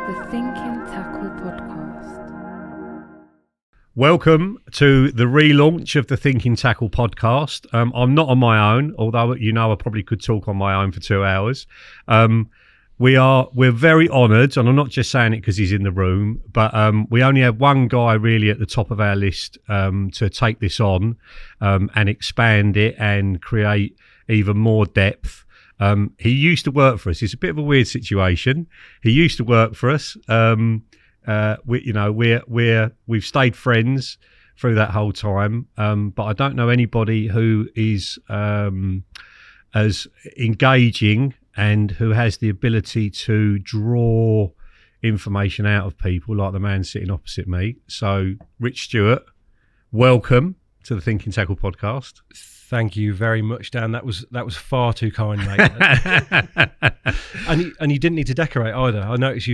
The Thinking Tackle Podcast. Welcome to the relaunch of the Thinking Tackle Podcast. I'm not on my own, although I probably could talk on my own for 2 hours. We're very honoured, and I'm not just saying it because he's in the room, but we only have one guy really at the top of our list to take this on and expand it and create even more depth. He used to work for us. It's a bit of a weird situation. He used to work for us. We've stayed friends through that whole time. But I don't know anybody who is as engaging and who has the ability to draw information out of people like the man sitting opposite me. So, Rich Stewart, welcome to the Thinking Tackle Podcast. Thank you very much, Dan. That was far too kind, mate. and you didn't need to decorate either. I noticed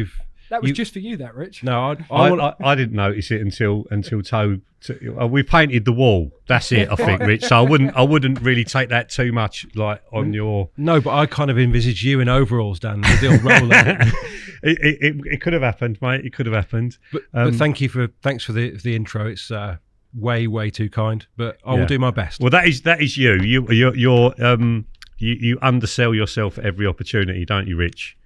That was just for you, that, Rich. No, I didn't notice it until Toe. We painted the wall. That's it, I think, Rich. So I wouldn't really take that too much, like on your. No, but I kind of envisaged you in overalls, Dan, with the old roller. It could have happened, mate. It could have happened. But thanks for the intro. It's way too kind. But I will do my best. Well, that is you. You undersell yourself at every opportunity, don't you, Rich?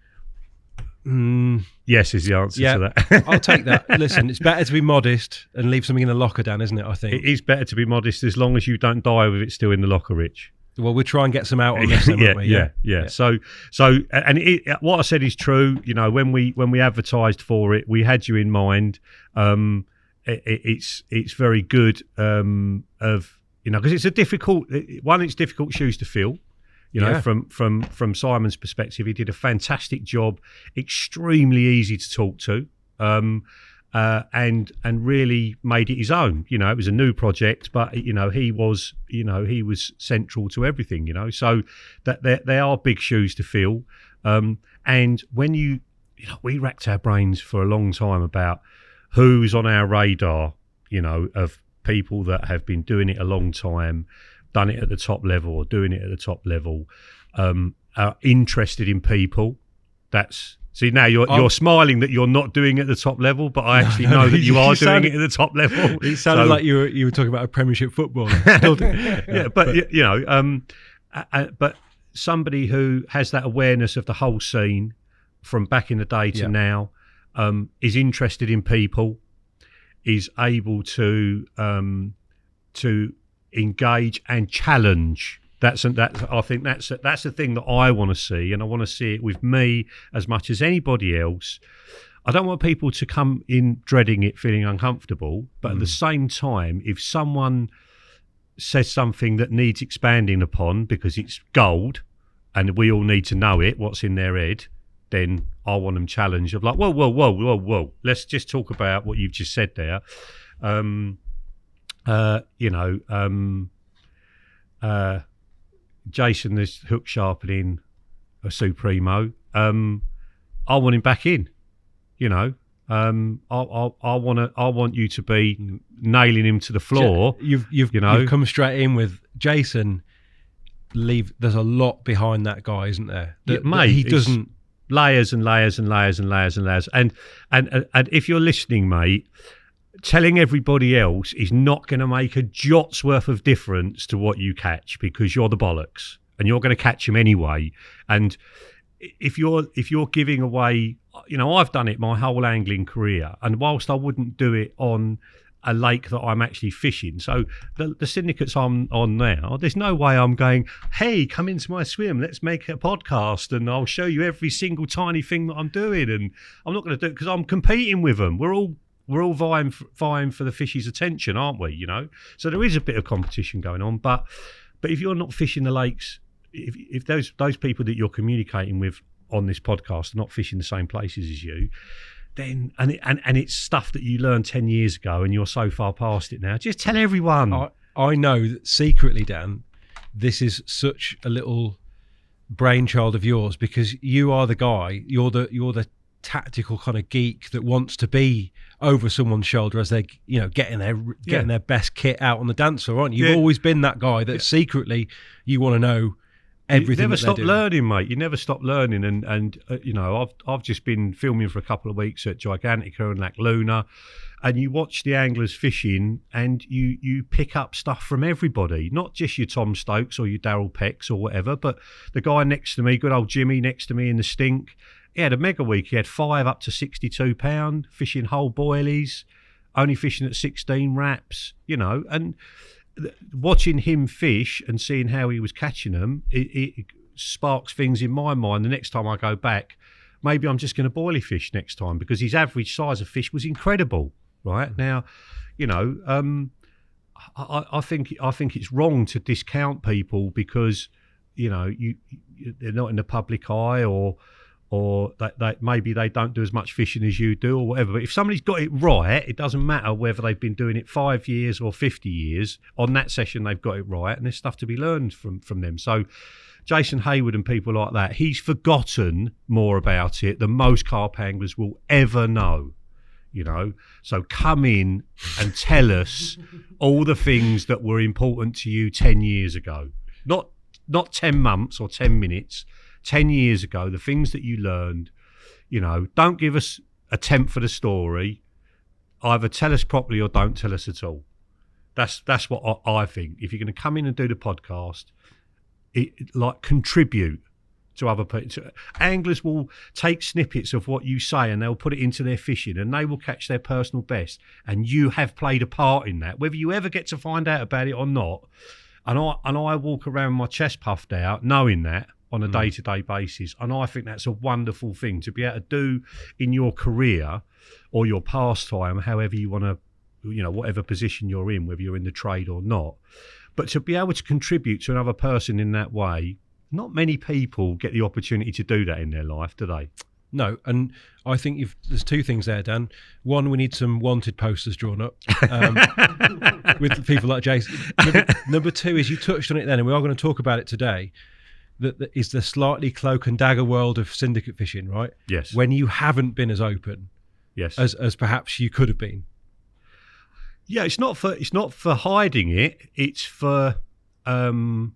Yes is the answer to that. I'll take that. Listen, it's better to be modest and leave something in the locker, Dan, isn't it? I think it is better to be modest as long as you don't die with it still in the locker, Rich. Well, we'll try and get some out on this, then, won't we? Yeah. So, what I said is true. You know, when we advertised for it, we had you in mind. It's very good. Because it's it's difficult shoes to fill. From Simon's perspective, he did a fantastic job, extremely easy to talk to, and really made it his own. You know, it was a new project, but he was central to everything. So that they are big shoes to fill. And when we racked our brains for a long time about who's on our radar, of people that have been doing it a long time, done it at the top level or doing it at the top level, are interested in people. Now you're smiling that you're not doing it at the top level, but I actually know that you are doing it at the top level. It sounded like you were talking about a Premiership footballer. But somebody who has that awareness of the whole scene from back in the day to now, is interested in people, is able to engage and challenge. I think that's the thing that I want to see, and I want to see it with me as much as anybody else. I don't want people to come in dreading it, feeling uncomfortable, but at the same time, if someone says something that needs expanding upon because it's gold and we all need to know it, what's in their head, then I want them challenged of like, whoa, let's just talk about what you've just said there. Jason is hook sharpening a Supremo. I want him back in. I want you to be nailing him to the floor. You've come straight in with Jason. There's a lot behind that guy, isn't there? Mate, he doesn't. Layers and layers and layers and layers and layers. And if you're listening, mate, telling everybody else is not going to make a jot's worth of difference to what you catch, because you're the bollocks and you're going to catch him anyway. And if you're giving away, I've done it my whole angling career, and whilst I wouldn't do it on a lake that I'm actually fishing, so the syndicates I'm on now, there's no way I'm going, hey, come into my swim, let's make a podcast and I'll show you every single tiny thing that I'm doing. And I'm not going to do it because I'm competing with them. We're all vying for the fish's attention, aren't we? So there is a bit of competition going on. But if you're not fishing the lakes, if those people that you're communicating with on this podcast are not fishing the same places as you, then and it's stuff that you learned 10 years ago and you're so far past it now, just tell everyone. I know that secretly, Dan, this is such a little brainchild of yours, because you are the guy, you're the tactical kind of geek that wants to be over someone's shoulder as they getting their best kit out on the dance floor, aren't you? You've always been that guy that secretly you want to know everything. You never that they're stop doing. learning, mate. You never stop learning, and you know, I've just been filming for a couple of weeks at Gigantica and Lac Luna, and you watch the anglers fishing, and you pick up stuff from everybody, not just your Tom Stokes or your Daryl Pecks or whatever, but the guy next to me, good old Jimmy next to me in the Stink. He had a mega week. He had 5 up to 62 pound fishing whole boilies, only fishing at 16 wraps, you know, and watching him fish and seeing how he was catching them, it sparks things in my mind. The next time I go back, maybe I'm just going to boilie fish next time, because his average size of fish was incredible. Right now, you know, I think it's wrong to discount people because, you know, they're not in the public eye, or that maybe they don't do as much fishing as you do or whatever. But if somebody's got it right, it doesn't matter whether they've been doing it 5 years or 50 years. On that session, they've got it right, and there's stuff to be learned from them. So Jason Hayward and people like that, he's forgotten more about it than most carp anglers will ever know. You know, so come in and tell us all the things that were important to you 10 years ago. Not 10 months or 10 minutes. 10 years ago, the things that you learned. You know, don't give us a tenth of the story. Either tell us properly or don't tell us at all. That's what I think. If you're going to come in and do the podcast, contribute to other people. Anglers will take snippets of what you say and they'll put it into their fishing, and they will catch their personal best. And you have played a part in that, whether you ever get to find out about it or not. And I walk around with my chest puffed out, knowing that on a day-to-day basis. And I think that's a wonderful thing to be able to do in your career or your pastime, however you want to, you know, whatever position you're in, whether you're in the trade or not. But to be able to contribute to another person in that way, not many people get the opportunity to do that in their life, do they? No, and I think there's 2 things there, Dan. One, we need some wanted posters drawn up with people like Jason. Number 2 is, you touched on it then, and we are going to talk about it today, that is the slightly cloak and dagger world of syndicate fishing, right? Yes. When you haven't been as open, yes, as perhaps you could have been. Yeah, it's not for hiding it. It's for one,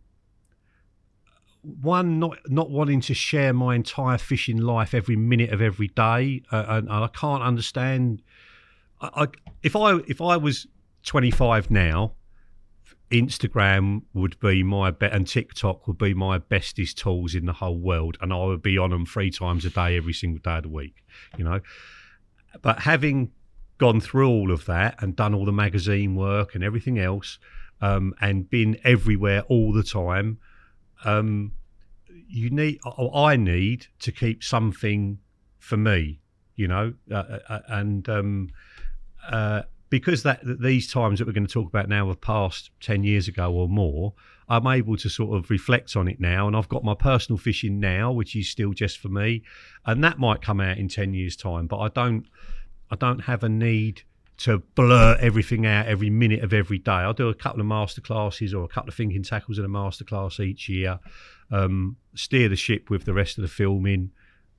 not wanting to share my entire fishing life every minute of every day, and I can't understand. If I was 25 now, Instagram would be and TikTok would be my bestest tools in the whole world, and I would be on them 3 times a day, every single day of the week, you know. But having gone through all of that and done all the magazine work and everything else, and been everywhere all the time, I need to keep something for me, you know, because these times that we're going to talk about now have passed 10 years ago or more. I'm able to sort of reflect on it now, and I've got my personal fishing now, which is still just for me, and that might come out in 10 years' time. But I don't have a need to blur everything out every minute of every day. I'll do a couple of masterclasses or a couple of thinking tackles in a masterclass each year. Steer the ship with the rest of the filming.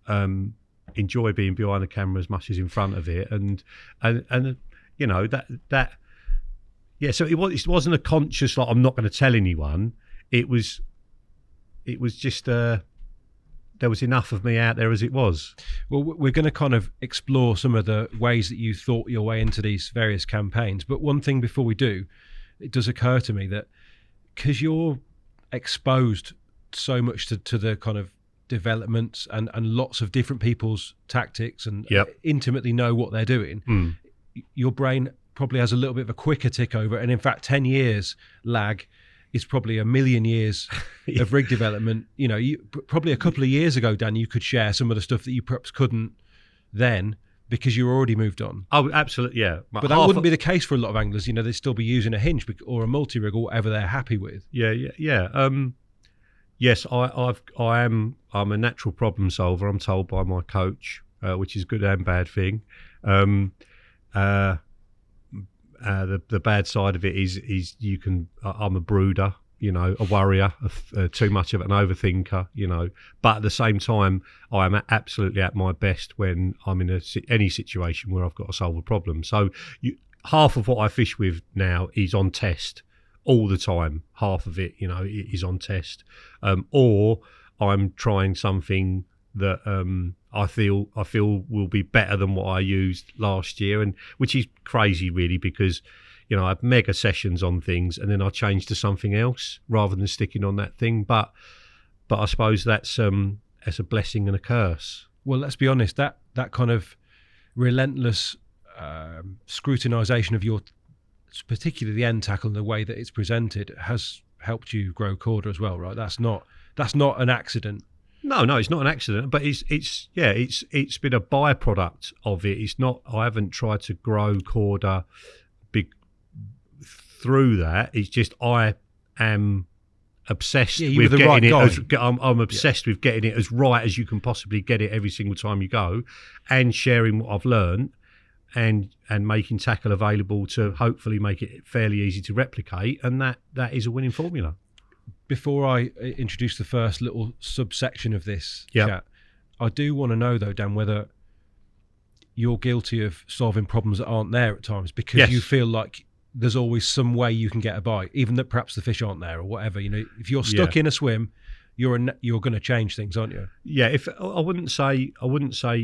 Enjoy being behind the camera as much as in front of it, and you know that. Yeah, so it wasn't a conscious, like, I'm not going to tell anyone. It was just there was enough of me out there as it was. Well, we're going to kind of explore some of the ways that you thought your way into these various campaigns. But one thing before we do, it does occur to me that because you're exposed so much to the kind of developments and lots of different people's tactics and intimately know what they're doing, your brain probably has a little bit of a quicker tick over, and in fact 10 years lag is probably a million years of rig development. You know, probably a couple of years ago, Dan, you could share some of the stuff that you perhaps couldn't then because you were already moved on. Oh, absolutely, yeah. But that wouldn't be the case for a lot of anglers. You know, they'd still be using a hinge or a multi-rig or whatever they're happy with. Yeah. Yes, I'm a natural problem solver, I'm told by my coach, which is a good and bad thing. The bad side of it is I'm a brooder, you know, a worrier, too much of an overthinker, you know. But at the same time, I am absolutely at my best when I'm in any situation where I've got to solve a problem. So half of what I fish with now is on test all the time. Half of it, is on test, or I'm trying something that I feel will be better than what I used last year, and which is crazy really, because I have mega sessions on things and then I change to something else rather than sticking on that thing. But I suppose that's a blessing and a curse. Well, let's be honest, that kind of relentless scrutinisation of your, particularly the end tackle and the way that it's presented, has helped you grow Korda as well, right? That's not an accident. No, it's not an accident, but it's been a byproduct of it. It's not. I haven't tried to grow Korda through that. It's just I am obsessed with getting it. I'm obsessed with getting it as right as you can possibly get it every single time you go, and sharing what I've learned, and making tackle available to hopefully make it fairly easy to replicate, and that is a winning formula. Before I introduce the first little subsection of this chat, I do want to know though, Dan, whether you're guilty of solving problems that aren't there at times because you feel like there's always some way you can get a bite, even that perhaps the fish aren't there or whatever. If you're stuck in a swim, you're going to change things, aren't you? Yeah. If I wouldn't say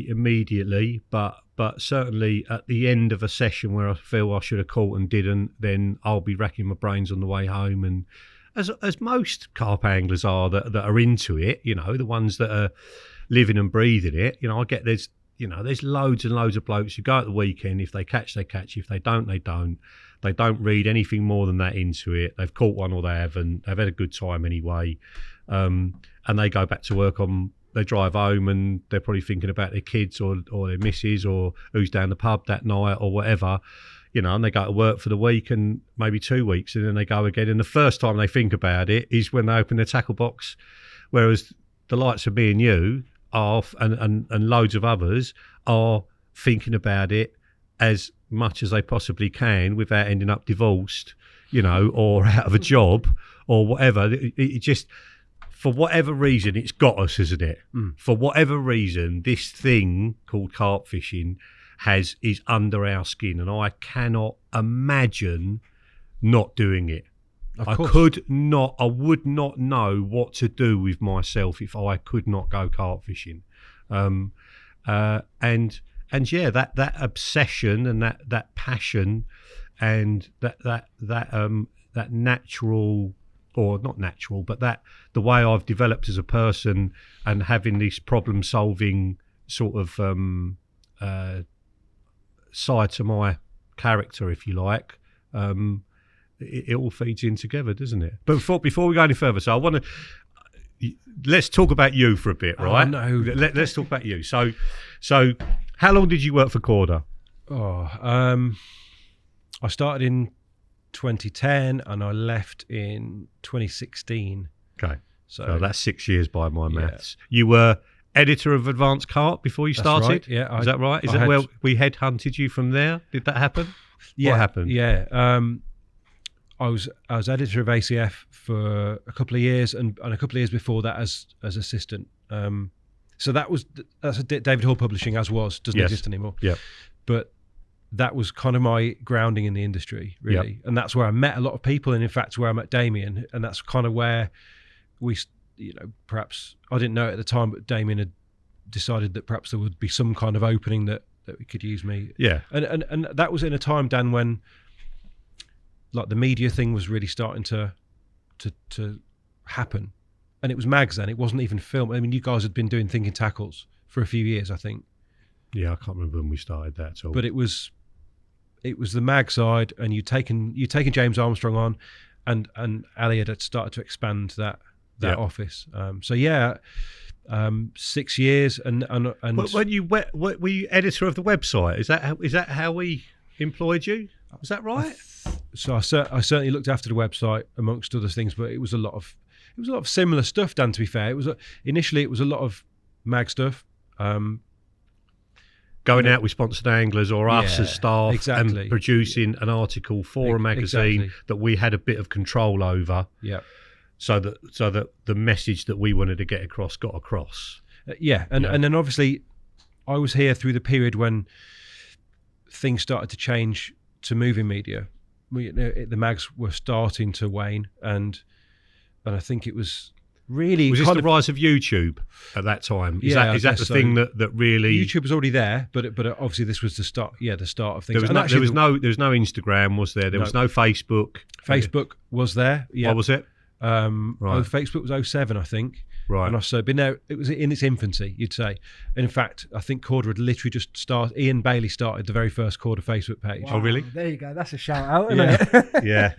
immediately, but certainly at the end of a session where I feel I should have caught and didn't, then I'll be racking my brains on the way home. And as most carp anglers are that are into it, the ones that are living and breathing it, I get there's loads and loads of blokes who go at the weekend. If they catch, they catch. If they don't, they don't. They don't read anything more than that into it. They've caught one or they haven't. They've had a good time anyway. And they go back to work they drive home and they're probably thinking about their kids or their missus or who's down the pub that night or whatever, and they go to work for the week and maybe 2 weeks and then they go again. And the first time they think about it is when they open their tackle box. Whereas the likes of me and you are, and loads of others are thinking about it as much as they possibly can without ending up divorced, or out of a job or whatever. It just, for whatever reason, it's got us, isn't it? For whatever reason, this thing called carp fishing is under our skin, and I cannot imagine not doing it. I would not know what to do with myself if I could not go carp fishing. And that obsession and that passion and that natural, or not natural, but that the way I've developed as a person and having this problem solving sort of side to my character, if you like, it all feeds in together, doesn't it? But before we go any further, so I want to let's talk about you for a bit, right? Oh, no. Let's talk about you. So how long did you work for Korda? I started in 2010 and I left in 2016. Okay, so that's 6 years by my maths. You were editor of Advanced Carp before you started? Right, yeah. Is that right? Is that where we headhunted you from there? Did that happen? Yeah. What happened? Yeah. I was editor of ACF for a couple of years and a couple of years before that as assistant. So that's a David Hall Publishing, doesn't exist anymore. Yeah. But that was kind of my grounding in the industry, really. Yep. And that's where I met a lot of people, and in fact where I met Damien, and that's kind of where we, perhaps I didn't know it at the time, but Damien had decided that perhaps there would be some kind of opening that we could use me. Yeah. And that was in a time, Dan, when like the media thing was really starting to happen. And it was mags then, it wasn't even film. I mean, you guys had been doing Thinking Tackles for a few years, I think. Yeah, I can't remember when we started that at all. But it was the mag side, and you'd taken James Armstrong on, and Elliot had started to expand that office. 6 years, and when were you editor of the website? Is that how we employed you? Was that right? So I certainly looked after the website amongst other things, but it was a lot of similar stuff, Dan, to be fair. Initially it was a lot of mag stuff. Going out with sponsored anglers or us as staff, exactly, and producing an article for a magazine that we had a bit of control over. Yeah. So that the message that we wanted to get across got across. And then obviously I was here through the period when things started to change to moving media. the mags were starting to wane, and I think it was really... Was this the rise of YouTube at that time? Is that the thing that really... YouTube was already there, but obviously this was the start of things. There was no Instagram, was there? There was no Facebook. Facebook was there, yeah. What was it? Right. Facebook was 07, I think. Right. And also, but no, it was in its infancy, you'd say. And in fact, I think Korda had literally just started. Ian Bailey started the very first Korda Facebook page. Wow. Oh, really? There you go. That's a shout out, isn't it? Yeah.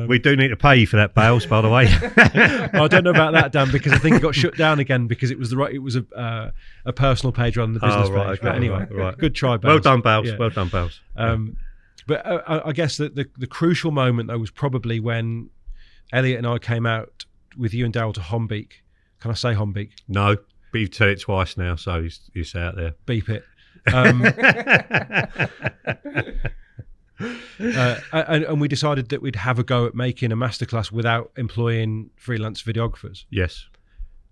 We do need to pay you for that, Bales, by the way. I don't know about that, Dan, because I think it got shut down again because it was a personal page rather than the business page. Okay, but anyway, right. Good try, Bales. Well done, Bales. Yeah. Well done, Bales. But I guess that the crucial moment though was probably when Elliot and I came out with you and Daryl to Hombeek. Can I say Hombeek? No, but you've said it twice now, so it's out there. Beep it. And we decided that we'd have a go at making a masterclass without employing freelance videographers. Yes.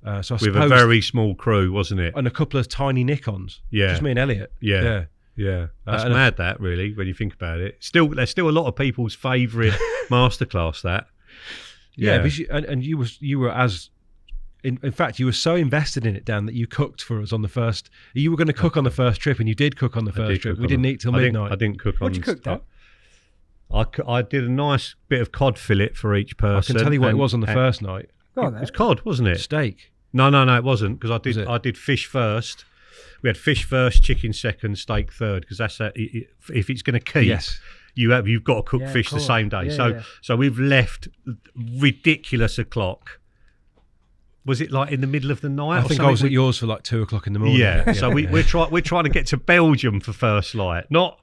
So I with suppose, a very small crew, wasn't it? And a couple of tiny Nikons. Yeah. Just me and Elliot. Yeah. That's mad, that, really, when you think about it. There's still a lot of people's favourite masterclass, that. Yeah, because you were as... In fact, you were so invested in it, Dan, that you cooked for us on the first... You were going to cook on the first trip, and you did cook on the first trip. We didn't eat till midnight. I didn't cook on... What'd you cook, Dan? I did a nice bit of cod fillet for each person. I can tell you what it was on the first night. It was cod, wasn't it? Steak. No, it wasn't, because I did fish first. We had fish first, chicken second, steak third, because that's if it's going to keep... Yes. You've got to cook fish the same day. So we've left ridiculous o'clock. Was it like in the middle of the night? I think I was at yours for like 2:00 in the morning. Yeah. So we're trying to get to Belgium for first light, not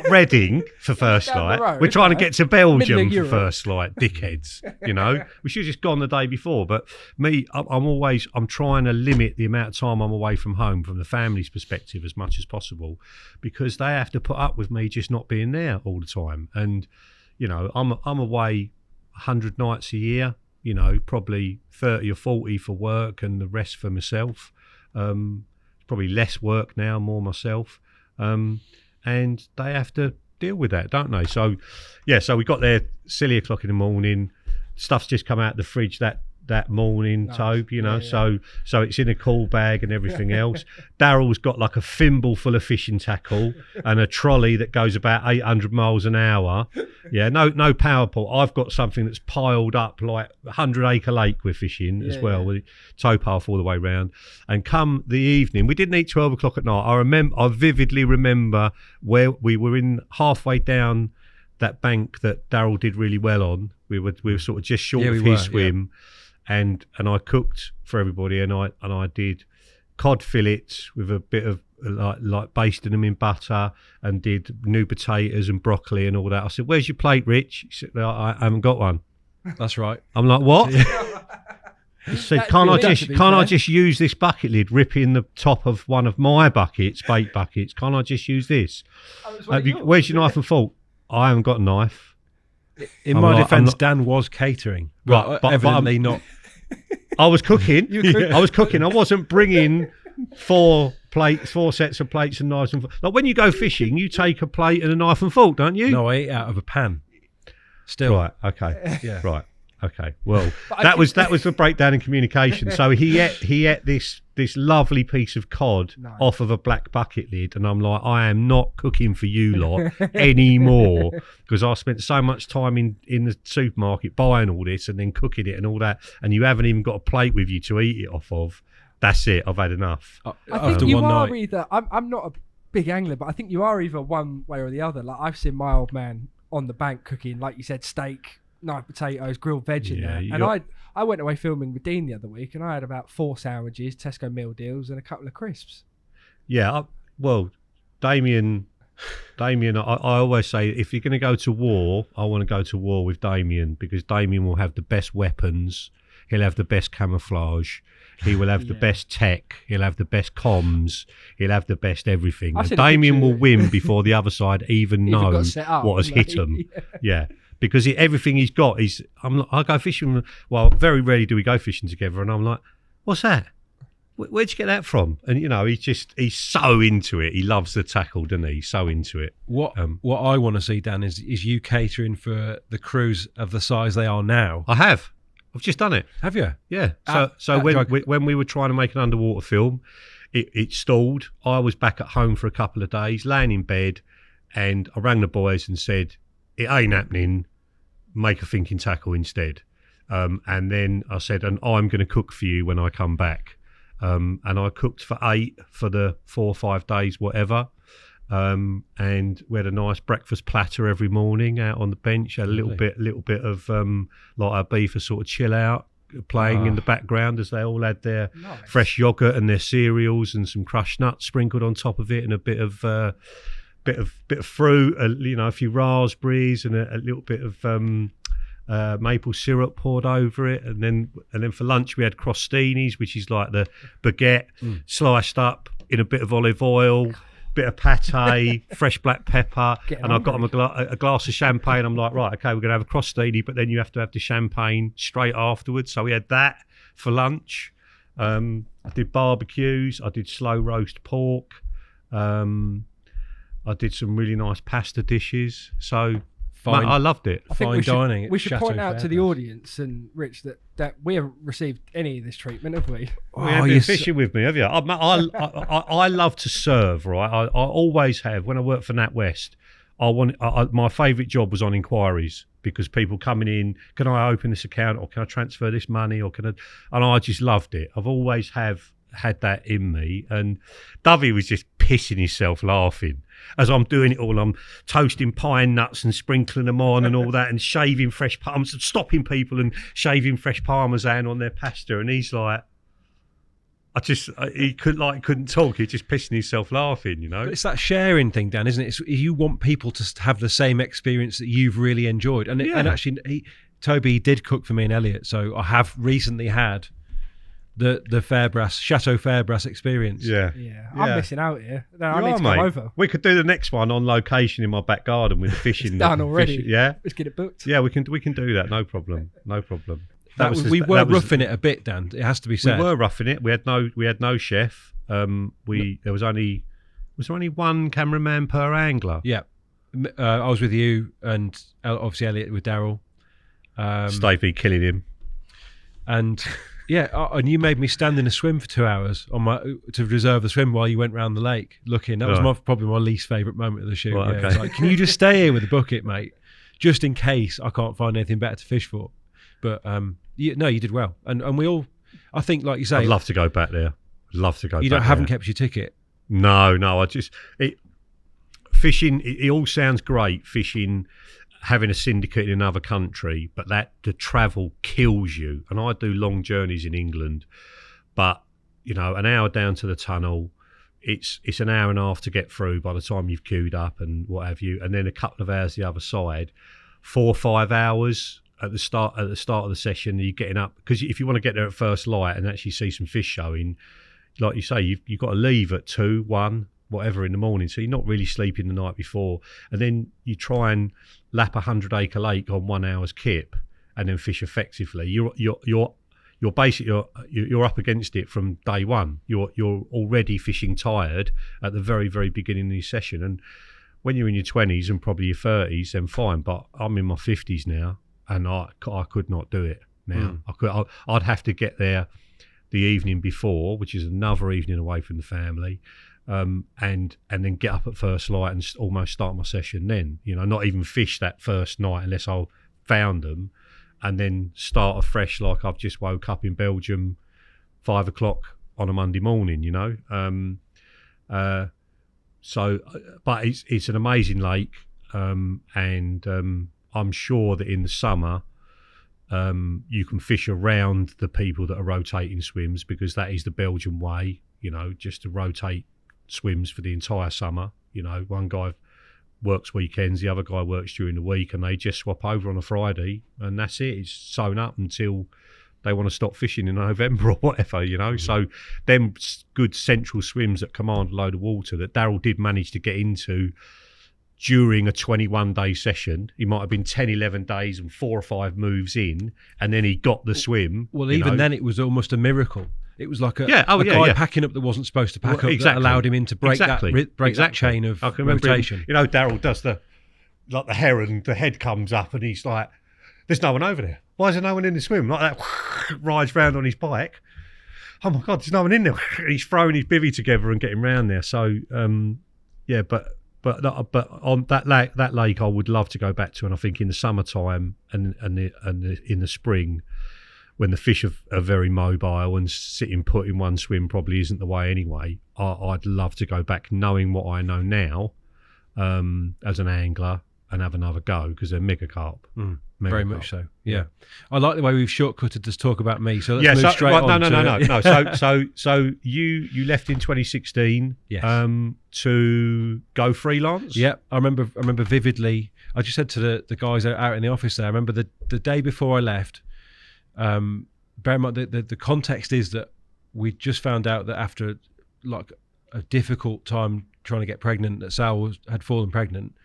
Reading for first light. We're trying to get to Belgium for first light, dickheads. We should have just gone the day before. But me, I'm trying to limit the amount of time I'm away from home from the family's perspective as much as possible, because they have to put up with me just not being there all the time. And I'm away 100 nights a year. Probably 30 or 40 for work and the rest for myself. Probably less work now, more myself. And they have to deal with that, don't they? So we got there silly o'clock in the morning. Stuff's just come out of the fridge that morning, nice. Tobe, so it's in a cool bag and everything else. Daryl's got like a thimble full of fishing tackle and a trolley that goes about 800 miles an hour. Yeah, no power pole. I've got something that's piled up like 100-acre lake we're fishing as well, with towpath all the way round. And come the evening, we didn't eat 12 o'clock at night. I vividly remember where we were in halfway down that bank that Daryl did really well on. We were sort of just short of his swim. Yeah. And I cooked for everybody, and I did cod fillets with a bit of like basting them in butter, and did new potatoes and broccoli and all that. I said, "Where's your plate, Rich?" He said, "I haven't got one." That's right. I'm like, "What?" He said, "Can't I just use this bucket lid, rip in the top of one of my buckets, bait buckets? Can't I just use this? Where's your knife and fork?" "I haven't got a knife." In my defence, Dan was catering, right? But evidently not. I was cooking. I was cooking. I wasn't bringing four sets of plates and knives and forks. Like when you go fishing, you take a plate and a knife and fork, don't you? No, I ate out of a pan. Still. Right. Okay. Yeah. Right. Okay. Well, that was the breakdown in communication. So he ate this lovely piece of cod off of a black bucket lid, and I'm like, I am not cooking for you lot anymore, because I spent so much time in the supermarket buying all this and then cooking it and all that, and you haven't even got a plate with you to eat it off of. That's it. I've had enough. I think you are either. I'm not a big angler, but I think you are either one way or the other. Like I've seen my old man on the bank cooking, like you said, steak, nice potatoes, grilled veg in there. And I went away filming with Dean the other week, and I had about 4 sandwiches, Tesco meal deals, and a couple of crisps. Yeah, well, Damien, I always say, if you're going to go to war, I want to go to war with Damien, because Damien will have the best weapons, he'll have the best camouflage, he will have the best tech, he'll have the best comms, he'll have the best everything. And Damien will win before the other side even know what has hit him. Yeah. Because everything he's got I go fishing. Well, very rarely do we go fishing together, and I'm like, "What's that? where'd you get that from? And, he's so into it. He loves the tackle, doesn't he? He's so into it. What I want to see, Dan, is you catering for the crews of the size they are now. I have. I've just done it. Have you? Yeah. So when we were trying to make an underwater film, it stalled. I was back at home for a couple of days, laying in bed, and I rang the boys and said, it ain't happening, make a thinking tackle instead. And then I said, and I'm going to cook for you when I come back. And I cooked for 8 for the 4 or 5 days, whatever. And we had a nice breakfast platter every morning out on the bench. Had a little bit of like our beef for sort of chill out, playing in the background as they all had their fresh yogurt and their cereals and some crushed nuts sprinkled on top of it, and a bit of fruit, a few raspberries, and a little bit of maple syrup poured over it, and then for lunch we had crostinis, which is like the baguette sliced up in a bit of olive oil, bit of pate, fresh black pepper, and I got them a glass of champagne. I'm like, right, okay, we're gonna have a crostini, but then you have to have the champagne straight afterwards. So we had that for lunch. I did barbecues, I did slow roast pork, I did some really nice pasta dishes. So I loved it. I think we should point out to the audience and Rich that we haven't received any of this treatment, have we? You haven't been fishing with me, have you? I love to serve, right? I always have. When I worked for NatWest, my favourite job was on inquiries, because people coming in, can I open this account, or can I transfer this money, or and I just loved it. I've always had that in me, and Dovey was just pissing himself laughing as I'm doing it all. I'm toasting pine nuts and sprinkling them on and all that, and shaving fresh parmesan, stopping people and shaving fresh parmesan on their pasta, and he's like, he couldn't talk. He's just pissing himself laughing, But it's that sharing thing, Dan, isn't it? you want people to have the same experience that you've really enjoyed, and actually Toby did cook for me and Elliot, so I have recently had the Chateau Fairbrass experience. Yeah. I'm missing out here. No, I need to come over. We could do the next one on location in my back garden with the fishing. It's done already. Fishing, yeah, let's get it booked. Yeah, we can do that. No problem. We were roughing it a bit, Dan. It has to be said. We were roughing it. We had no chef. There was only one cameraman per angler. Yeah, I was with you, and obviously Elliot with Daryl. Stavey killing him, and. Yeah, and you made me stand in a swim for 2 hours to reserve the swim while you went round the lake looking. That was probably my least favourite moment of the shoot. Right, okay. It's like, can you just stay here with the bucket, mate, just in case I can't find anything better to fish for? But you did well, and we all, I think, like you say, I'd love to go back there. You haven't kept your ticket. No, fishing. It all sounds great, fishing. Having a syndicate in another country, but the travel kills you. And I do long journeys in England, but an hour down to the tunnel, it's an hour and a half to get through by the time you've queued up and what have you, and then a couple of hours the other side, 4 or 5 hours at the start of the session. You're getting up, because if you want to get there at first light and actually see some fish showing, like you say, you've got to leave at 2, 1. Whatever in the morning, so you're not really sleeping the night before, and then you try and lap 100-acre lake on 1 hour's kip and then fish effectively. You're basically you're up against it from day one. You're already fishing tired at the very, very beginning of your session, and when you're in your 20s and probably your 30s, then fine, but I'm in my 50s now, and I could not do it now. I'd have to get there the evening before, which is another evening away from the family, and then get up at first light and almost start my session then, not even fish that first night unless I found them, and then start afresh like I've just woke up in Belgium 5 o'clock on a Monday morning, so but it's an amazing lake, and I'm sure that in the summer you can fish around the people that are rotating swims, because that is the Belgian way, just to rotate swims for the entire summer. One guy works weekends, the other guy works during the week, and they just swap over on a Friday, and that's it. It's sewn up until they want to stop fishing in November or whatever, So them good central swims that command a load of water that Daryl did manage to get into during a 21-day session. He might have been 10, 11 days and 4 or 5 moves in, and then he got the swim. Well, even then it was almost a miracle. It was like a guy packing up that wasn't supposed to pack up exactly. that allowed him in to break that chain of I can remember rotation. Him, Daryl does the heron, the head comes up and he's like, there's no one over there. Why is there no one in the swim? Like that, rides round on his bike. Oh my God, there's no one in there. He's throwing his bivvy together and getting round there. So, but on that lake, I would love to go back to, and I think in the summertime and in the spring, when the fish are very mobile and sitting put in one swim probably isn't the way anyway. I'd love to go back, knowing what I know now, as an angler, and have another go because they're mega carp. Very much so. Yeah, I like the way we've shortcutted this talk about me. So let's move straight on. No. So you left in 2016. Yes. To go freelance. Yeah, I remember vividly. I just said to the guys out in the office there. I remember the day before I left. Bear in mind the context is that we just found out that after like a difficult time trying to get pregnant, that Sal had fallen pregnant,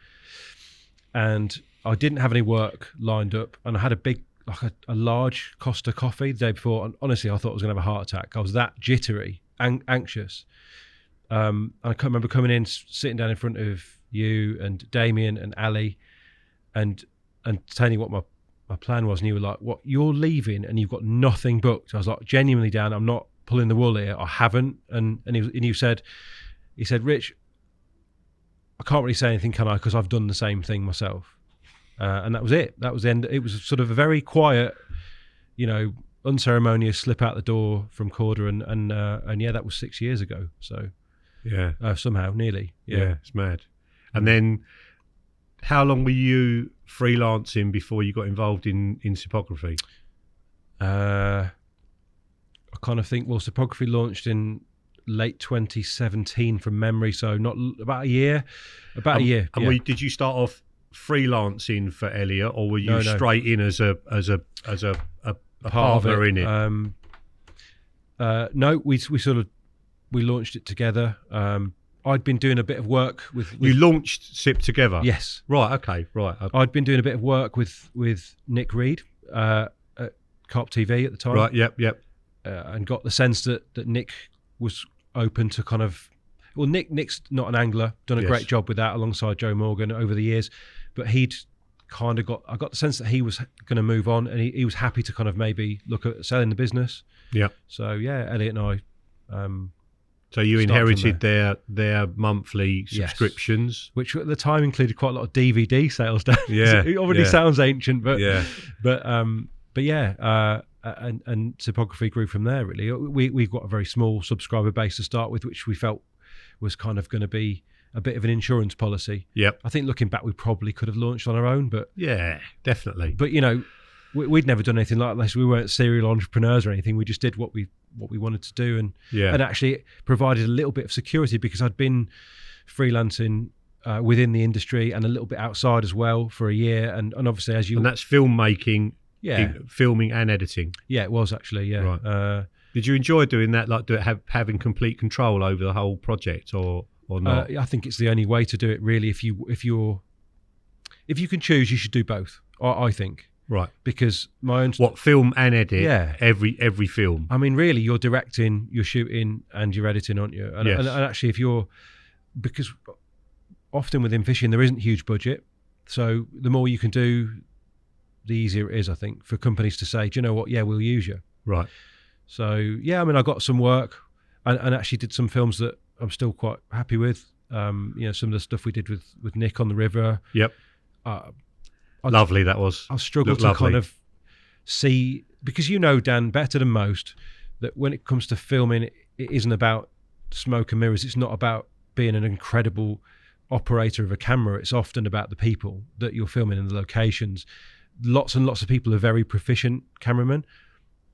and I didn't have any work lined up, and I had a large Costa coffee the day before, and honestly I thought I was going to have a heart attack. I was that jittery, anxious. I can't remember coming in, sitting down in front of you and Damien and Ali, and telling you what my plan was, and you were like, "What? You're leaving and you've got nothing booked?" I was like, "Genuinely, Dan, I'm not pulling the wool here. I haven't." And he said, "Rich, I can't really say anything, can I? Because I've done the same thing myself." And that was it. That was the end. It was sort of a very quiet, unceremonious slip out the door from Korda, and yeah, that was 6 years ago. So yeah, somehow nearly. Yeah, it's mad. And then, how long were you freelancing before you got involved in Cypography? I kind of think Cypography launched in late 2017 from memory, so not about a year. A year. And did you start off freelancing for Elliot, or were you straight in as a partner in it? No, we launched it together. I'd been doing a bit of work with you launched Cyp together. Yes. Right. Okay. Right. I'd been doing a bit of work with Nick Reed at Carp TV at the time. Right. Yep. And got the sense that Nick was open to kind of. Well, Nick's not an angler, done a great job with that alongside Joe Morgan over the years, but he'd kind of I got the sense that he was going to move on, and he was happy to kind of maybe look at selling the business. Yeah. So yeah, Elliot and I. So you inherited their monthly subscriptions, which at the time included quite a lot of DVD sales. Yeah, it already sounds ancient, but yeah. And Cypography grew from there. Really, we've got a very small subscriber base to start with, which we felt was kind of going to be a bit of an insurance policy. Yep. I think looking back, we probably could have launched on our own, but yeah, definitely. But we'd never done anything like this. We weren't serial entrepreneurs or anything. We just did what we wanted to do, and actually it provided a little bit of security because I'd been freelancing within the industry and a little bit outside as well for a year, and obviously and that's filmmaking, filming and editing. Yeah, it was actually. Yeah. Right. Did you enjoy doing that? Like, having complete control over the whole project, or not? I think it's the only way to do it. Really, if you can choose, you should do both. I think. Right. Because my own film and edit. Yeah. Every film. I mean, really, you're directing, you're shooting, and you're editing, aren't you? And, and actually, because often within fishing there isn't huge budget, so the more you can do, the easier it is, I think, for companies to say, do you know what? Yeah, we'll use you. Right. So yeah, I mean, I got some work, and actually did some films that I'm still quite happy with. Some of the stuff we did with Nick on the river. Yep. Lovely that was. I struggle to kind of see, because Dan better than most, that when it comes to filming, it isn't about smoke and mirrors. It's not about being an incredible operator of a camera. It's often about the people that you're filming and the locations. Lots and lots of people are very proficient cameramen.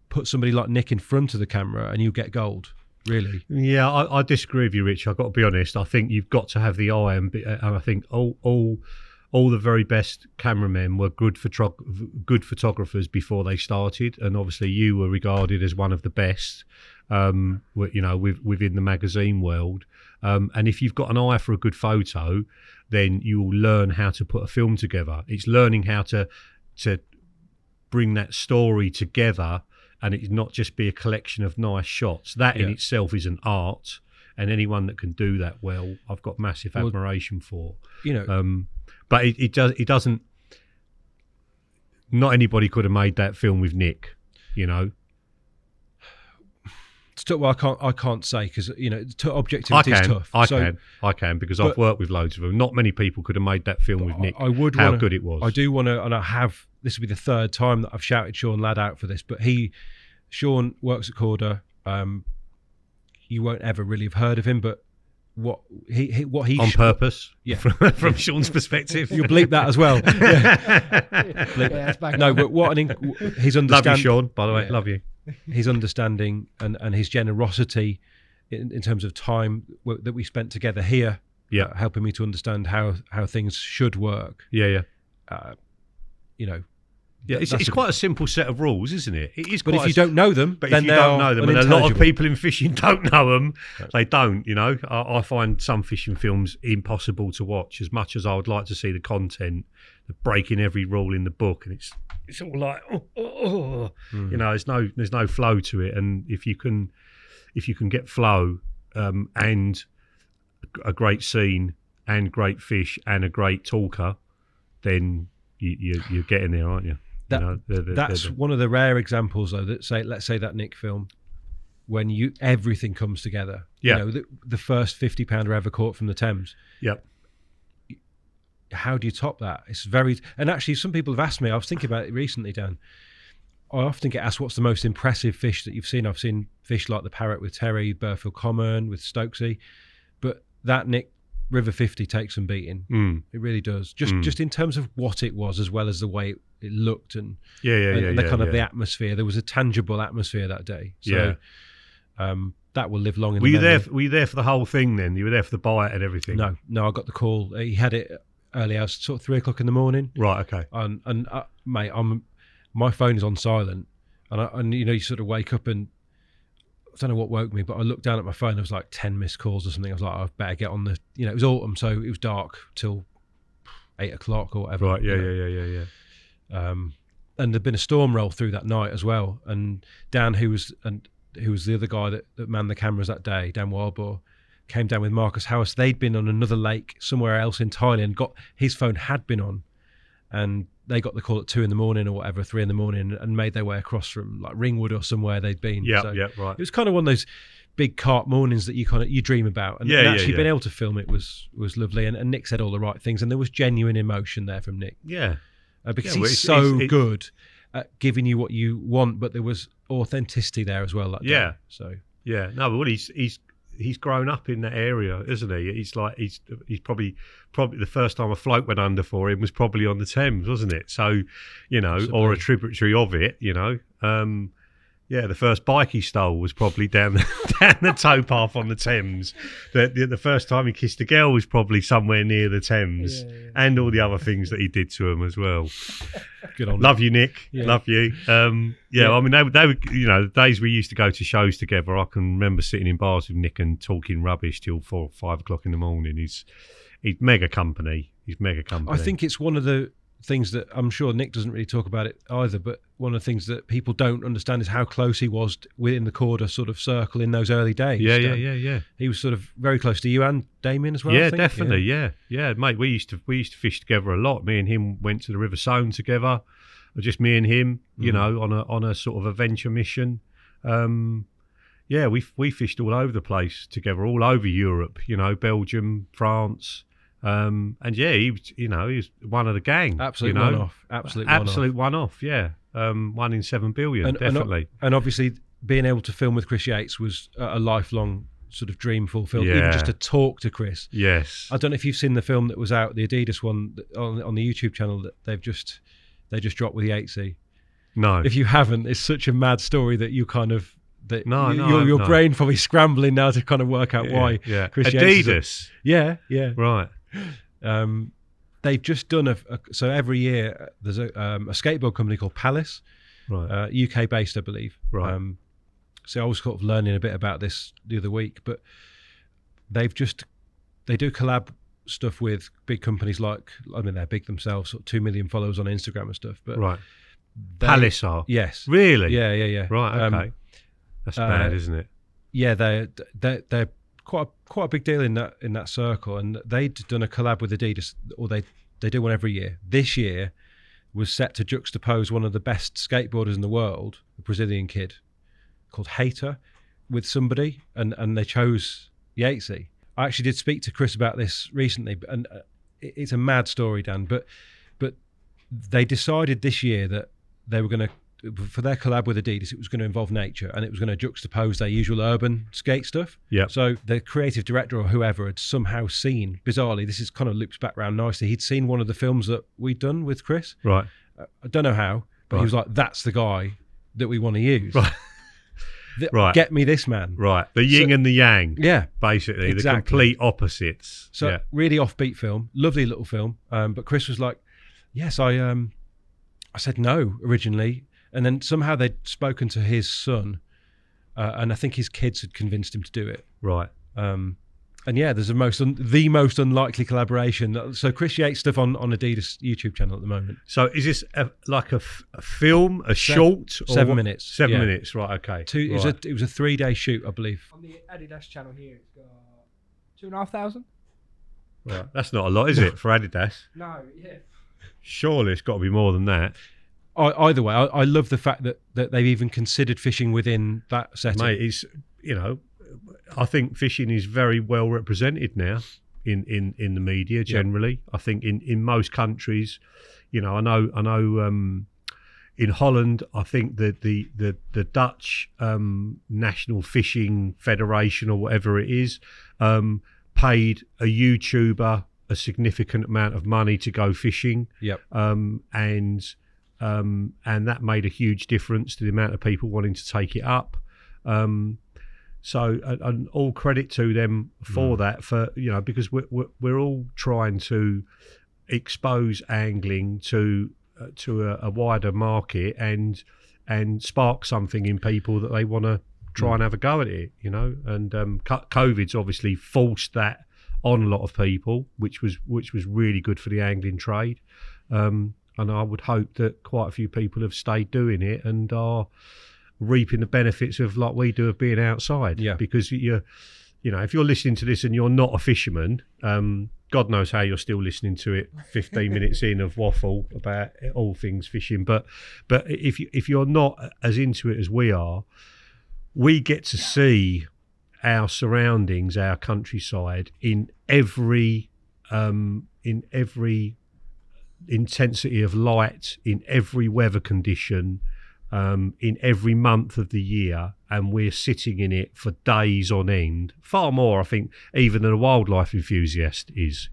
Put somebody like Nick in front of the camera and you get gold, really. Yeah, I disagree with you, Rich. I've got to be honest. I think you've got to have the eye, and I think all the very best cameramen were good photographers before they started, and obviously you were regarded as one of the best, within the magazine world. And if you've got an eye for a good photo, then you will learn how to put a film together. It's learning how to bring that story together and it not just be a collection of nice shots. That in itself is an art, and anyone that can do that well, I've got massive admiration for. But it doesn't. Not anybody could have made that film with Nick, Well, I can't say because objectivity is tough. I can because I've worked with loads of them. Not many people could have made that film with Nick. How good it was. I do want to, and I have. This will be the third time that I've shouted Sean Ladd out for this, but Sean works at Korda. You won't ever really have heard of him, but what he on purpose, from Sean's perspective, you'll bleep that as well. No, but his understanding. Love you, Sean. By the way, love you. His understanding and his generosity in terms of time that we spent together here, helping me to understand how things should work. It's quite a simple set of rules, isn't it? It is. But if you don't know them, and a lot of people in fishing don't know them, they don't. I find some fishing films impossible to watch. As much as I would like to see the content, the breaking every rule in the book, and it's all like, there's no flow to it. And if you can get flow and a great scene and great fish and a great talker, then you're getting there, aren't you? That's one of the rare examples, though. Let's say that Nick film, when everything comes together. The first 50-pounder ever caught from the Thames. Yep. How do you top that? It's and actually some people have asked me, I was thinking about it recently, Dan. I often get asked what's the most impressive fish that you've seen. I've seen fish like the parrot with Terry, Burfield Common with Stokesy, but that Nick River 50 takes some beating. It really does. Just in terms of what it was, as well as the way it looked and the atmosphere. There was a tangible atmosphere that day. So that will live long in the memory. Were you there for the whole thing then? You were there for the bite and everything? No, I got the call. He had it early hours, sort of 3:00 in the morning. Right, okay. And mate, my phone is on silent, and you sort of wake up and I don't know what woke me, but I looked down at my phone. There was like 10 missed calls or something. I was like, I better get on the. It was autumn, so it was dark till 8:00 or whatever. Right, yeah. And there'd been a storm roll through that night as well. And Dan, who was the other guy that manned the cameras that day, Dan Wildboar, came down with Marcus House. They'd been on another lake somewhere else in Thailand. His phone had been on, and they got the call at 2 a.m. or whatever, 3 a.m, and made their way across from like Ringwood or somewhere they'd been. Yeah, right. It was kind of one of those big carp mornings that you dream about, and actually being able to film it was lovely. And Nick said all the right things, and there was genuine emotion there from Nick. Yeah, because he's so good at giving you what you want, but there was authenticity there as well. That day. So he's grown up in that area, isn't he? He's probably the first time a float went under for him was probably on the Thames, wasn't it? So, or a tributary of it, the first bike he stole was probably down the towpath on the Thames. The first time he kissed a girl was probably somewhere near the Thames, and all the other things that he did to him as well. Good on Love you, Nick. Yeah. Love you. I mean, they were, the days we used to go to shows together. I can remember sitting in bars with Nick and talking rubbish till 4 or 5 o'clock in the morning. He's mega company. I think it's one of the things that I'm sure Nick doesn't really talk about it either, but one of the things that people don't understand is how close he was within the Korda sort of circle in those early days. Yeah. He was sort of very close to you and Damien as well. Yeah, I think. Definitely. Yeah, mate. We used to fish together a lot. Me and him went to the River Soane together, or just me and him. On a sort of adventure mission. We fished all over the place together, all over Europe. Belgium, France. He was one of the gang. Absolute one-off. Absolute one-off. Yeah. 1 in 7 billion, definitely. And obviously, being able to film with Chris Yates was a lifelong sort of dream fulfilled. Yeah. Even just to talk to Chris. Yes. I don't know if you've seen the film that was out, the Adidas one on the YouTube channel that they just dropped with the 8C. No. If you haven't, it's such a mad story that you kind of. Your brain probably scrambling now to kind of work out why. Yeah. Chris Adidas. Yeah. Right. They've just done so every year there's a skateboard company called Palace, right? UK based, I believe. Right. So I was sort of learning a bit about this the other week, but they do collab stuff with big companies they're big themselves, sort of 2 million followers on Instagram and stuff. But right. Palliser. Yes. Really? Yeah. Right. Okay. That's bad, isn't it? Yeah, they're quite a big deal in that circle, and they'd done a collab with Adidas, or they do one every year. This year was set to juxtapose one of the best skateboarders in the world, a Brazilian kid called Hater, with somebody, and they chose Yatesy. I actually did speak to Chris about this recently, and it's a mad story, Dan. But they decided this year that they were going to, for their collab with Adidas, it was going to involve nature, and it was going to juxtapose their usual urban skate stuff. Yeah. So the creative director or whoever had somehow seen, bizarrely, this is kind of loops back around nicely. He'd seen one of the films that we'd done with Chris. Right. I don't know how, but he was like, "That's the guy that we want to use." Right. Right. Get me this man. Right. The yin and the yang. Yeah. Basically, exactly. the complete opposites. So really offbeat film, lovely little film. But Chris was like, "Yes, I said no originally, and then somehow they'd spoken to his son, and I think his kids had convinced him to do it." Right. And yeah, there's the most unlikely collaboration. So Chris Yates stuff on Adidas YouTube channel at the moment. So is this like a film, a short? 7 minutes. 7 minutes, right, okay. It was a 3-day shoot, I believe. On the Adidas channel here, it's got 2,500. Right. That's not a lot, is it, for Adidas? No, yeah. Surely it's got to be more than that. Either way, I love the fact that they've even considered fishing within that setting. Mate, it's, I think fishing is very well represented now in the media generally. Yeah. I think in most countries, I know in Holland, I think that the Dutch National Fishing Federation or whatever it is paid a YouTuber a significant amount of money to go fishing. Yep. And that made a huge difference to the amount of people wanting to take it up. So, and all credit to them for that, because we're all trying to expose angling to a wider market and spark something in people that they want to try and have a go at it, And COVID's obviously forced that on a lot of people, which was really good for the angling trade. And I would hope that quite a few people have stayed doing it and are reaping the benefits of, like we do, of being outside. Yeah. Because if you're listening to this and you're not a fisherman, God knows how you're still listening to it 15 minutes in of waffle about all things fishing. But if you're not as into it as we are, we get to see our surroundings, our countryside, in every intensity of light, in every weather condition, in every month of the year, and we're sitting in it for days on end, far more, I think, even than a wildlife enthusiast is,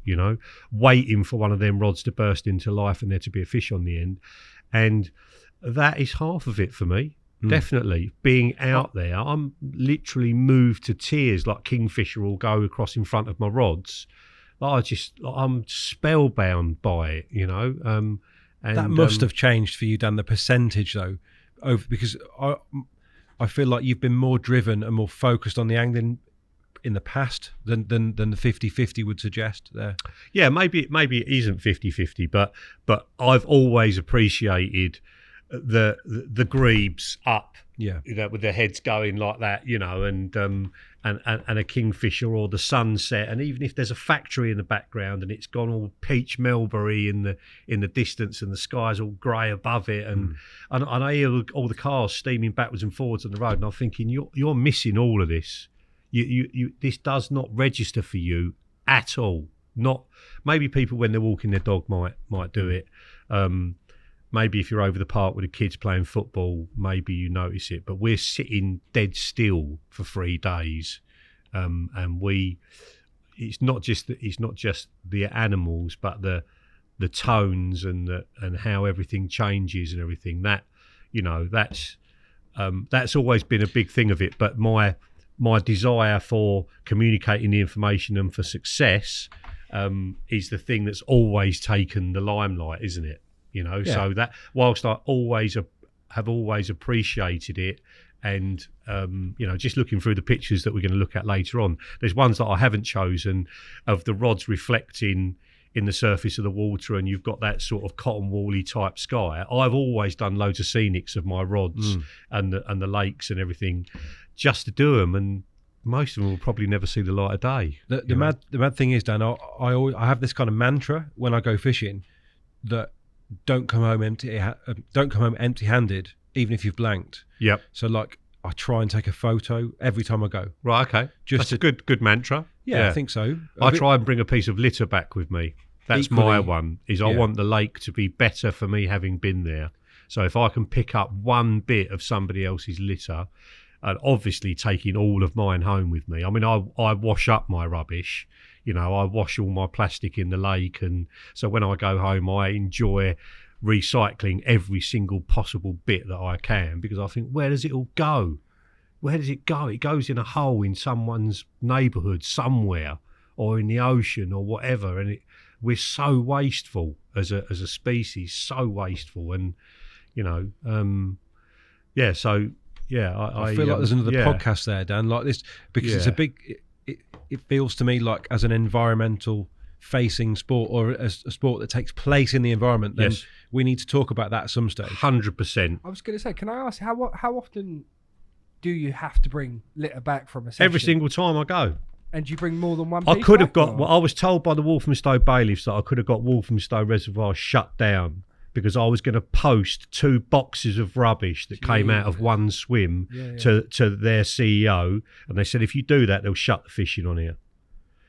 waiting for one of them rods to burst into life and there to be a fish on the end. And that is half of it for me. Definitely being out there, I'm literally moved to tears. Like kingfisher will go across in front of my rods. I'm spellbound by it, And that must have changed for you, Dan. The percentage though, because I feel like you've been more driven and more focused on the angling in the past than the 50-50 would suggest there. Yeah, maybe it isn't 50-50, but I've always appreciated the grebes up, with their heads going like that, and a kingfisher or the sunset, and even if there's a factory in the background and it's gone all peach mulberry in the distance and the sky's all grey above it, and I hear all the cars steaming backwards and forwards on the road, and I'm thinking you're missing all of this. You this does not register for you at all. Not maybe people when they're walking their dog might do it. Maybe if you're over the park with the kids playing football, maybe you notice it. But we're sitting dead still for 3 days, and it's not just the animals, but the tones and how everything changes and everything. That that's always been a big thing of it. But my desire for communicating the information and for success is the thing that's always taken the limelight, isn't it? So that whilst I have always appreciated it, and just looking through the pictures that we're going to look at later on, there's ones that I haven't chosen of the rods reflecting in the surface of the water and you've got that sort of cotton woolly type sky. I've always done loads of scenics of my rods and the lakes and everything just to do them, and most of them will probably never see the light of day. The mad thing is, Dan, I have this kind of mantra when I go fishing that don't come home empty-handed, even if you've blanked. Yep. So like I try and take a photo every time I go. Right. Okay. That's a good mantra. Yeah, I think so. I try and bring a piece of litter back with me. That's equally, my one. I want the lake to be better for me having been there. So if I can pick up one bit of somebody else's litter, and obviously taking all of mine home with me. I mean, I wash up my rubbish. You know, I wash all my plastic in the lake, and so when I go home, I enjoy recycling every single possible bit that I can, because I think, where does it all go? Where does it go? It goes in a hole in someone's neighbourhood somewhere, or in the ocean or whatever, and we're so wasteful as a species, so wasteful, and you know, I feel like there's another podcast there, Dan, like this, because it's a big. It feels to me like as an environmental facing sport, or a sport that takes place in the environment, then we need to talk about that at some stage. 100%. I was going to say, can I ask how often do you have to bring litter back from a session? Every single time I go. And do you bring more than one piece I could have back, got, well, I was told by the Walthamstow bailiffs that I could have got Walthamstow Reservoir shut down because I was going to post 2 boxes of rubbish that came out of one swim to their CEO, and they said, if you do that, they'll shut the fishing on here.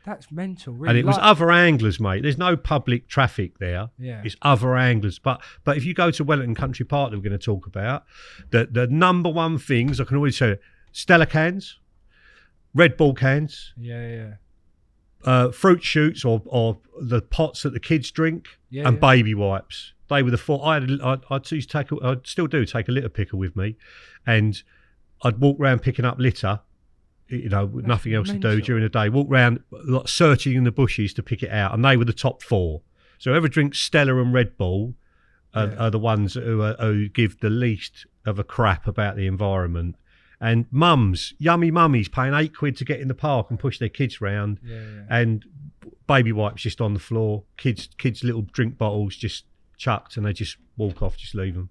That's mental, really. And it was other anglers, mate. There's no public traffic there. Yeah. It's other anglers. But if you go to Wellington Country Park that we're going to talk about, the number one things, I can always say, Stella cans, Red Bull cans, fruit shoots or the pots that the kids drink, and baby wipes. They were the 4. I'd still do take a litter picker with me, and I'd walk around picking up litter, you know, with nothing else to do during the day. Walk around searching in the bushes to pick it out, and they were the top 4. So whoever drinks Stella and Red Bull are the ones who give the least of a crap about the environment. And mums, yummy mummies, paying £8 to get in the park and push their kids round, and baby wipes just on the floor, kids little drink bottles just chucked, and they just walk off, just leave them.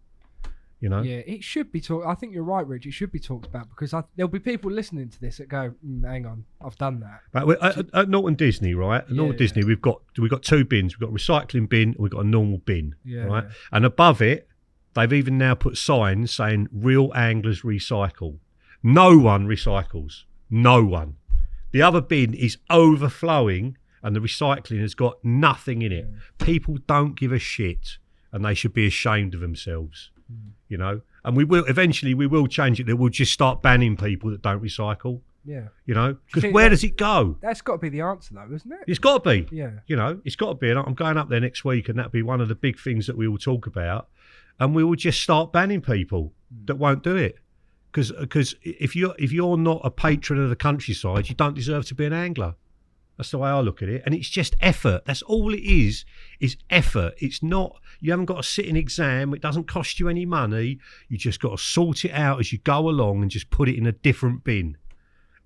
You know? Yeah, it should be talked. I think you're right, Rich. It should be talked about, because there'll be people listening to this that go, "Hang on, I've done that." But at Norton Disney, right? At Norton Disney, we've got 2 bins. We've got a recycling bin, and we've got a normal bin, right? Yeah. And above it, they've even now put signs saying "Real anglers recycle." No one recycles. No one. The other bin is overflowing, and the recycling has got nothing in it. People don't give a shit, and they should be ashamed of themselves. You know, and we will change it. We'll just start banning people that don't recycle. Yeah, you know, because where does it go? That's got to be the answer, though, isn't it? It's got to be. Yeah, you know, it's got to be. And I'm going up there next week, and that'll be one of the big things that we will talk about. And we will just start banning people that won't do it. Because if you're not a patron of the countryside, you don't deserve to be an angler. That's the way I look at it. And it's just effort. That's all it is effort. It's not, you haven't got to sit an exam. It doesn't cost you any money. You just got to sort it out as you go along and just put it in a different bin.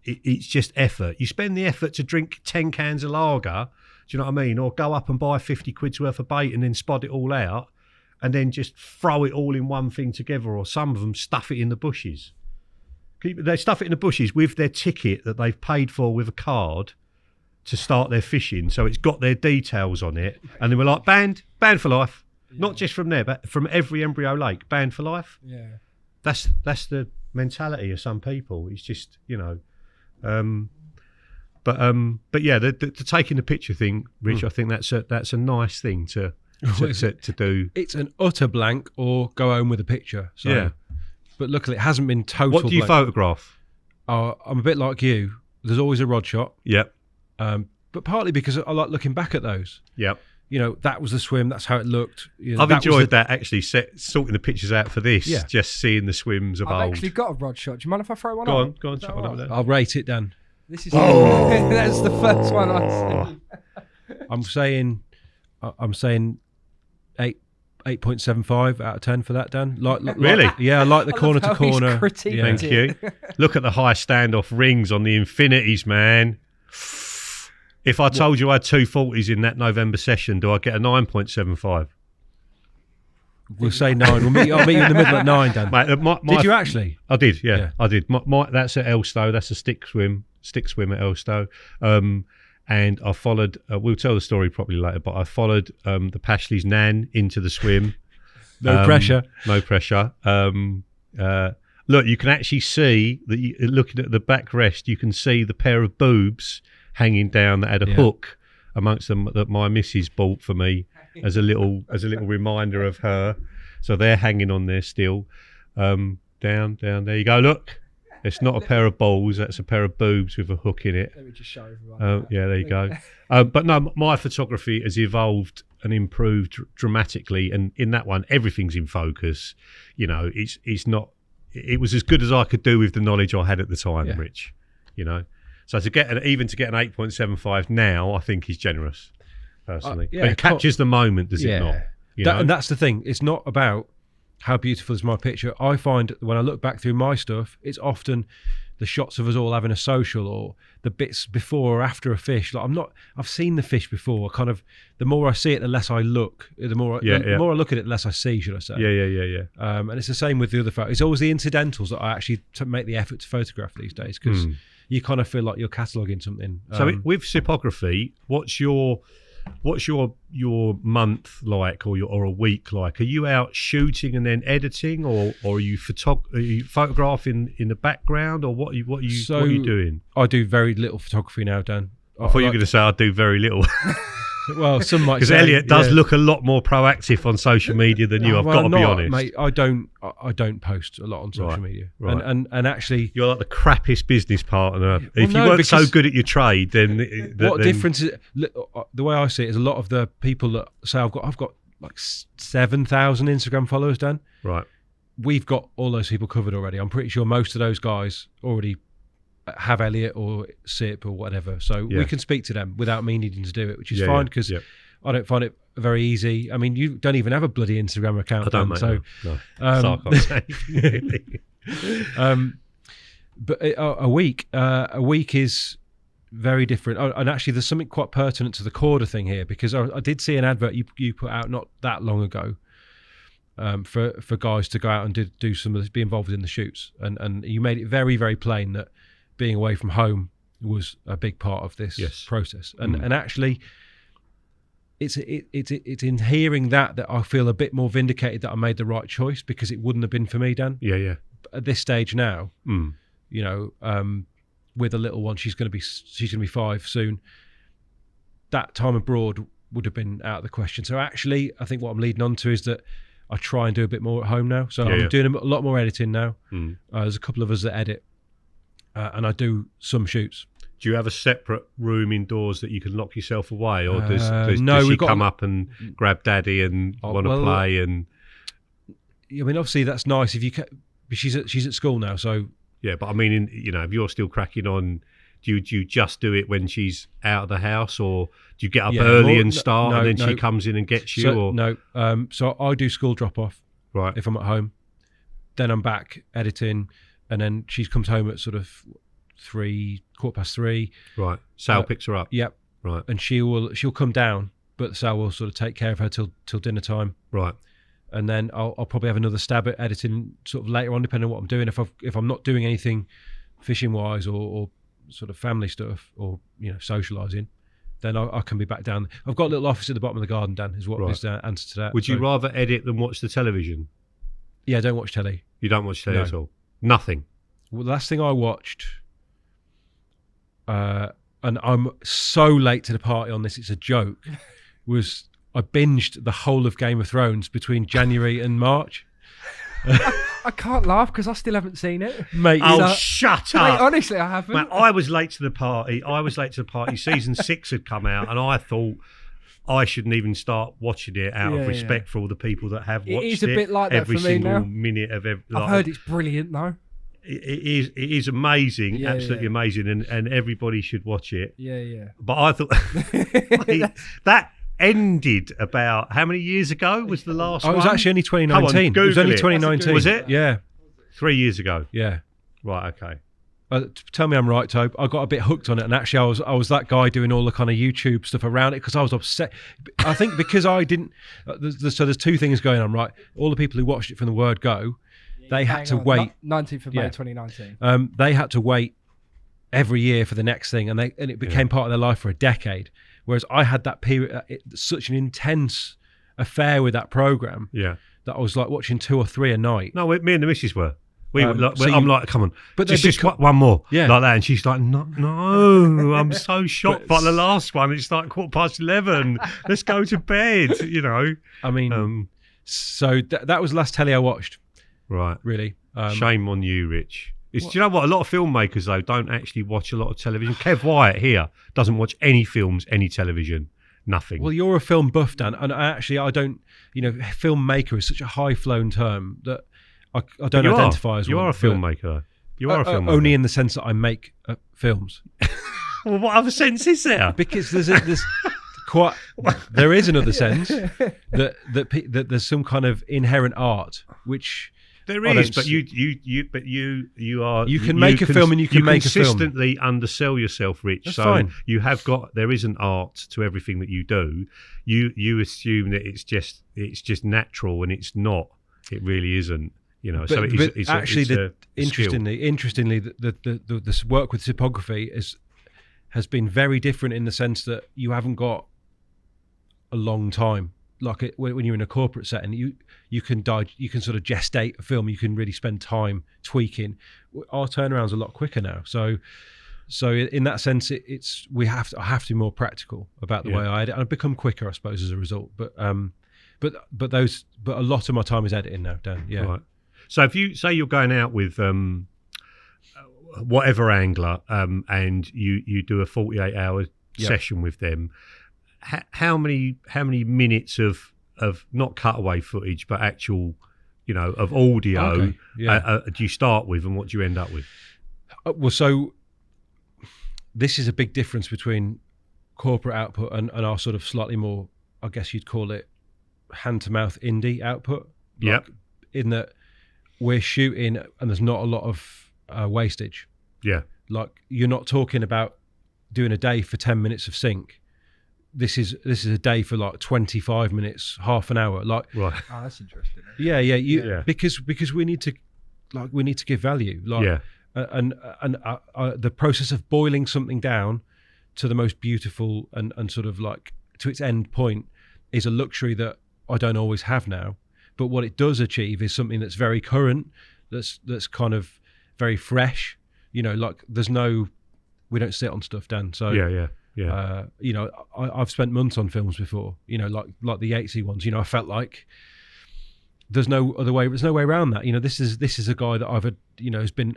It's just effort. You spend the effort to drink 10 cans of lager, do you know what I mean? Or go up and buy 50 quid's worth of bait and then spot it all out and then just throw it all in one thing together, or some of them stuff it in the bushes. They stuff it in the bushes with their ticket that they've paid for with a card to start their fishing, so it's got their details on it, and then we're like, banned for life. Not just from there, but from every embryo lake, banned for life. Yeah, that's the mentality of some people. It's just, you know, but yeah, the taking the picture thing, Rich. I think that's a nice thing to do. It's an utter blank, or go home with a picture. So. Yeah, but luckily it hasn't been total. What do you photograph? I'm a bit like you. There's always a rod shot. Yep. But partly because I like looking back at those. Yep. You know, that was the swim. That's how it looked. You know, I've enjoyed that actually, sorting the pictures out for this. Yeah. Just seeing the swims of old. I've actually got a rod shot. Do you mind if I throw one on? Go on. Chuck one over there. I'll rate it, Dan. This is that's the first one I've seen. I'm saying 8.75 out of 10 for that, Dan. Really? Yeah, I like the corner to corner. Yeah. Thank you. Look at the high standoff rings on the infinities, man. If I told you I had 240s in that November session, do I get a 9.75? We'll say 9. I'll meet you in the middle at 9, Dan. Mate, did you actually? I did, yeah. I did. That's at Elstow. That's a stick swim at Elstow. And I followed, we'll tell the story properly later, but I followed the Pashley's nan into the swim. No pressure. No pressure. Look, you can actually see, looking at the backrest, you can see the pair of boobs hanging down that had a hook amongst them that my missus bought for me as a little reminder of her. So they're hanging on there still. Down, there you go. Look, it's not a pair of balls. That's a pair of boobs with a hook in it. Let me just show everyone. Yeah, there you go. But no, my photography has evolved and improved dramatically. And in that one, everything's in focus. You know, it's not. It was as good as I could do with the knowledge I had at the time, Rich. You know, so to get an 8.75 now, I think is generous. Personally, but it captures the moment, does it not? And that's the thing. It's not about how beautiful is my picture. I find when I look back through my stuff, it's often the shots of us all having a social or the bits before or after a fish. Like I've seen the fish before. Kind of the more I see it, the less I look. The more I look at it, the less I see. Should I say? Yeah. And it's the same with the other photos. It's always the incidentals that I actually make the effort to photograph these days because you kind of feel like you're cataloguing something. So with Cypography, what's your month like or a week like? Are you out shooting and then editing, or are you photographing in the background, or what are you doing? I do very little photography now, Dan. I thought you were going to say I do very little. Well, some might because say, Elliot does look a lot more proactive on social media than you. I've got to be honest, mate. I don't post a lot on social media, right. and actually, you're like the crappiest business partner. If you weren't so good at your trade, then difference is the way I see it is a lot of the people that say I've got like 7,000 Instagram followers, Dan. Right. We've got all those people covered already. I'm pretty sure most of those guys already have Elliot or Sip or whatever, so we can speak to them without me needing to do it, which is fine because I don't find it very easy. I mean, you don't even have a bloody Instagram account. I don't, mate, so I can't say. But a week is very different. And actually, there's something quite pertinent to the Korda thing here because I did see an advert you put out not that long ago for guys to go out and do some of this, be involved in the shoots, and you made it very, very plain that being away from home was a big part of this process, and actually, it's in hearing that I feel a bit more vindicated that I made the right choice because it wouldn't have been for me, Dan. Yeah. At this stage now, you know, with a little one, she's going to be 5 soon. That time abroad would have been out of the question. So actually, I think what I'm leading on to is that I try and do a bit more at home now. So I'm doing a lot more editing now. There's a couple of us that edit. And I do some shoots. Do you have a separate room indoors that you can lock yourself away, or does she come up and grab Daddy and want to play? And I mean, obviously that's nice if you. She's at school now, so yeah. But I mean, if you're still cracking on, do you just do it when she's out of the house, or do you get up early and start, and then she comes in and gets you? So I do school drop off. Right. If I'm at home, then I'm back editing. And then she comes home at sort of 3:15. Right. Sal picks her up. Yep. Right. And she'll come down, but Sal will sort of take care of her till dinner time. Right. And then I'll probably have another stab at editing sort of later on, depending on what I'm doing. If I'm not doing anything fishing wise or sort of family stuff or socialising, then I can be back down. I've got a little office at the bottom of the garden, Dan. Is what is the answer to that. Would you rather edit than watch the television? Yeah, I don't watch telly. You don't watch telly at all? Nothing. Well, the last thing I watched, and I'm so late to the party on this, it's a joke, was I binged the whole of Game of Thrones between January and March. I can't laugh because I still haven't seen it. Mate, shut up. Mate, honestly, I haven't. Mate, I was late to the party. Season 6 had come out, and I thought I shouldn't even start watching it out of respect for all the people that have watched it. It is a bit like that for me now. Every single minute of every. I've heard it's brilliant though. It is amazing, absolutely amazing, and everybody should watch it. Yeah. But I thought that ended about how many years ago was the last one? It was actually only 2019. It was only 2019. Was it? Yeah. 3 years ago. Yeah. Right, okay. tell me I'm right, Tobe. I got a bit hooked on it, and actually, I was that guy doing all the kind of YouTube stuff around it because I was upset. I think because I didn't. So there's two things going on, right? All the people who watched it from the word go, they had to wait. 19th of May 2019. They had to wait every year for the next thing, and it became part of their life for a decade. Whereas I had that period, such an intense affair with that program. Yeah. That I was like watching 2 or 3 a night. No, me and the missus were. I'm like, come on, but just one more, like that, and she's like, no, I'm so shocked by the last one. It's like 11:15. Let's go to bed. I mean, so that was the last telly I watched. Right, really. Shame on you, Rich. Do you know what? A lot of filmmakers though don't actually watch a lot of television. Kev Wyatt here doesn't watch any films, any television. Nothing. Well, you're a film buff, Dan, and I don't. Filmmaker is such a high-flown term that I don't identify as one. You are a filmmaker, though. You are a filmmaker. Only in the sense that I make films. Well, what other sense is there? Because there is another sense that there's some kind of inherent art which. There is, but you are. You can make a film, and you can make a film. You consistently undersell yourself, Rich. That's so fine. there is an art to everything that you do. You assume that it's just natural, and it's not. It really isn't. Interestingly, the work with Cypography has been very different in the sense that you haven't got a long time. Like when you're in a corporate setting, you can sort of gestate a film. You can really spend time tweaking. Our turnaround's a lot quicker now. So in that sense, I have to be more practical about the way I edit. I've become quicker, I suppose, as a result. But a lot of my time is editing now, Dan. Yeah. Right. So if you say you're going out with whatever angler, and you do a 48-hour session with them. How many minutes of not cutaway footage but actual of audio do you start with, and what do you end up with? Well, so this is a big difference between corporate output and our sort of slightly more, I guess you'd call it, hand to mouth indie output. In that we're shooting and there's not a lot of wastage. Yeah, like you're not talking about doing a day for 10 minutes of sync. This is a day for like 25 minutes, half an hour. Like, right. Oh, that's interesting. Yeah. Because we need to give value. And the process of boiling something down to the most beautiful and sort of like to its end point is a luxury that I don't always have now. But what it does achieve is something that's very current, that's kind of very fresh. Like we don't sit on stuff, Dan. So yeah. I've spent months on films before, like the Yatesy ones. I felt like there's no way around that. This is a guy that I've had,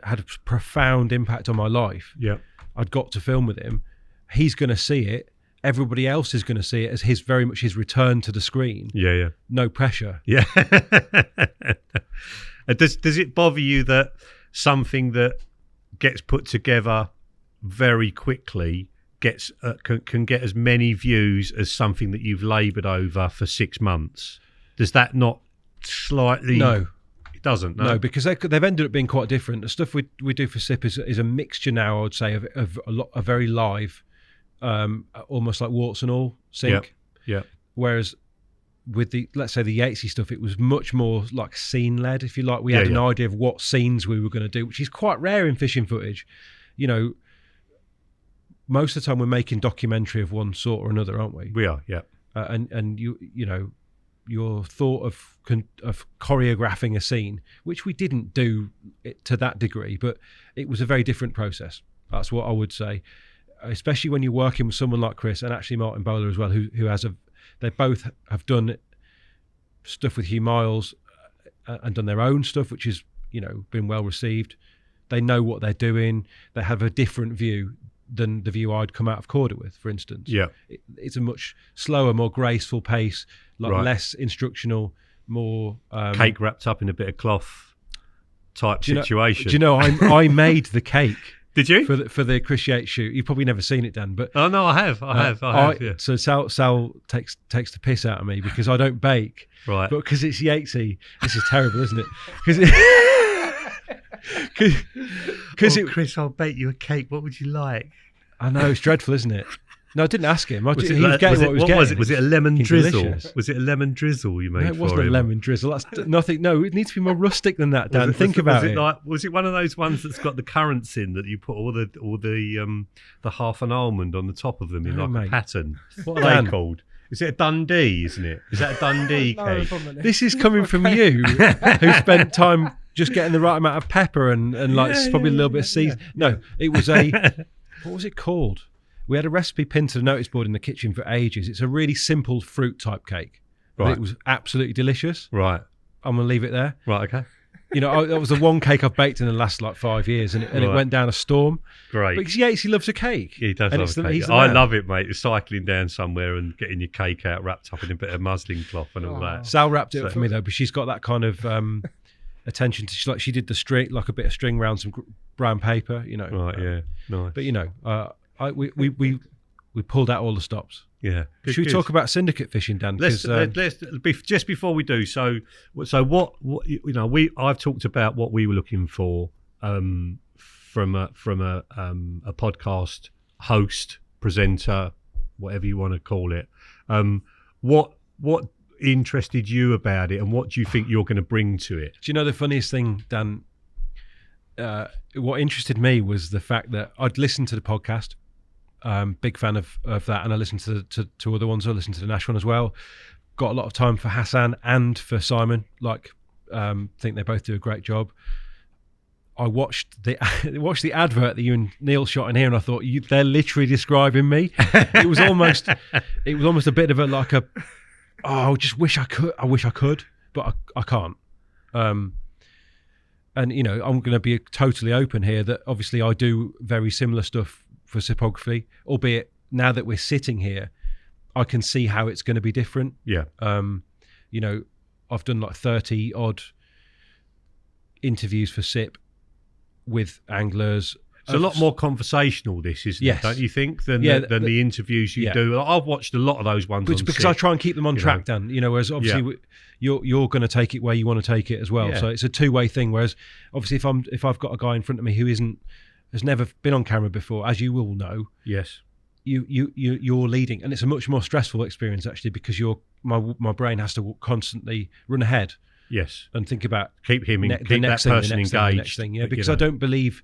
had a profound impact on my life. Yeah. I'd got to film with him. He's going to see it. Everybody else is going to see it as very much his return to the screen. Yeah. No pressure. Yeah. Does it bother you that something that gets put together very quickly can get as many views as something that you've laboured over for 6 months? Does that not slightly? No, it doesn't. No, because they've ended up being quite different. The stuff we do for SIP is a mixture now, I would say, of a very live, almost like warts and all sync. Yeah. Whereas with let's say the Yatesy stuff, it was much more like scene led, if you like. We had an idea of what scenes we were going to do, which is quite rare in fishing footage. Most of the time we're making documentary of one sort or another, aren't we? We are, yeah. And your thought of choreographing a scene, which we didn't do it to that degree, but it was a very different process. That's what I would say, especially when you're working with someone like Chris and actually Martin Bowler as well, who they both have done stuff with Hugh Miles and done their own stuff, which has been well received. They know what they're doing. They have a different view than the view I'd come out of Korda with, for instance. Yeah, it's a much slower, more graceful pace, less instructional, more cake wrapped up in a bit of cloth type situation. Do you know I made the cake? Did you for the Chris Yates shoot? You've probably never seen it, Dan, but oh no, I have. Yeah. So Sal takes the piss out of me because I don't bake, right? But because it's Yatesy, this is terrible, isn't it? Because Chris, I'll bake you a cake. What would you like? I know, it's dreadful, isn't it? No, I didn't ask him. He was getting what he was getting. Was it a lemon drizzle? Delicious. Was it a lemon drizzle you made for him? No, it wasn't a lemon drizzle. That's nothing. No, it needs to be more rustic than that, Dan. Think about it. Was it one of those ones that's got the currants in that you put all the half an almond on the top of them in a pattern? What are they called? Is it a Dundee, isn't it? Is that a Dundee cake? This is coming from you, who spent time just getting the right amount of pepper and probably a little bit of seasoning. No, it was what was it called? We had a recipe pinned to the notice board in the kitchen for ages. It's a really simple fruit type cake. Right. It was absolutely delicious. Right. I'm going to leave it there. Right, okay. That was the one cake I've baked in the last 5 years, and it went down a storm. Great. Because he loves a cake. He does love a cake. I love it, mate. Cycling down somewhere and getting your cake out wrapped up in a bit of muslin cloth and all that. Sal wrapped it up for me though, but she's got that kind of attention to. She did the string, like a bit of string around some brown paper. Right. Yeah. Nice. But we pulled out all the stops. Yeah. Should we talk about syndicate fishing, Dan? Let's just before we do so what I've talked about what we were looking for from a podcast host, presenter, whatever you want to call it. What interested you about it, and what do you think you're going to bring to it? Do you know the funniest thing, Dan? What interested me was the fact that I'd listened to the podcast. Big fan of that, and I listened to other ones. I listened to the Nash one as well. Got a lot of time for Hassan and for Simon. Think they both do a great job. I watched the advert that you and Neil shot in here, and I thought they're literally describing me. It was almost a bit of I just wish I could. I wish I could, but I can't. And I'm going to be totally open here that obviously I do very similar stuff for Cypography, albeit now that we're sitting here, I can see how it's going to be different. Yeah. I've done 30 odd interviews for Cyp with anglers. It's a lot more conversational, this, isn't it? Don't you think, than the interviews you do? I've watched a lot of those ones. Because I try and keep them on track, Dan. Whereas obviously you're going to take it where you want to take it as well. Yeah. So it's a two-way thing. Whereas obviously if I've got a guy in front of me who has never been on camera before, as you will know. Yes. You're leading, and it's a much more stressful experience actually, because my brain has to constantly run ahead. Yes. And think about keep that person engaged. Because I don't believe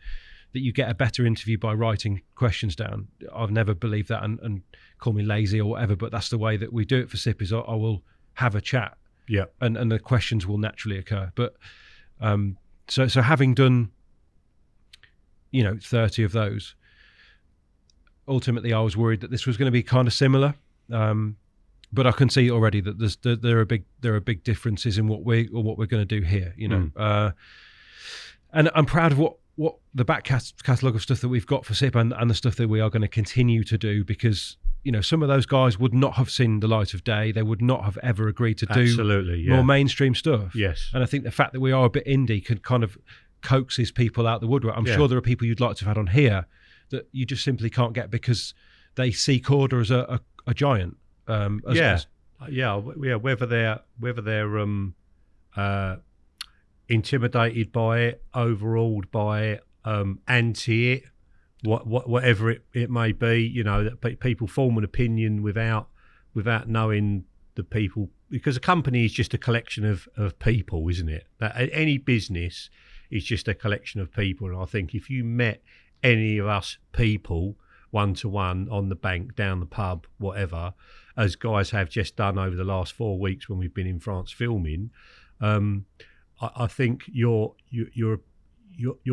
that you get a better interview by writing questions down. I've never believed that, and call me lazy or whatever, but that's the way that we do it for Cyp. Is I will have a chat. Yeah. And the questions will naturally occur. But so having done 30 of those, ultimately I was worried that this was going to be kind of similar, but I can see already that there are big differences in what we're going to do here. And I'm proud of what the back catalogue of stuff that we've got for Cyp and the stuff that we are going to continue to do, because some of those guys would not have seen the light of day. They would not have ever agreed to do more mainstream stuff. Yes. And I think the fact that we are a bit indie could kind of coaxes people out the woodwork. I'm sure there are people you'd like to have had on here that you just simply can't get because they see Korda as a giant. Whether they're intimidated by it, overawed by it, anti it, whatever it may be, that people form an opinion without knowing the people, because a company is just a collection of people, isn't it? That any business is just a collection of people, and I think if you met any of us people one-to-one on the bank, down the pub, whatever, as guys have just done over the last 4 weeks when we've been in France filming, I think you're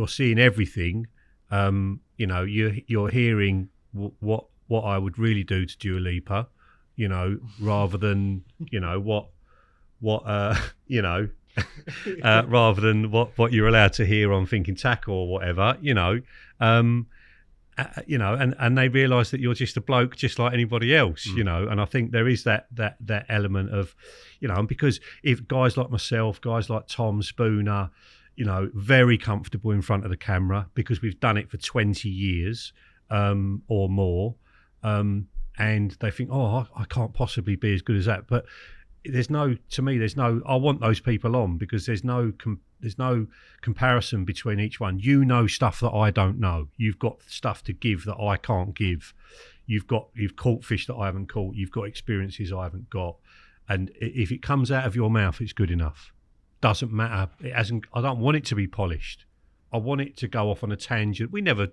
seeing everything. You're hearing what I would really do to Dua Lipa, rather than rather than what you're allowed to hear on Thinking Tackle or whatever, and they realise that you're just a bloke just like anybody else, and I think there is that element of, and because if guys like myself, guys like Tom Spooner, very comfortable in front of the camera because we've done it for 20 years or more, and they think, I can't possibly be as good as that, but I want those people on because there's no comparison between each one. You know stuff that I don't know. You've got stuff to give that I can't give. You've caught fish that I haven't caught. You've got experiences I haven't got. And if it comes out of your mouth, it's good enough. Doesn't matter. I don't want it to be polished. I want it to go off on a tangent. We never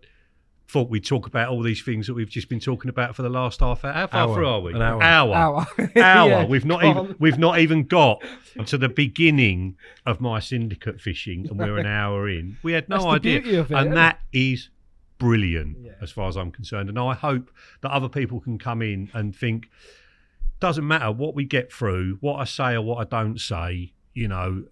thought we'd talk about all these things that we've just been talking about for the last half hour. How far through are we? An hour. Hour. Yeah, We've not even got to the beginning of my syndicate fishing, and we're an hour in. We had no idea, and that is brilliant as far as I'm concerned. And I hope that other people can come in and think, doesn't matter what we get through, what I say or what I don't say. You know,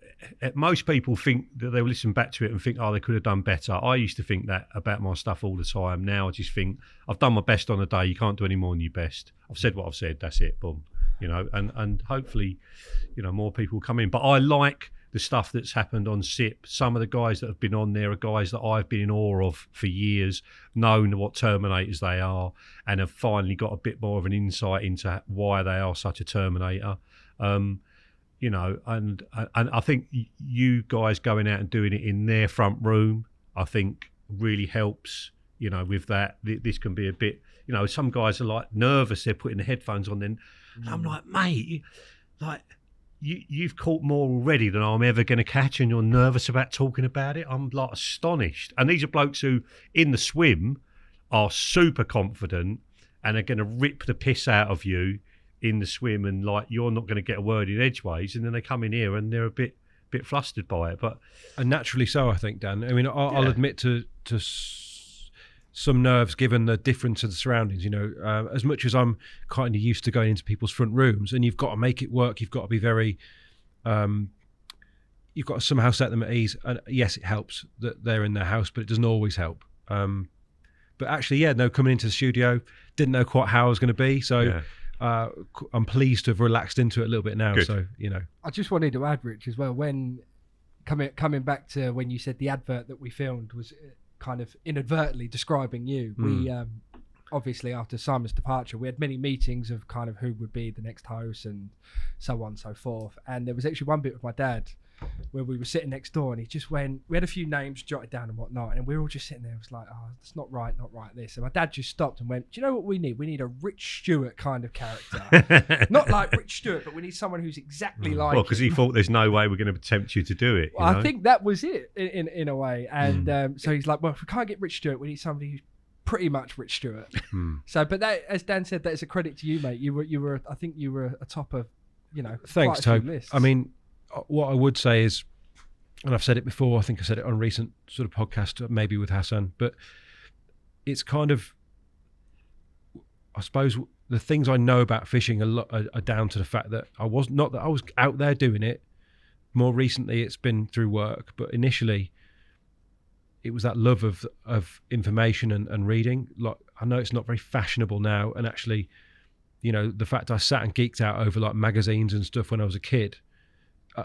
most people think that they'll listen back to it and think, oh, they could have done better. I used to think that about my stuff all the time. Now I just think I've done my best on a day. You can't do any more than your best. I've said what I've said. That's it. Boom. You know, and hopefully, you know, more people come in. But I like the stuff that's happened on SIP. Some of the guys that have been on there are guys that I've been in awe of for years, known what Terminators they are, and have finally got a bit more of an insight into why they are such a Terminator. You know, and I think you guys going out and doing it in their front room, I think really helps, you know, with that. This can be a bit, you know, some guys are like nervous, they're putting the headphones on then. And I'm like, mate, like you've caught more already than I'm ever going to catch and you're nervous about talking about it. I'm like astonished. And these are blokes who in the swim are super confident and are going to rip the piss out of you in the swim, and like you're not going to get a word in edgeways, and then they come in here and they're a bit flustered by it, and naturally so, I think, Dan. I mean, I'll admit to some nerves given the difference of the surroundings. You know, as much as I'm kind of used to going into people's front rooms, and you've got to make it work. You've got to be very, you've got to somehow set them at ease. And yes, it helps that they're in their house, but it doesn't always help. But actually, coming into the studio, didn't know quite how I was going to be, so. Yeah. I'm pleased to have relaxed into it a little bit now. Good. So, you know. I just wanted to add, Rich, as well, when coming back to when you said the advert that we filmed was kind of inadvertently describing you. We obviously, after Simon's departure, we had many meetings of kind of who would be the next host and so on and so forth. And there was actually one bit with my dad where we were sitting next door, and he just went, we had a few names jotted down and whatnot, and we were all just sitting there. It was like, oh, that's not right, this. And my dad just stopped and went, do you know what we need? We need a Rich Stewart kind of character. Not like Rich Stewart, but we need someone who's exactly like because he thought there's no way we're going to tempt you to do it. Well, I think that was it in a way. And so he's like, well, if we can't get Rich Stewart, we need somebody who's pretty much Rich Stewart. So, but that, as Dan said, that is a credit to you, mate. You were I think you were a top of, you know, thanks, Tobe. I mean, what I would say is, and I've said it before, I think I said it on a recent sort of podcast, maybe with Hassan, but it's kind of, I suppose the things I know about fishing are down to the fact that I was out there doing it. More recently, it's been through work, but initially, it was that love of information and reading. Like, I know it's not very fashionable now, and actually, you know, the fact I sat and geeked out over like magazines and stuff when I was a kid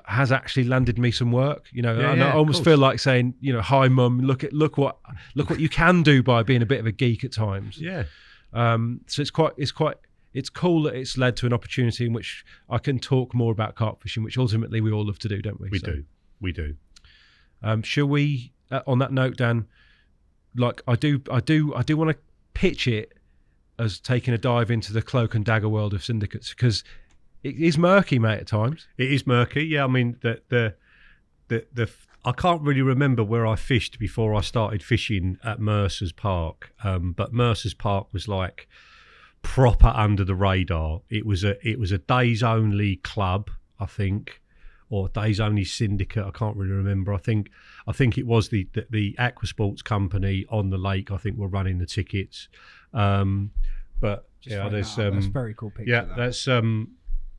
has actually landed me some work, you know. And I almost feel like saying, you know, hi mum, look what you can do by being a bit of a geek at times. Yeah. So it's cool that it's led to an opportunity in which I can talk more about carp fishing, which ultimately we all love to do, don't we? We do. Shall we? On that note, Dan, like I do want to pitch it as taking a dive into the cloak and dagger world of syndicates, because it is murky, mate, at times. It is murky, yeah. I mean, the I can't really remember where I fished before I started fishing at Mercers Park, but Mercers Park was like proper under the radar. It was a days only club, I think, or days only syndicate. I can't really remember. I think it was the Aquasports company on the lake. I think were running the tickets. But yeah, there's that's a very cool picture. Yeah,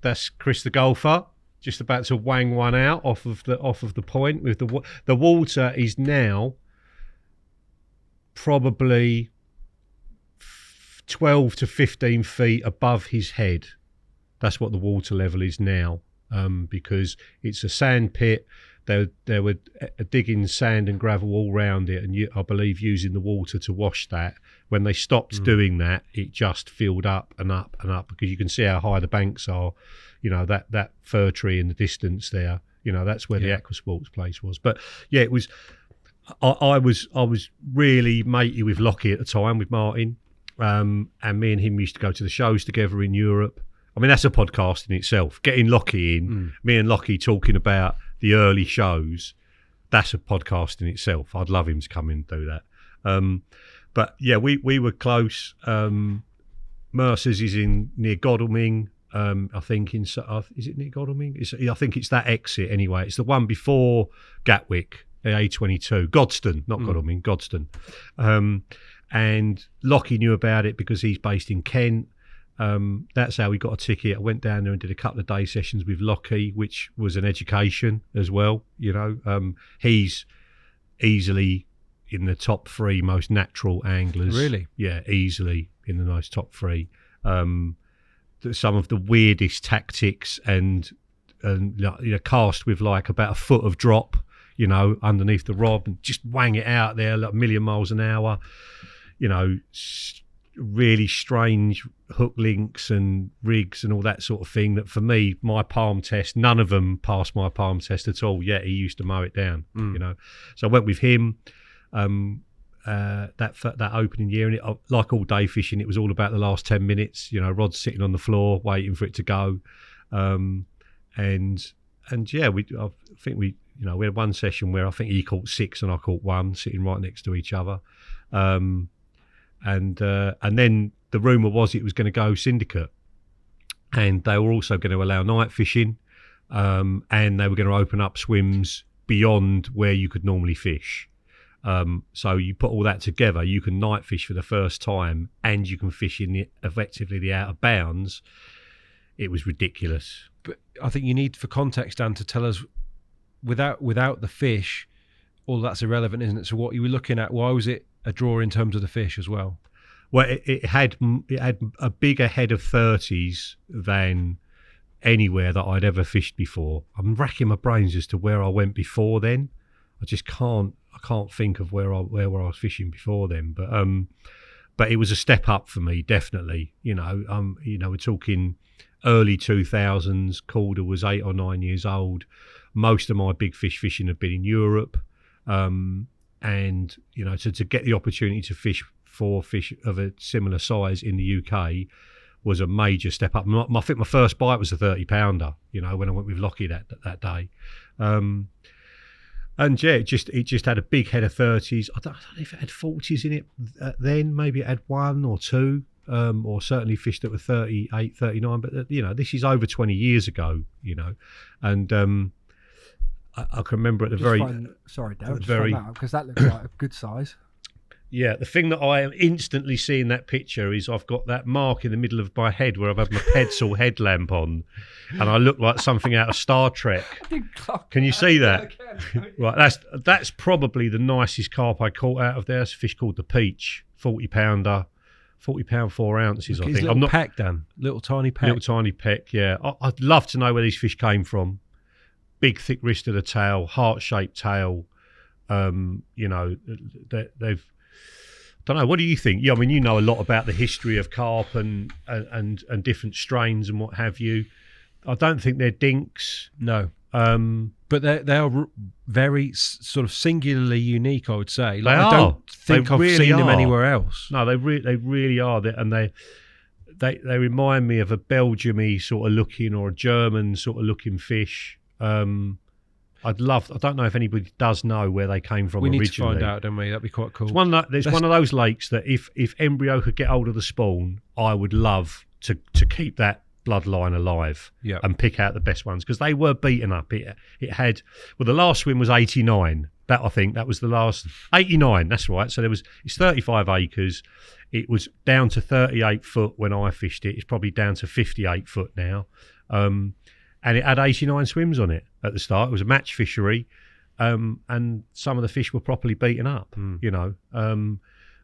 that's Chris the golfer just about to wang one out off of the point with the water is now probably 12 to 15 feet above his head. That's what the water level is now, because it's a sand pit. They were digging sand and gravel all around it, and I believe using the water to wash that. When they stopped doing that, it just filled up and up and up, because you can see how high the banks are. You know, that fir tree in the distance there. You know, that's where the aquasports place was. But yeah, it was. I was really matey with Lockie at the time, with Martin, and me and him used to go to the shows together in Europe. I mean, that's a podcast in itself. Getting Lockie in, me and Lockie talking about the early shows, that's a podcast in itself. I'd love him to come in and do that. But yeah, we were close. Mercers is near Godalming. I think is it near Godalming? I think it's that exit anyway. It's the one before Gatwick, the A22. Godstone, not Godalming, Godstone. And Lockie knew about it because he's based in Kent. That's how we got a ticket. I went down there and did a couple of day sessions with Lockie, which was an education as well. You know, he's easily in the top 3 most natural anglers. Really? Yeah, easily in the nice top 3. Some of the weirdest tactics and you know, cast with like about a foot of drop, you know, underneath the rod and just wang it out there like a million miles an hour. You know, really strange hook links and rigs and all that sort of thing that for me, my palm test, none of them passed my palm test at all. Yet he used to mow it down, you know. So I went with him. That opening year, and it, like all day fishing, it was all about the last 10 minutes. You know, rod's sitting on the floor waiting for it to go, and yeah, I think we had one session where I think he caught 6 and I caught 1, sitting right next to each other, and then the rumour was it was going to go Syndicate, and they were also going to allow night fishing, and they were going to open up swims beyond where you could normally fish. So you put all that together, you can night fish for the first time, and you can fish in effectively the out of bounds. It was ridiculous. But I think you need, for context, Dan, to tell us, without the fish, all that's irrelevant, isn't it? So what you were looking at, why was it a draw in terms of the fish as well? Well, it had a bigger head of 30s than anywhere that I'd ever fished before. I'm racking my brains as to where I went before then. I just can't think of where I was fishing before then, but it was a step up for me, definitely. You know, we're talking early 2000s. Korda was 8 or 9 years old. Most of my big fish fishing had been in Europe, and you know, to get the opportunity to fish for fish of a similar size in the UK was a major step up. I think my first bite was a 30-pounder. You know, when I went with Lockie that day. And yeah, it just had a big head of 30s. I don't know if it had 40s in it then. Maybe it had 1 or 2, or certainly fish that were 38, 39. But you know, this is over 20 years ago. You know, and I can remember at the sorry, Darren, because that looks like a good size. Yeah, the thing that I am instantly seeing that picture is I've got that mark in the middle of my head where I've had my pencil headlamp on, and I look like something out of Star Trek. Can you see that? Right, that's probably the nicest carp I caught out of there. It's a fish called the Peach, 40-pounder, 40 pound 4 ounces. Okay, I think. I'm not peck, Dan. Little tiny peck. Little tiny peck. Yeah, I'd love to know where these fish came from. Big, thick wrist of the tail, heart-shaped tail. You know, they've. Don't know. What do you think? Yeah, I mean, you know a lot about the history of carp and different strains and what have you. I don't think they're dinks. No. But they are very sort of singularly unique, I would say. Like, I don't think I've seen them anywhere else. No, they really are. And they remind me of a Belgium-y sort of looking or a German sort of looking fish. I don't know if anybody does know where they came from originally. We need to find out, don't we? That'd be quite cool. It's one of those lakes that if embryo could get hold of the spawn, I would love to keep that bloodline alive and pick out the best ones, because they were beaten up. It had, well, the last swim was 89. I think that was the last 89. That's right. So it's 35 acres. It was down to 38 foot when I fished it. It's probably down to 58 foot now. And it had 89 swims on it at the start. It was a match fishery, and some of the fish were properly beaten up, you know.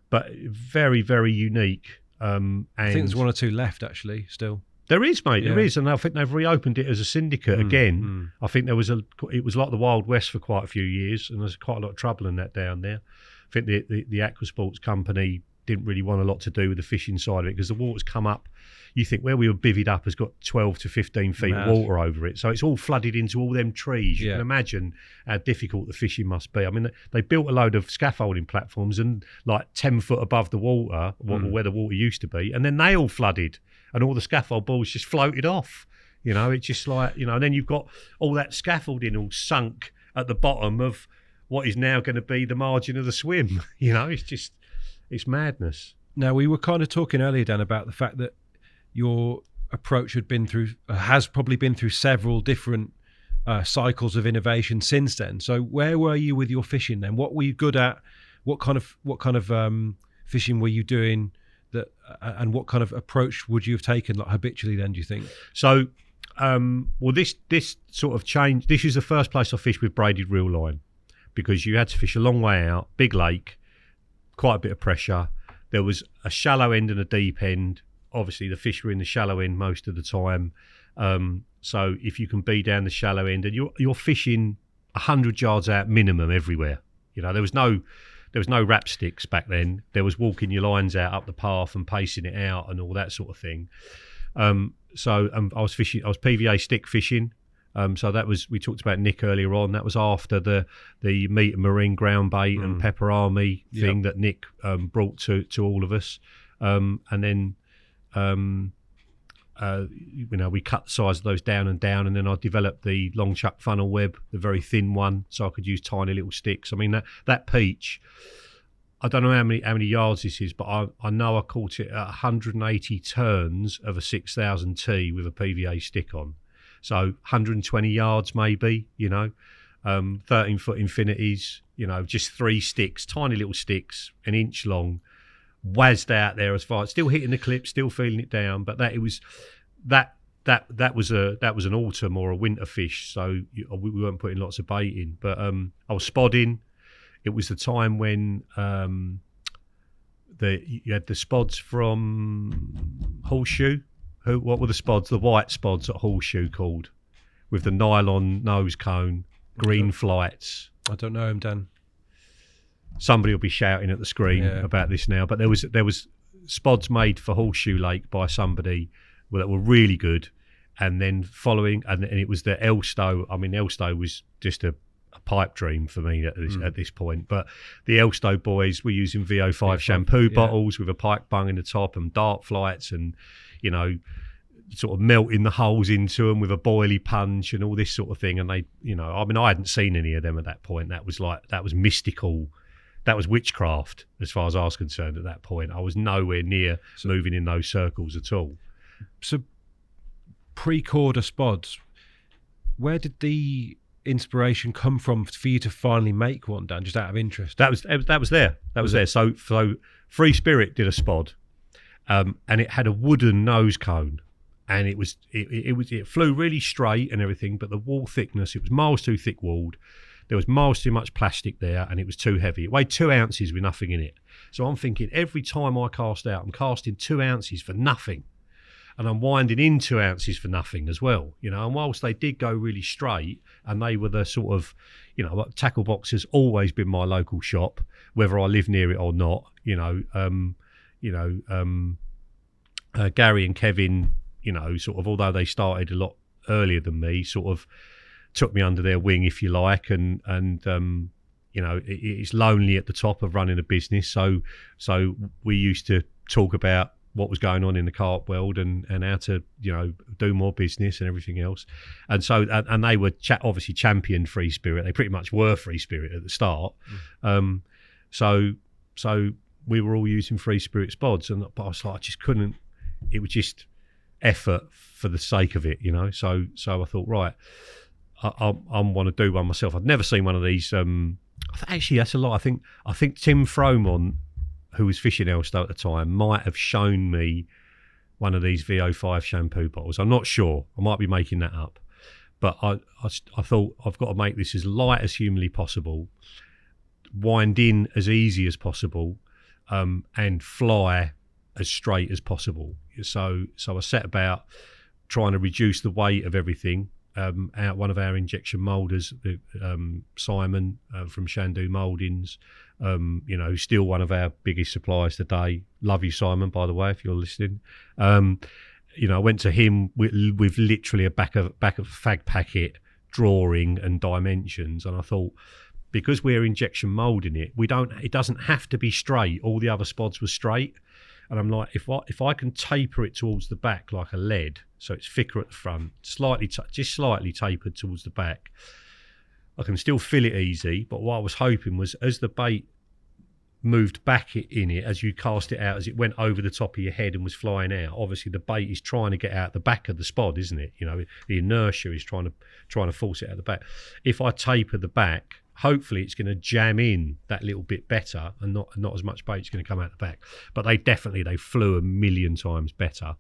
But very, very unique. And I think there's 1 or 2 left, actually, still. There is, mate. Yeah. There is, and I think they've reopened it as a syndicate again. I think it was like the Wild West for quite a few years, and there's quite a lot of trouble in that down there. I think the Aquasports company didn't really want a lot to do with the fishing side of it, because the water's come up. You think where we were bivvied up has got 12 to 15 feet of water over it. So it's all flooded into all them trees. You can imagine how difficult the fishing must be. I mean, they built a load of scaffolding platforms and like 10 foot above the water, where the water used to be, and then they all flooded and all the scaffold boards just floated off. You know, it's just like, you know, and then you've got all that scaffolding all sunk at the bottom of what is now going to be the margin of the swim. You know, it's madness. Now, we were kind of talking earlier, Dan, about the fact that your approach has probably been through several different cycles of innovation since then. So where were you with your fishing then? What were you good at? What kind of fishing were you doing? And what kind of approach would you have taken, like, habitually then, do you think? So, well, this sort of changed. This is the first place I fished with braided reel line, because you had to fish a long way out, big lake, quite a bit of pressure. There was a shallow end and a deep end. Obviously, the fish were in the shallow end most of the time. So if you can be down the shallow end, and you're fishing 100 yards out minimum everywhere. You know, there was no wrap sticks back then. There was walking your lines out up the path and pacing it out and all that sort of thing. I was PVA stick fishing. So that was, we talked about Nick earlier on. That was after the meat and marine ground bait and pepper army thing that Nick brought to all of us. And then you know, we cut the size of those down, and then I developed the long chuck funnel web, the very thin one, so I could use tiny little sticks. I mean, that peach, I don't know how many yards this is, but I know I caught it at 180 turns of a 6000 T with a PVA stick on. So 120 yards maybe, you know, 13-foot infinities, you know, just 3 sticks, tiny little sticks, an inch long, wazzed out there as far, still hitting the clip, still feeling it down. But that was an autumn or a winter fish, so we weren't putting lots of bait in. But I was spodding. It was the time when you had the spods from Horseshoe. What were the spods? The white spods at Horseshoe called, with the nylon nose cone, green flights. I don't know him, Dan. Somebody will be shouting at the screen about this now, but there was spods made for Horseshoe Lake by somebody that were really good, and then following, and it was the Elstow. I mean, Elstow was just a pipe dream for me at this point. But the Elstow boys were using VO5 shampoo bottles with a pike bung in the top and dart flights, and, you know, sort of melting the holes into them with a boilie punch and all this sort of thing. And they, you know, I mean, I hadn't seen any of them at that point. That was mystical. That was witchcraft as far as I was concerned at that point. I was nowhere near moving in those circles at all. So pre-Korda spods, where did the inspiration come from for you to finally make one, Dan, just out of interest? That was there. So Free Spirit did a spod, and it had a wooden nose cone, and it flew really straight and everything, but the wall thickness, it was miles too thick walled. There was miles too much plastic there, and it was too heavy. It weighed 2 ounces with nothing in it. So I'm thinking, every time I cast out, I'm casting 2 ounces for nothing, and I'm winding in 2 ounces for nothing as well, you know. And whilst they did go really straight, and they were the sort of, you know, Tackle Box has always been my local shop, whether I live near it or not, you know. Gary and Kevin, you know, sort of, although they started a lot earlier than me, sort of took me under their wing, if you like, and you know, it's lonely at the top of running a business. So we used to talk about what was going on in the carp world and how to, you know, do more business and everything else. And so, and they were obviously championed Free Spirit. They pretty much were Free Spirit at the start. So we were all using Free Spirit spods, but I was like, I just couldn't. It was just effort for the sake of it, you know. So I thought, right, I want to do one myself. I'd never seen one of these. Actually, that's a lie. I think Tim Fromont, who was fishing Elstow at the time, might have shown me one of these VO5 shampoo bottles. I'm not sure. I might be making that up. But I thought, I've got to make this as light as humanly possible, wind in as easy as possible, and fly as straight as possible. So I set about trying to reduce the weight of everything. out one of our injection moulders, Simon from Shandu Mouldings, still one of our biggest suppliers today. Love you, Simon, by the way, if you're listening. I went to him with literally a back of fag packet drawing and dimensions, and I thought, because we're injection moulding it, it doesn't have to be straight. All the other spods were straight, and I'm like, if I can taper it towards the back like a lead, so it's thicker at the front, just slightly tapered towards the back, I can still fill it easy. But what I was hoping was, as the bait moved back in it, as you cast it out, as it went over the top of your head and was flying out, obviously the bait is trying to get out the back of the spod, isn't it? The inertia is trying to force it out the back. If I taper the back, hopefully it's going to jam in that little bit better, and not as much bait's going to come out the back. But they flew a million times better.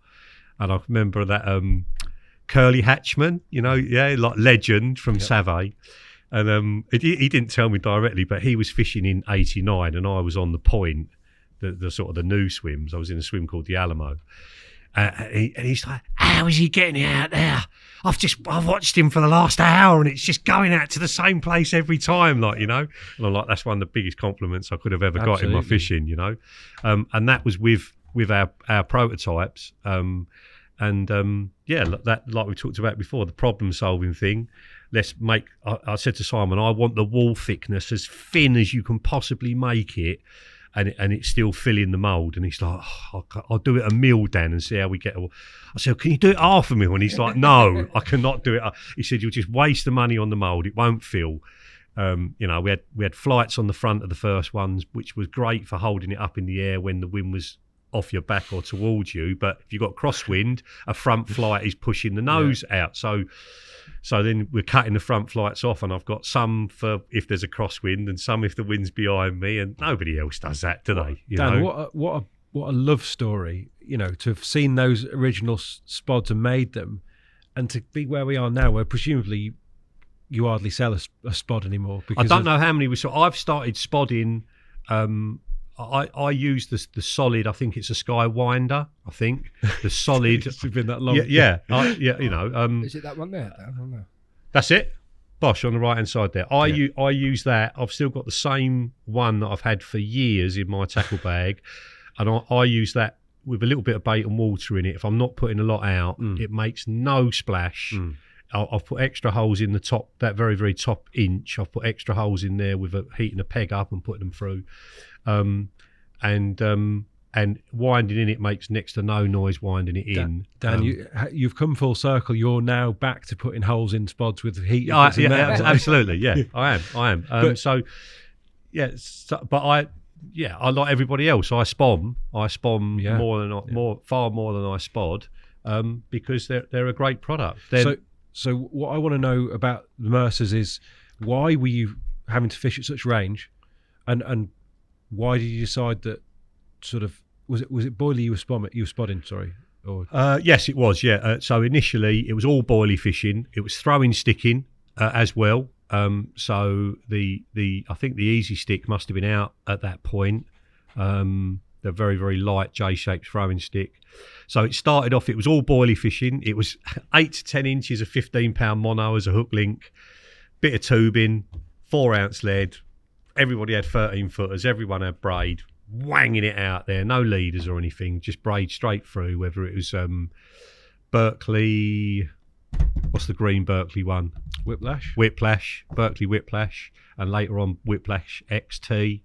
And I remember that Curly Hatchman, like legend from Savay. And he didn't tell me directly, but he was fishing in '89, and I was on the point, the sort of the new swims. I was in a swim called the Alamo, and he's like, "How is he getting it out there? I've watched him for the last hour, and it's just going out to the same place every time, And I'm like, that's one of the biggest compliments I could have ever got in my fishing, And that was with our prototypes, that, like we talked about before, the problem solving thing. I said to Simon, I want the wall thickness as thin as you can possibly make it, and it's still filling the mould. And he's like, I'll do it a mil, Dan, and see how we get. I said, can you do it half a mil? And he's like, no, I cannot do it. He said, you'll just waste the money on the mould. It won't fill. We had flights on the front of the first ones, which was great for holding it up in the air when the wind was off your back or towards you. But if you've got crosswind, a front flight is pushing the nose out. So then we're cutting the front flights off, and I've got some for if there's a crosswind and some if the wind's behind me, and nobody else does that, do they? Dan, what a love story, to have seen those original spods and made them, and to be where we are now, where presumably you hardly sell a spod anymore. I don't know how many we saw. I've started spodding. I use the solid. I think it's a Skywinder. I think the solid. It's been that long. Yeah. Is it that one there? I don't know. That's it. Bosh on the right hand side there. I use that. I've still got the same one that I've had for years in my tackle bag, and I use that with a little bit of bait and water in it. If I'm not putting a lot out, it makes no splash. I've put extra holes in the top, that very, very top inch. I've put extra holes in there with heating a peg up and putting them through. And winding in it makes next to no noise winding it in. Dan, you've come full circle. You're now back to putting holes in spods with heat. Absolutely. Yeah, I am. But I like everybody else. I spom far more than I spod, because they're a great product. So what I want to know about the Mercers is, why were you having to fish at such range, and why did you decide that sort of was it boilie you were spodding? Sorry. Or yes, it was. Yeah. So initially it was all boilie fishing. It was throwing sticking as well. So I think the easy stick must have been out at that point. The very, very light J-shaped throwing stick. So it started off, it was all boilie fishing. It was 8 to 10 inches of 15-pound mono as a hook link, bit of tubing, 4-ounce lead. Everybody had 13-footers. Everyone had braid, wanging it out there. No leaders or anything, just braid straight through, whether it was Berkeley... What's the green Berkeley one? Whiplash, Berkeley Whiplash, and later on Whiplash XT.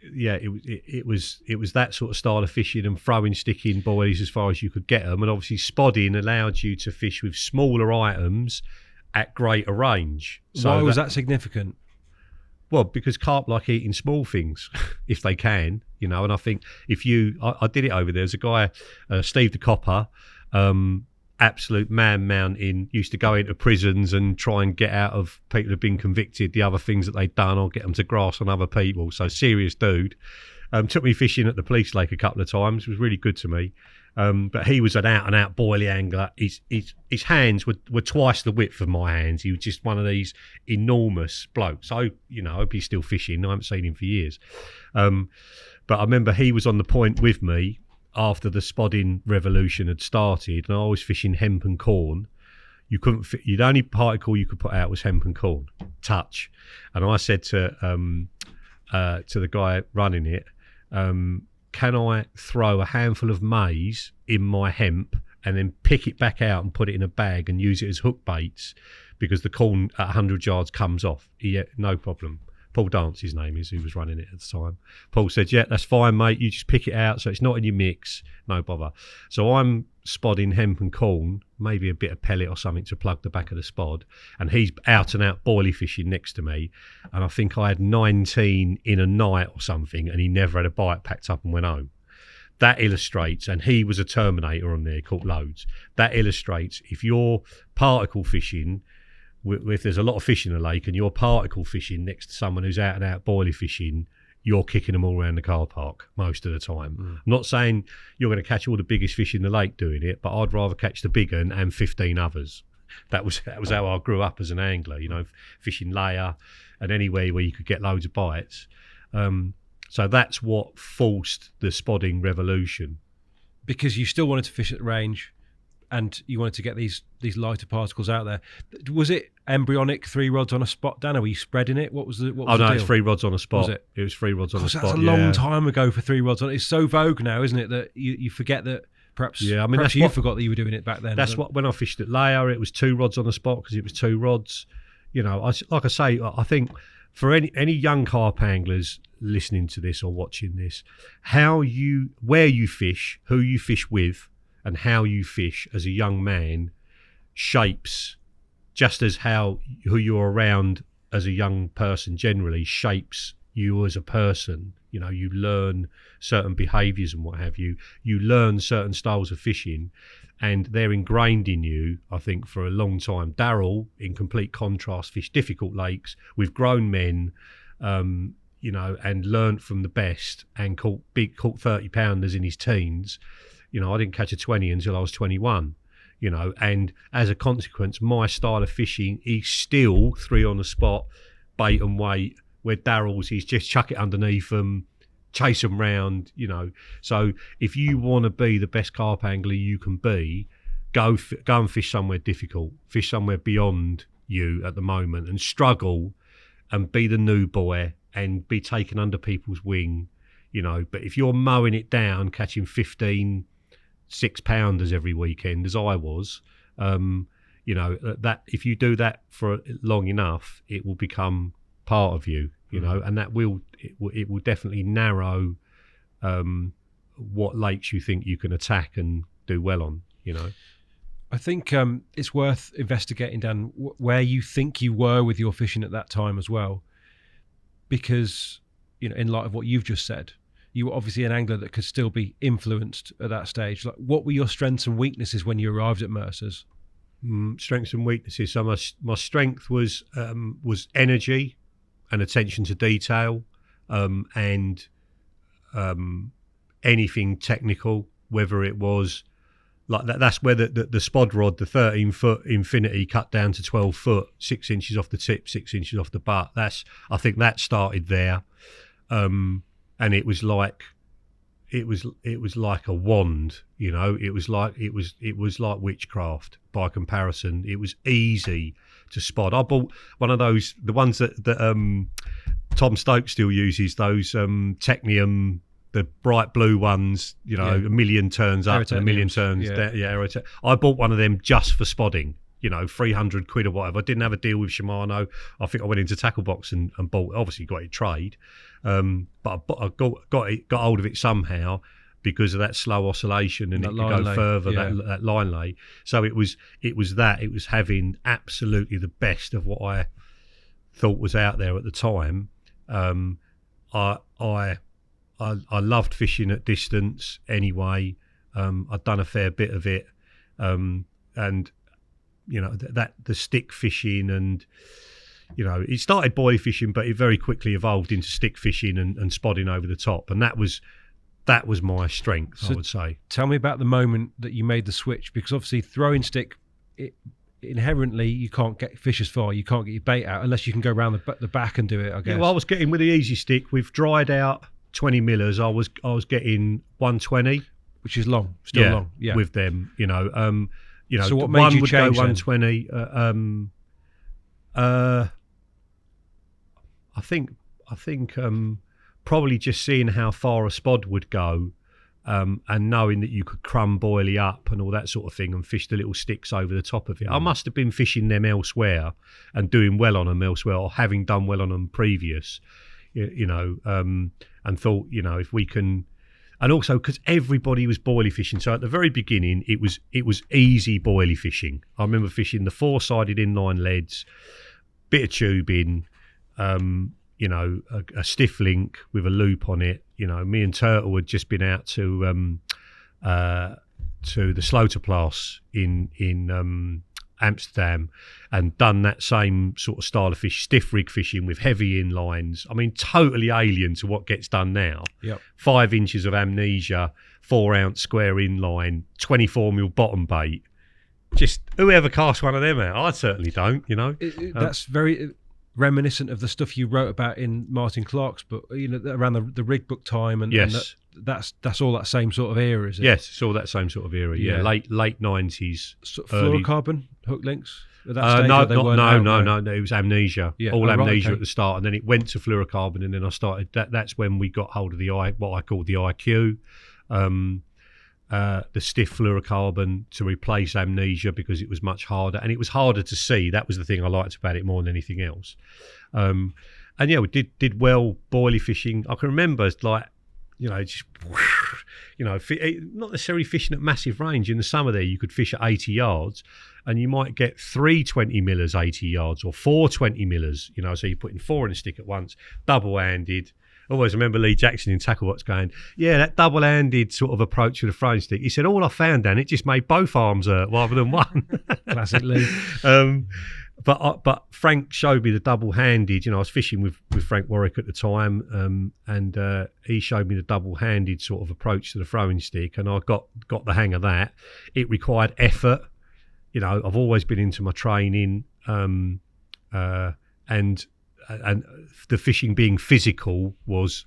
It was that sort of style of fishing, and throwing sticking boilies as far as you could get them, and obviously spodding allowed you to fish with smaller items at greater range. So why was that significant? Well, because carp like eating small things if they can, and I think I did it over there. There's a guy, Steve the Copper, absolute man mountain, used to go into prisons and try and get out of people who've been convicted the other things that they'd done, or get them to grass on other people. So serious dude. Took me fishing at the police lake a couple of times. It was really good to me. But he was an out-and-out boilie angler. His hands were twice the width of my hands. He was just one of these enormous blokes. So, I hope he's still fishing. I haven't seen him for years. But I remember he was on the point with me, after the spodding revolution had started, and I was fishing hemp and corn. You couldn't. The only particle you could put out was hemp and corn, touch. And I said to the guy running it, can I throw a handful of maize in my hemp and then pick it back out and put it in a bag and use it as hook baits, because the corn at 100 yards comes off? Yeah, no problem. Paul Dance, his name is, who was running it at the time. Paul said, yeah, that's fine, mate. You just pick it out so it's not in your mix. No bother. So I'm spodding hemp and corn, maybe a bit of pellet or something to plug the back of the spod. And he's out and out boilie fishing next to me. And I think I had 19 in a night or something, and he never had a bite, packed up and went home. That illustrates, and he was a Terminator on there, caught loads. That illustrates, if you're particle fishing, if there's a lot of fish in a lake and you're particle fishing next to someone who's out and out boilie fishing, you're kicking them all around the car park most of the time. I'm not saying you're going to catch all the biggest fish in the lake doing it, but I'd rather catch the big one and 15 others. That was how I grew up as an angler, fishing layer and anywhere where you could get loads of bites. So that's what forced the spodding revolution. Because you still wanted to fish at the range, and you wanted to get these lighter particles out there. Was it embryonic 3 rods on a spot, Dan? Were you spreading it? What was the deal? It's 3 rods on a spot. Was it? It was 3 rods on a spot. That's a long time ago for 3 rods on. It's so vogue now, isn't it, that you forget that perhaps. Yeah, I mean, perhaps you forgot that you were doing it back then. That's what, when I fished at Layer, it was 2 rods on a spot because it was 2 rods. I think for any young carp anglers listening to this or watching this, where you fish, who you fish with, and how you fish as a young man shapes, just as who you're around as a young person generally shapes you as a person. You learn certain behaviours and what have you. You learn certain styles of fishing, and they're ingrained in you, I think, for a long time. Darryl, in complete contrast, fished difficult lakes with grown men, and learned from the best, and caught 30-pounders in his teens. I didn't catch a 20 until I was 21, and as a consequence, my style of fishing is still 3 on the spot, bait and weight, where Darryl's is just chuck it underneath them, chase them round, So if you want to be the best carp angler you can be, go and fish somewhere difficult, fish somewhere beyond you at the moment, and struggle and be the new boy and be taken under people's wing, But if you're mowing it down, catching 15 6-pounders every weekend, as I was, that if you do that for long enough, it will become part of you, and that will definitely narrow what lakes you think you can attack and do well on. I think it's worth investigating, Dan, where you think you were with your fishing at that time as well, because in light of what you've just said, you were obviously an angler that could still be influenced at that stage. Like, what were your strengths and weaknesses when you arrived at Mercers? Strengths and weaknesses. So my strength was energy and attention to detail, and anything technical, whether it was like that. That's where the spod rod, the 13-foot Infinity, cut down to 12 foot, 6 inches off the tip, 6 inches off the butt. I think that started there. And it was like a wand, It was like witchcraft by comparison. It was easy to spot. I bought one of those, the ones that Tom Stokes still uses, those Technium, the bright blue ones. A million turns up and a million turns down. Yeah, I bought one of them just for spodding. 300 quid or whatever. I didn't have a deal with Shimano. I think I went into Tackle Box and bought. Obviously, got it trade, but I got hold of it somehow because of that slow oscillation and that it could go further. That line lay. So it was that. It was having absolutely the best of what I thought was out there at the time. I loved fishing at distance anyway. I'd done a fair bit of it, and that the stick fishing, and it started boilie fishing, but it very quickly evolved into stick fishing and spodding over the top, and that was my strength. So I would say. Tell me about the moment that you made the switch, because obviously throwing stick, inherently you can't get fish as far, you can't get your bait out unless you can go around the back and do it, I guess. Yeah, well, I was getting with the easy stick with dried out 20 millers. I was getting 120. which is long, still long. Yeah, with them, So what made one you would change go 120. I think probably just seeing how far a spod would go, and knowing that you could crumb boilie up and all that sort of thing, and fish the little sticks over the top of it. I must have been fishing them elsewhere and doing well on them elsewhere, or having done well on them previous, and thought, if we can. And also because everybody was boilie fishing, so at the very beginning it was easy boilie fishing. I remember fishing the 4-sided inline leads, bit of tubing, a stiff link with a loop on it. Me and Turtle had just been out to the Sloterplas in Amsterdam and done that same sort of style of fish, stiff rig fishing with heavy inlines. I mean, totally alien to what gets done now. Yep. 5 inches of amnesia, 4-ounce square inline, 24mm bottom bait. Just whoever casts one of them out, I certainly don't. That's very reminiscent of the stuff you wrote about in Martin Clark's book, around the rig book time, and yes, that's all that same sort of era, is it? Yes, it's all that same sort of era. Yeah, late 90s. Fluorocarbon hook links. At that stage, no, it was amnesia. Yeah. All amnesia at the start, and then it went to fluorocarbon, and then I started. That's when we got hold of what I call the IQ. The stiff fluorocarbon to replace amnesia, because it was much harder, and it was harder to see. That was the thing I liked about it more than anything else. And we did well boilie fishing. I can remember not necessarily fishing at massive range. In the summer there, you could fish at 80 yards, and you might get 3 20-millers 80 yards or 4 20-millers. So you're putting 4 in a stick at once, double-handed. I always remember Lee Jackson in Tacklebox going, that double-handed sort of approach to the throwing stick. He said, all I found, Dan, it just made both arms hurt rather than one. Classic Lee. But Frank showed me the double-handed. I was fishing with Frank Warwick at the time, and he showed me the double-handed sort of approach to the throwing stick, and I got the hang of that. It required effort. I've always been into my training, and the fishing being physical was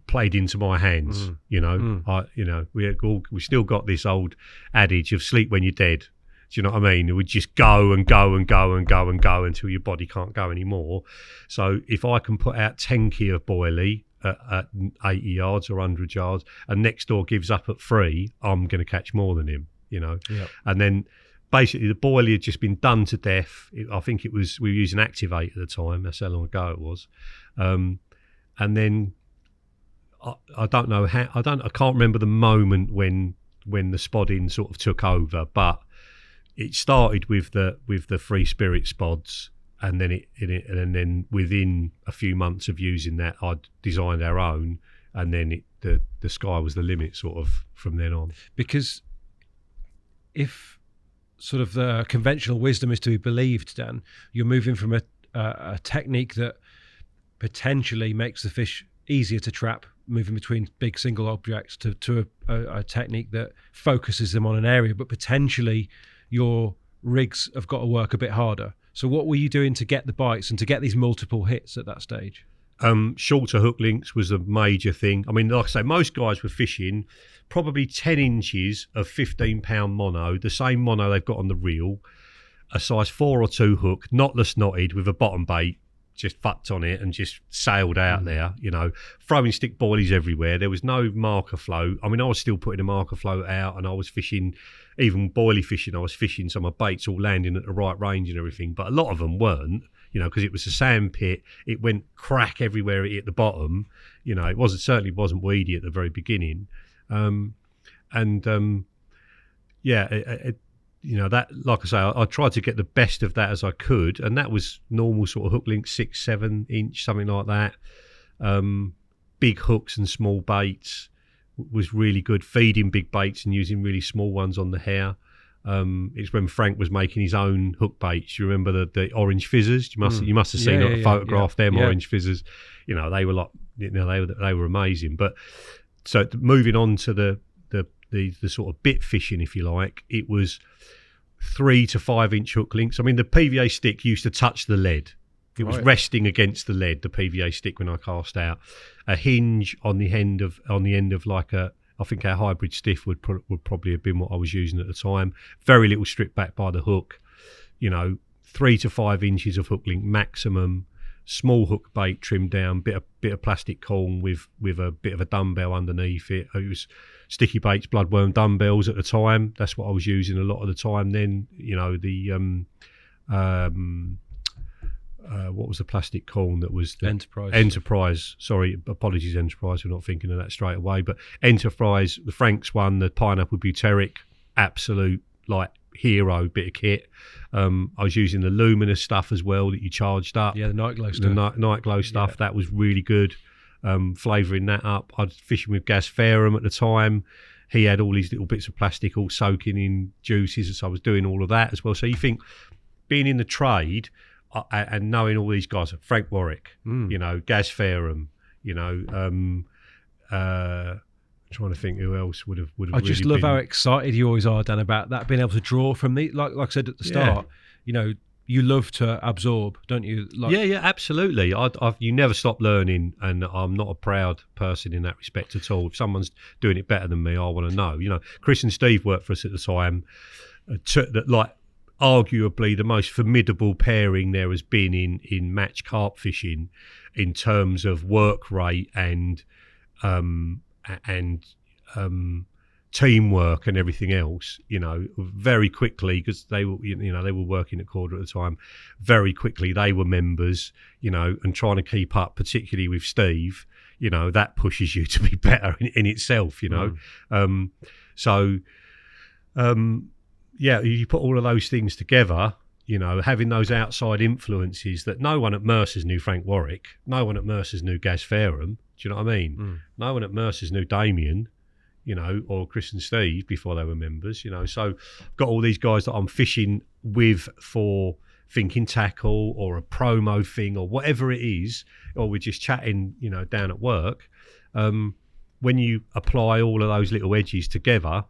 played into my hands. We still got this old adage of sleep when you're dead. Do you know what I mean? It would just go and go and go and go and go until your body can't go anymore. So if I can put out 10 key of boilie at 80 yards or 100 yards, and next door gives up at 3, I'm going to catch more than him. Yep. And then basically the boilie had just been done to death. I think we were using Activate at the time. That's how long ago it was. And then I don't know how. I can't remember the moment when the spodding sort of took over, but it started with the Free Spirit spods, and then within a few months of using that, I'd designed our own, and then the sky was the limit sort of from then on. Because if sort of the conventional wisdom is to be believed, Dan, you're moving from a technique that potentially makes the fish easier to trap, moving between big single objects, to a technique that focuses them on an area, but potentially your rigs have got to work a bit harder. So what were you doing to get the bites and to get these multiple hits at that stage? Shorter hook lengths was a major thing. I mean, like I say, most guys were fishing probably 10 inches of 15-pound mono, the same mono they've got on the reel, a size 4 or 2 hook, knotless knotted with a bottom bait, just fucked on it and just sailed out there, throwing stick boilies everywhere. There was no marker float. I mean, I was still putting a marker float out, and I was fishing, even boilie fishing, I was fishing some of my baits all landing at the right range and everything, but a lot of them weren't, because it was a sand pit. It went crack everywhere at the bottom. It certainly wasn't weedy at the very beginning. That, like I say, I tried to get the best of that as I could, and that was normal sort of hook length, 6-7 inch, something like that. Big hooks and small baits was really good. Feeding big baits and using really small ones on the hair. It's when Frank was making his own hook baits. You remember the orange fizzers? You must have seen a photograph. Them orange fizzers. They were they were amazing. But so moving on to the sort of bit fishing, if you like, it was 3 to 5 inch hook lengths. I mean, the PVA stick used to touch the lead. It was resting against the lead, the PVA stick, when I cast out. A hinge on the end of like a I think our hybrid stiff would probably have been what I was using at the time. Very little strip back by the hook, 3 to 5 inches of hook length maximum. Small hook bait trimmed down, bit of plastic corn with a bit of a dumbbell underneath it. It was sticky baits, bloodworm dumbbells at the time. That's what I was using a lot of the time. Then what was the plastic corn that was the Enterprise? Sorry, apologies, Enterprise. We're not thinking of that straight away. But Enterprise, the Frank's one, the pineapple butyric, absolute hero bit of kit. I was using the luminous stuff as well that you charged up. Yeah, the night glow stuff. The night glow stuff, that was really good. Flavouring that up. I was fishing with Gaz Fairham at the time. He had all these little bits of plastic all soaking in juices, so I was doing all of that as well. So you think, being in the trade and knowing all these guys, Frank Warwick, Gaz Fairham, trying to think who else would have. I just love how excited you always are, Dan, about that, being able to draw from the like I said at the start. You love to absorb, don't you? Yeah, absolutely. You never stop learning, and I'm not a proud person in that respect at all. If someone's doing it better than me, I want to know. Chris and Steve worked for us at the time. Arguably the most formidable pairing there has been in match carp fishing, in terms of work rate and teamwork and everything else. Very quickly, because they were working at Korda at the time. Very quickly they were members, and trying to keep up, particularly with Steve. That pushes you to be better in itself. You put all of those things together. Having those outside influences that no one at Mercers knew Frank Warwick, no one at Mercers knew Gaz Fairham. Do you know what I mean? No one at Mercers knew Damien, or Chris and Steve before they were members. So I've got all these guys that I'm fishing with for Thinking Tackle or a promo thing or whatever it is, or we're just chatting, down at work. When you apply all of those little edges together,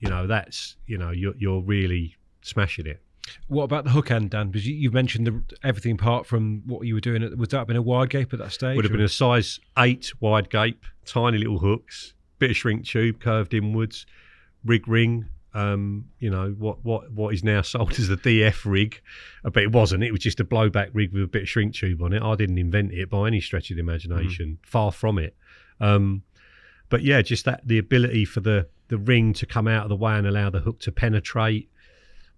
that's you're really smashing it. What about the hook end, Dan? Because you mentioned everything apart from what you were doing. Would that have been a wide gape at that stage? Would have been a size 8 wide gape, tiny little hooks, bit of shrink tube curved inwards, rig ring. What is now sold as the DF rig, but it wasn't. It was just a blowback rig with a bit of shrink tube on it. I didn't invent it by any stretch of the imagination. Far from it. But yeah, just the ability for the ring to come out of the way and allow the hook to penetrate,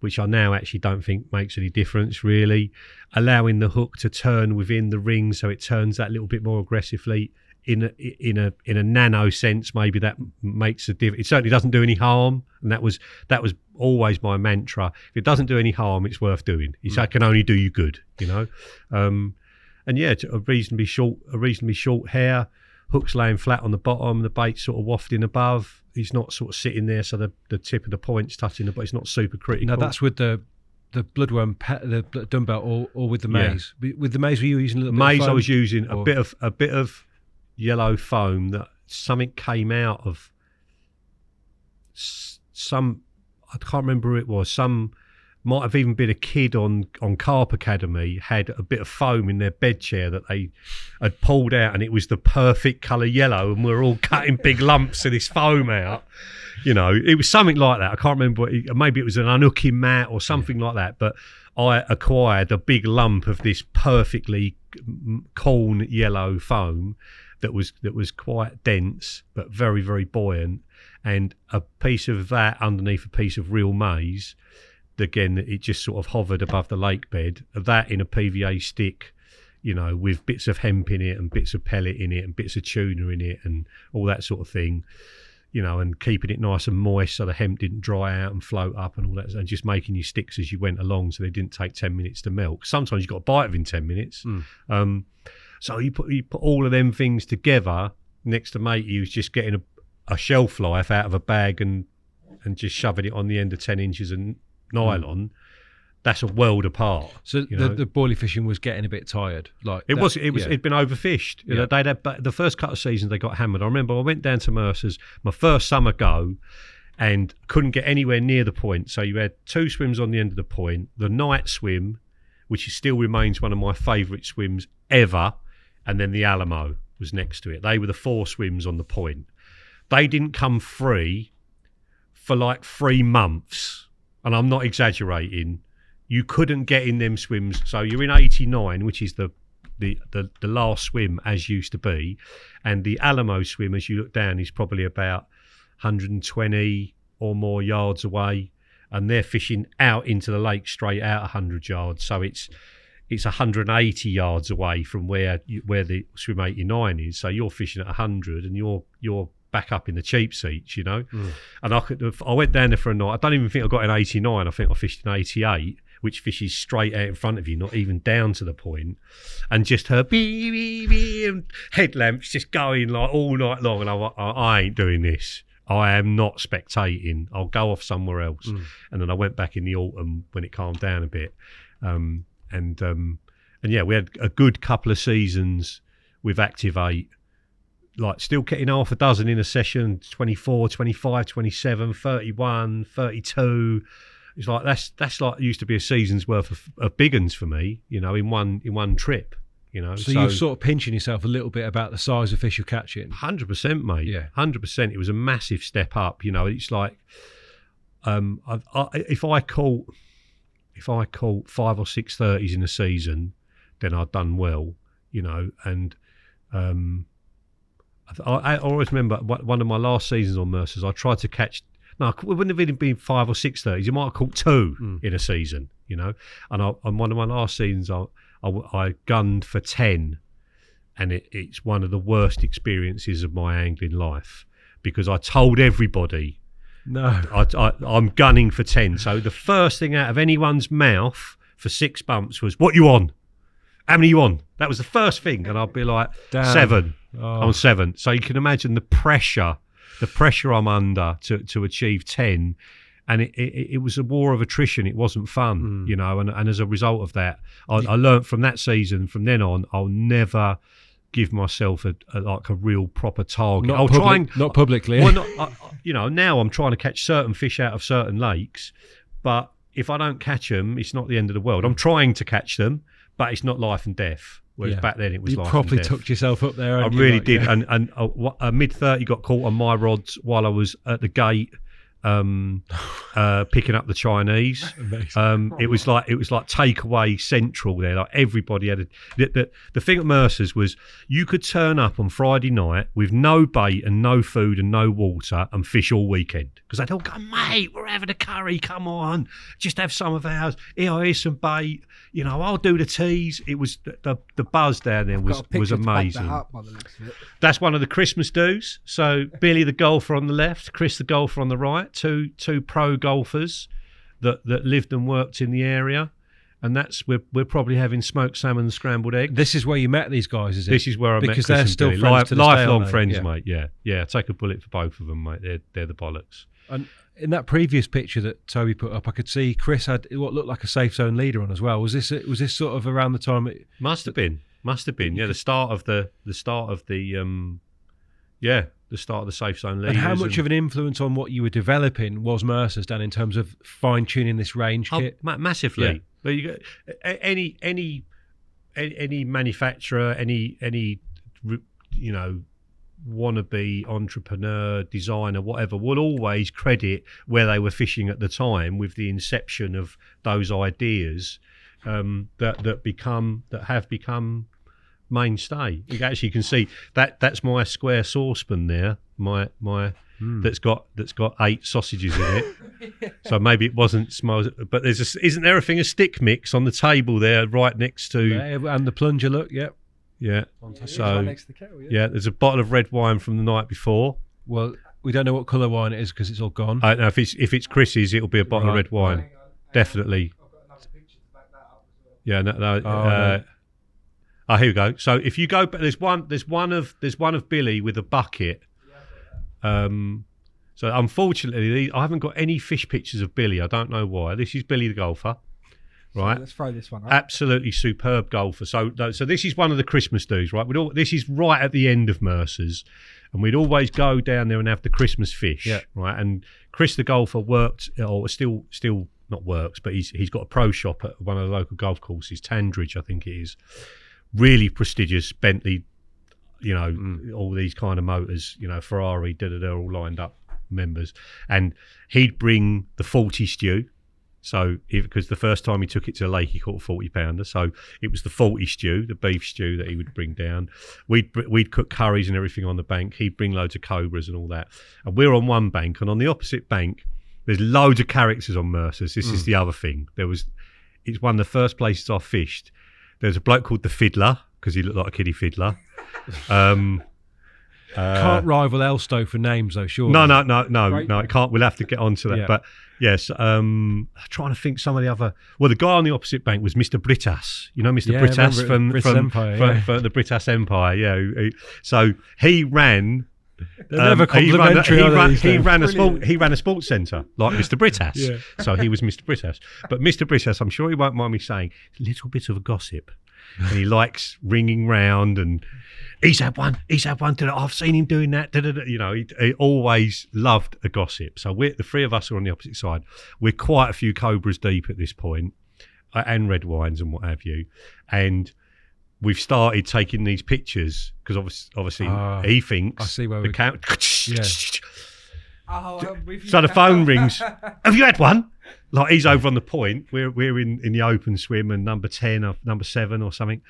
which I now actually don't think makes any difference really. Allowing the hook to turn within the ring so it turns that little bit more aggressively in a nano sense, maybe that makes a difference. It certainly doesn't do any harm, and that was always my mantra. If it doesn't do any harm, it's worth doing. It can only do you good, and yeah, a reasonably short hair, hooks laying flat on the bottom, the bait sort of wafting above. He's not sort of sitting there, so the tip of the point's touching but it's not super critical. Now that's with the bloodworm, the dumbbell, or with the maze. Yeah. With the maze, were you using a little bit of foam? I was using a bit of yellow foam that something came out of. Some, I can't remember who it was. Some might have even been a kid on Carp Academy, had a bit of foam in their bed chair that they had pulled out, and it was the perfect colour yellow, and we're all cutting big lumps of this foam out. It was something like that. I can't remember. Maybe it was an unhooking mat or something like that. But I acquired a big lump of this perfectly corn yellow foam that was quite dense but very, very buoyant, and a piece of that underneath a piece of real maize. Again, it just sort of hovered above the lake bed. That in a PVA stick, with bits of hemp in it and bits of pellet in it and bits of tuna in it and all that sort of thing, and keeping it nice and moist so the hemp didn't dry out and float up and all that, and just making your sticks as you went along so they didn't take 10 minutes to melt. Sometimes you got a bite within 10 minutes. So you put all of them things together next to matey who's just getting a shelf life out of a bag and just shoving it on the end of 10 inches and nylon. That's a world apart. So the boilie fishing was getting a bit tired. It'd been overfished. They'd had the first couple of seasons they got hammered. I remember I went down to Mercers my first summer go and couldn't get anywhere near the point. So you had 2 swims on the end of the point, the night swim, which still remains one of my favourite swims ever, and then the Alamo was next to it. They were the 4 swims on the point. they didn't come free for like 3 months, and I'm not exaggerating. You couldn't get in them swims. So you're in 89, which is the last swim as used to be, and the Alamo swim, as you look down, is probably about 120 or more yards away, and they're fishing out into the lake straight out 100 yards. So it's 180 yards away from where the swim 89 is. So you're fishing at 100, and you're back up in the cheap seats, you know. And I went down there for a night. I don't even think I got in 89. I think I fished in 88, which fishes straight out in front of you, not even down to the point, and just her beep, beep, beep, and headlamps just going like all night long. And I ain't doing this. I am not spectating. I'll go off somewhere else. And then I went back in the autumn when it calmed down a bit. And yeah, we had a good couple of seasons with Activate, like still getting half a dozen in a session, 24, 25, 27, 31, 32. It's like that's like used to be a season's worth of big uns for me, you know, in one trip, you know. So you're sort of pinching yourself a little bit about the size of fish you're catching. 100%, mate. Yeah, 100%. It was a massive step up, you know. It's like if I caught 5 or 6 30s in a season, then I'd done well, you know. And I always remember one of my last seasons on Mercers, I tried to catch. No, it wouldn't have even been 5 or 6 30s. You might have caught 2 in a season, you know. And on one of my last seasons, I gunned for 10, and it's one of the worst experiences of my angling life, because I told everybody, no, I'm gunning for 10. So the first thing out of anyone's mouth for 6 bumps was, "What you on? How many you on?" That was the first thing, and I'd be like, Damn. 7. Oh. I'm 7. So you can imagine the pressure I'm under to achieve 10, and it was a war of attrition. It wasn't fun, you know, and as a result of that, I learned from that season. From then on, I'll never give myself a real proper target. Not publicly. Well, you know, now I'm trying to catch certain fish out of certain lakes, but if I don't catch them, it's not the end of the world. I'm trying to catch them, but it's not life and death. Whereas back then it was life and death. You probably tucked yourself up there. I really did. Yeah. And a mid-30 got caught on my rods while I was at the gate picking up the Chinese. It was like takeaway central there. Like everybody had the thing at Mercers was you could turn up on Friday night with no bait and no food and no water and fish all weekend, because they'd all go, "Mate, we're having a curry, come on, just have some of ours. Here's some bait, you know, I'll do the teas." It was the buzz down there was amazing. That's one of the Christmas do's. So Billy the golfer on the left, Chris the golfer on the right, two pro golfers that lived and worked in the area, and we're probably having smoked salmon and scrambled eggs. This is where you met these guys, is it? This is where I met Chris they're and still Billy. friends lifelong friends, yeah. mate. Yeah. Take a bullet for both of them, mate. They're the bollocks. And in that previous picture that Toby put up, I could see Chris had what looked like a safe zone leader on as well. Was this sort of around the time? Must have been. Yeah, the start of the safe zone leaders. And how much of an influence on what you were developing was Mercers, Dan, in terms of fine tuning this range kit? Massively. Yeah. But you got any manufacturer, any you know, wannabe entrepreneur, designer, whatever, will always credit where they were fishing at the time with the inception of those ideas that have become mainstay. You actually can see that's my square saucepan there, my that's got 8 sausages in it. So maybe it wasn't smiles, but isn't there a thing of stick mix on the table there right next to and the plunger? Look, yep. Yeah. So right next to the kettle, yeah, there's a bottle of red wine from the night before. Well, we don't know what colour wine it is because it's all gone. I don't know if it's Chris's, it'll be a bottle of red wine. Definitely. I've got another picture to back that up as well. Yeah, no. Oh, here we go. So if you go, there's one of Billy with a bucket. So unfortunately, I haven't got any fish pictures of Billy. I don't know why. This is Billy the golfer, right? So let's throw this one up. Absolutely superb golfer. So this is one of the Christmas do's, right? This is right at the end of Mercers, and we'd always go down there and have the Christmas fish, right? And Chris the golfer worked, or still not works, but he's got a pro shop at one of the local golf courses, Tandridge, I think it is. Really prestigious Bentley all these kind of motors, Ferrari, all lined up members. And he'd bring the 40 stew. So, because the first time he took it to the lake, he caught a 40-pounder. So it was the 40 stew, the beef stew that he would bring down. We'd cook curries and everything on the bank. He'd bring loads of cobras and all that. And we're on one bank, and on the opposite bank, there's loads of characters on Mercers. This is the other thing. It's one of the first places I fished. There's a bloke called the Fiddler, because he looked like a kiddie fiddler. Can't rival Elstow for names, though, surely. No, it can't. We'll have to get onto that. Yeah. But yes, I'm trying to think some of the other. Well, the guy on the opposite bank was Mr. Britas. You know Mr. Britas from the Britas Empire. Yeah. So he ran. They're never complimentary. He ran a sports centre like Mr. Britas. Yeah. So he was Mr. Britas. But Mr. Britas, I'm sure he won't mind me saying, a little bit of a gossip. And he likes ringing round and he's had one, I've seen him doing that. He always loved a gossip. So the three of us are on the opposite side. We're quite a few cobras deep at this point, and red wines and what have you. And we've started taking these pictures because obviously he thinks I see where the count. Yeah. So the phone rings. Have you had one? Like he's over on the point. We're in the open swim and number 10 or number 7 or something.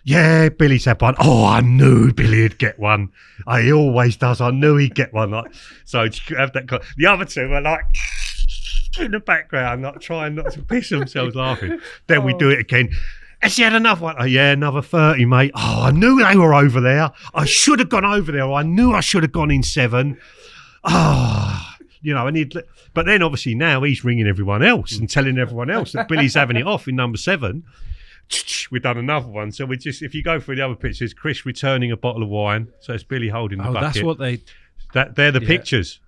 Yeah, Billy's had one. Oh, I knew Billy'd get one. He always does. I knew he'd get one. So you have that. The other two are like in the background, trying not to piss themselves laughing. Then we do it again. Has he had another one? Oh, yeah, another 30, mate. Oh, I knew they were over there. I should have gone over there. I knew I should have gone in 7. But then obviously now he's ringing everyone else and telling everyone else that Billy's having it off in number 7. We've done another one. So if you go through the other pictures, Chris returning a bottle of wine. So it's Billy holding the bucket. That's what they're the pictures.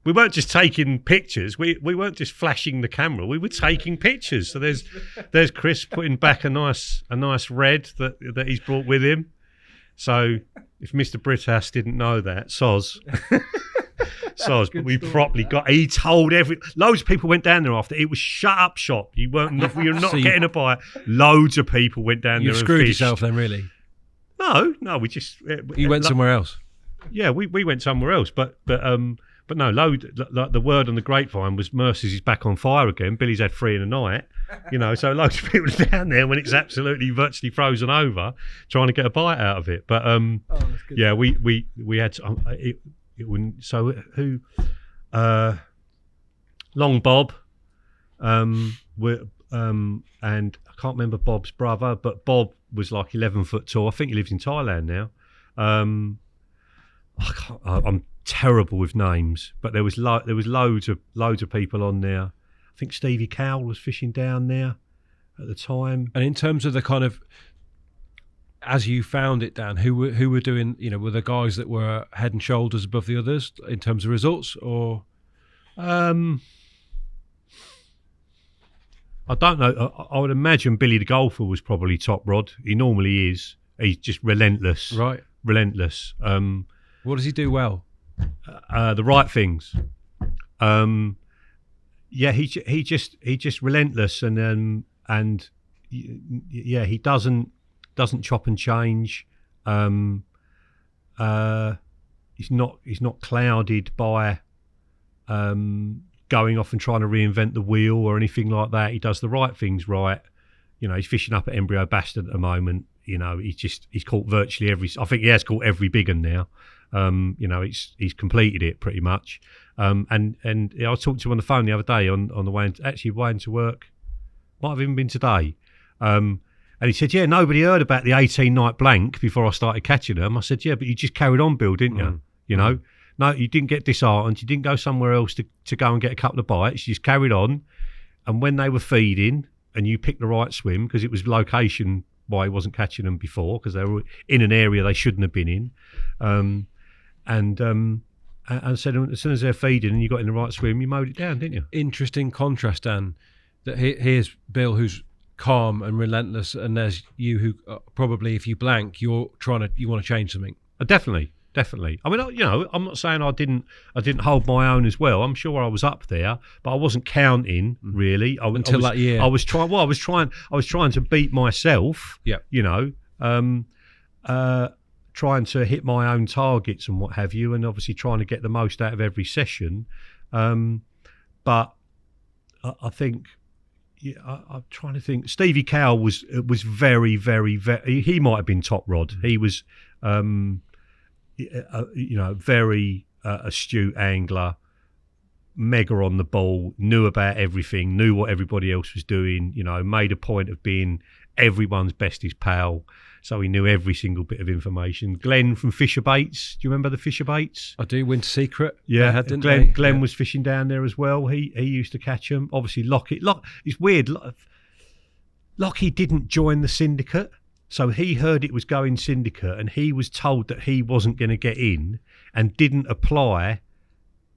We weren't just taking pictures. We weren't just flashing the camera. We were taking pictures. So there's Chris putting back a nice red that he's brought with him. So if Mr. Britas didn't know that, soz. But we properly he told loads of people went down there after. It was shut up shop. We were not getting a bite. Loads of people went down there and screwed fished. yourself then, really? No, we just... You went somewhere else? Yeah, we went somewhere else, but no, the word on the grapevine was Mercers is back on fire again. Billy's had 3 in a night, so loads of people are down there when it's absolutely virtually frozen over, trying to get a bite out of it. But yeah, we had it wouldn't. So who? Long Bob, and I can't remember Bob's brother, but Bob was like 11 foot tall. I think he lives in Thailand now. I'm terrible with names, but there was loads of people on there. I think Stevie Cowell was fishing down there at the time. And in terms of the kind of, as you found it, Dan, who were doing, were the guys that were head and shoulders above the others in terms of results, or? I don't know. I would imagine Billy the golfer was probably top rod. He normally is. He's just relentless. Right. Relentless. What does he do well? The right things. Yeah, he just relentless and yeah, he doesn't chop and change. He's not clouded by going off and trying to reinvent the wheel or anything like that. He does the right things right. He's fishing up at Embryo Bastard at the moment. He's caught virtually I think he has caught every big one now. He's completed it pretty much. And I was talking to him on the phone the other day on the way into work. Might have even been today. And he said, yeah, nobody heard about the 18-night blank before I started catching them. I said, yeah, but you just carried on, Bill, didn't you? No, you didn't get disheartened. You didn't go somewhere else to go and get a couple of bites. You just carried on. And when they were feeding and you picked the right swim, because it was location why he wasn't catching them before, because they were in an area they shouldn't have been in. And said as soon as they're feeding and you got in the right swim, you mowed it down, didn't you? Interesting contrast, Dan. That here's Bill, who's calm and relentless, and there's you who probably, if you blank, you want to change something. Definitely. I mean, I'm not saying I didn't hold my own as well. I'm sure I was up there, but I wasn't counting really until that year. I was trying to beat myself. Yeah. trying to hit my own targets and what have you, and obviously trying to get the most out of every session. But I think, I'm trying to think. Stevie Cowell was very, very, very. He might have been top rod. He was, very astute angler, mega on the ball, knew about everything, knew what everybody else was doing. Made a point of being everyone's bestest pal. So he knew every single bit of information. Glenn from Fisher Baits. Do you remember the Fisher Baits? I do. Winter Secret. Yeah, Glenn was fishing down there as well. He used to catch them. Obviously, Lockie. It's weird. Lockie didn't join the syndicate, so he heard it was going syndicate, and he was told that he wasn't going to get in, and didn't apply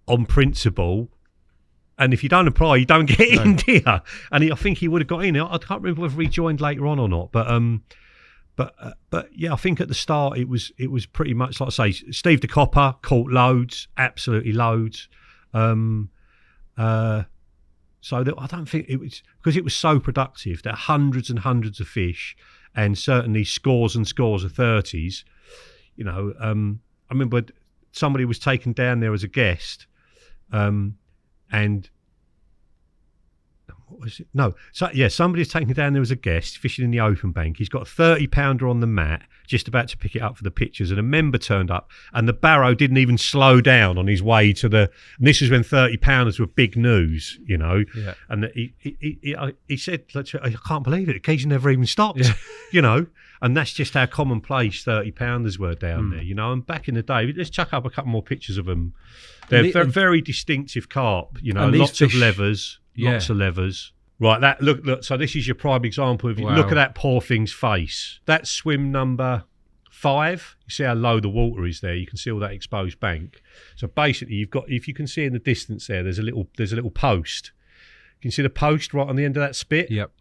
on principle. And if you don't apply, you don't get in, do you? And I think he would have got in. I can't remember whether he joined later on or not, But yeah, I think at the start it was pretty much like I say. Steve the Copper caught loads, absolutely loads. So I don't think it was, because it was so productive. There are hundreds and hundreds of fish, and certainly scores and scores of 30s. I remember somebody was taken down there as a guest, and. Somebody's taken down there as a guest, fishing in the open bank. He's got a 30-pounder on the mat, just about to pick it up for the pictures, and a member turned up, and the barrow didn't even slow down on his way to the. And this was when 30-pounders were big news, Yeah. And he said, "I can't believe it. The cage never even stopped," And that's just how commonplace 30-pounders were down there, And back in the day, let's chuck up a couple more pictures of them. They're very distinctive carp, lots of levers. Lots of levers. Right, look. So this is your prime example. If you look at that poor thing's face, that's swim number 5. You see how low the water is there. You can see all that exposed bank. So basically, you've got, if you can see in the distance there, there's a little post. You can see the post right on the end of that spit. Yep.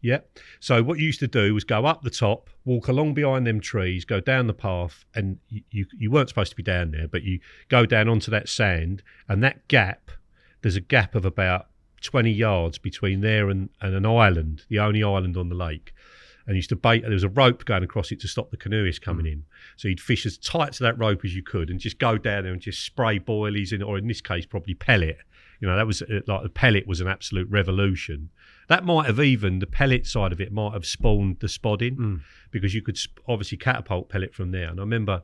So what you used to do was go up the top, walk along behind them trees, go down the path, and you weren't supposed to be down there, but you go down onto that sand, and that gap. There's a gap of about 20 yards between there and an island, the only island on the lake. And used to bait, there was a rope going across it to stop the canoeists coming in. So you'd fish as tight to that rope as you could and just go down there and just spray boilies in, or in this case, probably pellet. That was like the pellet was an absolute revolution. That might have even, the pellet side of it might have spawned the spodding, because you could obviously catapult pellet from there. And I remember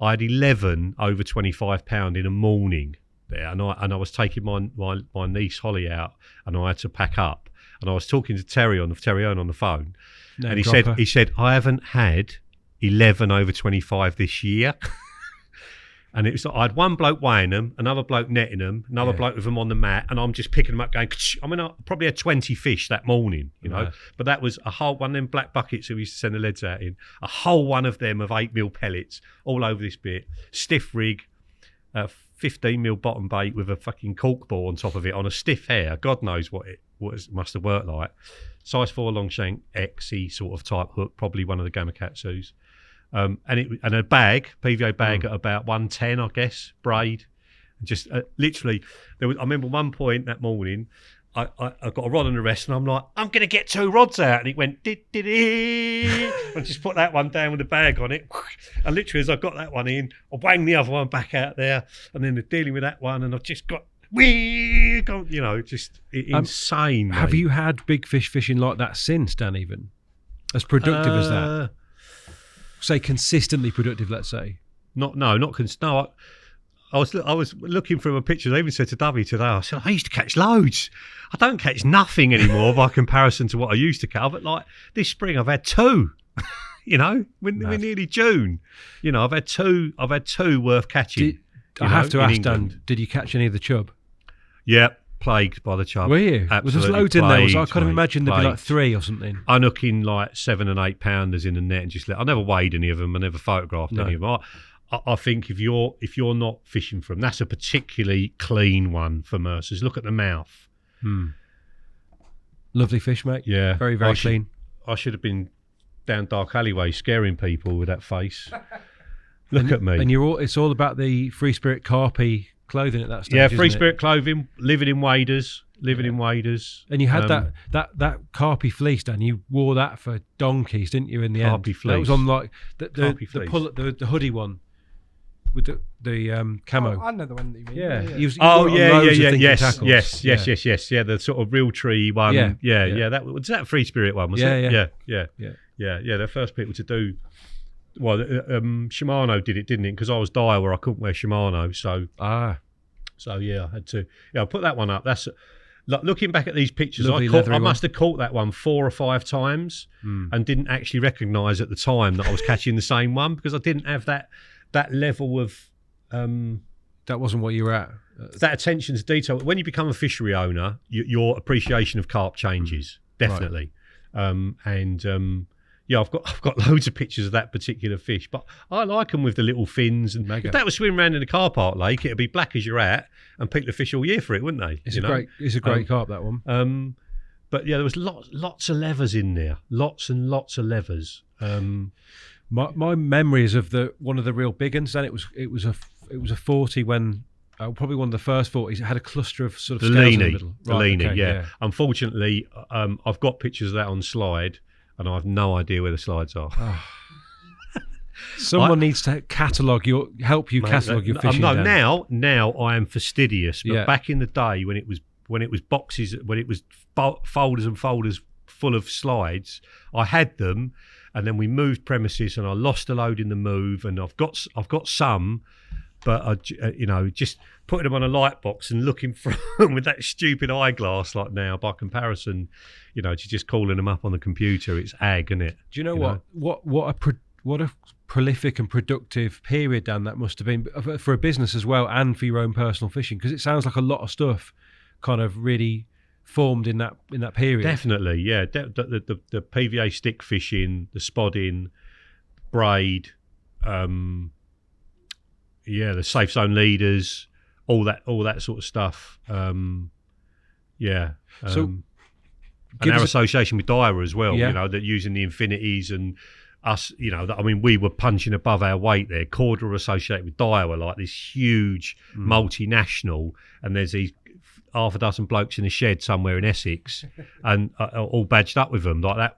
I had 11 over 25 pound in a morning there, and I was taking my niece Holly out, and I had to pack up, and I was talking to Terry on the phone, and he said I haven't had 11 over 25 this year. And it was like I had one bloke weighing them, another bloke netting them, another bloke with them on the mat, and I'm just picking them up going, I probably had 20 fish that morning, but that was a whole one of them black buckets that we used to send the leads out in, a whole one of them of 8mm pellets all over this bit, stiff rig, 15mm bottom bait with a fucking cork ball on top of it on a stiff hair. God knows what it must have worked like. Size 4 long shank XE sort of type hook, probably one of the Gamakatsus. And a bag, PVA bag at about 110, I guess, braid. Just literally, I remember one point that morning, I got a rod on the rest, and I'm like, I'm going to get 2 rods out. And it went, I just put that one down with the bag on it. And literally, as I got that one in, I wanged the other one back out there. And then they're dealing with that one, and I've just got, just insane. Have you had big fish fishing like that since, Dan, even? As productive as that? Say consistently productive, let's say. I was looking through my pictures. I even said to Dovey today, I said, I used to catch loads. I don't catch nothing anymore by comparison to what I used to catch. But like this spring, I've had 2. We're nearly June. I've had 2 worth catching. I have to ask, Dan, did you catch any of the chub? Yeah, plagued by the chub. Were you? Absolutely. Was there loads in there? I could have imagined there'd be like 3 or something. Unhooking like 7 and 8 pounders in the net and just I never weighed any of them. I never photographed any of them. I think if you're not fishing from, that's a particularly clean one for Mercers. Look at the mouth. Lovely fish, mate. Yeah, very, very clean. I should have been down dark alleyway scaring people with that face. Look at me. And it's all about the Free Spirit Carpy clothing at that stage. Yeah, Free Spirit clothing, living in waders. And you had that Carpy fleece, Dan. You wore that for donkeys, didn't you? In the end, Carpy fleece. That was on like the hoodie one. with the camo. I know the one that you mean. Yeah. Yeah. Yes. Yeah, the sort of real tree one. Yeah. That was that Free Spirit one, was it? Yeah. They're first people to do. Well, Shimano did it, didn't it? Because I was Daiwa, I couldn't wear Shimano, so yeah, I had to. Yeah, I'll put that one up. That's looking back at these pictures. I must have caught that one 4 or 5 times and didn't actually recognise at the time that I was catching the same one because I didn't have that level of. That wasn't what you were at. That attention to detail. When you become a fishery owner, your appreciation of carp changes definitely, yeah, I've got loads of pictures of that particular fish, but I like them with the little fins. And if that was swimming around in a car park lake, it'd be black as your hat, and people would fish all year for it, wouldn't they? It's a great carp, that one. But yeah, there was lots of levers in there, lots and lots of levers. My memory is of one of the real big ones. Then it was a 40 when. Probably one of the first 40s. It had a cluster of sort of scales in the middle. The leany, yeah. Unfortunately, I've got pictures of that on slide, and I have no idea where the slides are. Someone needs to catalogue help you catalogue your fishing. Now I am fastidious, but back in the day when it was boxes, when it was folders and folders full of slides, I had them, and then we moved premises, and I lost a load in the move, and I've got some. But I, just putting them on a light box and looking through them with that stupid eyeglass, like now by comparison, to just calling them up on the computer, it's ag, isn't it? Do you know what a prolific and productive period, Dan, that must have been for a business as well, and for your own personal fishing, because it sounds like a lot of stuff kind of really formed in that period. Definitely, yeah. The PVA stick fishing, the spodding, braid. The safe zone leaders, all that sort of stuff. And our association with Daiwa as well. That using the infinities and us. We were punching above our weight there. Korda were associated with Daiwa, like this huge multinational, and there's these half a dozen blokes in a shed somewhere in Essex, and all badged up with them like that.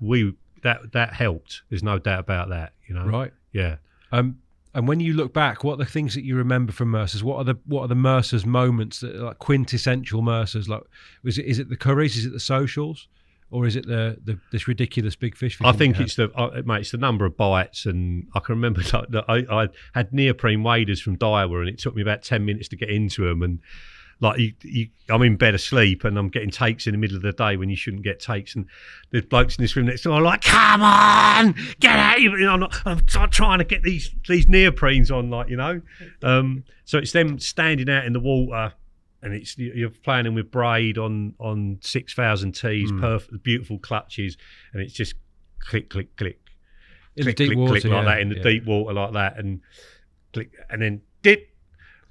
That helped. There's no doubt about that. Right? Yeah. And when you look back, what are the things that you remember from Mercers? What are the Mercers moments that are like quintessential Mercers? Like, is it the curries? Is it the socials? Or is it this ridiculous big fish? I think it's the number of bites, and I can remember that I had neoprene waders from Daiwa, and it took me about 10 minutes to get into them, and like I'm in bed asleep, and I'm getting takes in the middle of the day when you shouldn't get takes, and there's blokes in this room next door like, "Come on, get out!" I'm trying to get these neoprenes on, So it's them standing out in the water, and you're playing them with braid on 6,000 T's, perfect, beautiful clutches, and it's just click, click, click, in click, the deep click, water, click like that in the deep water like that, and click, and then dip,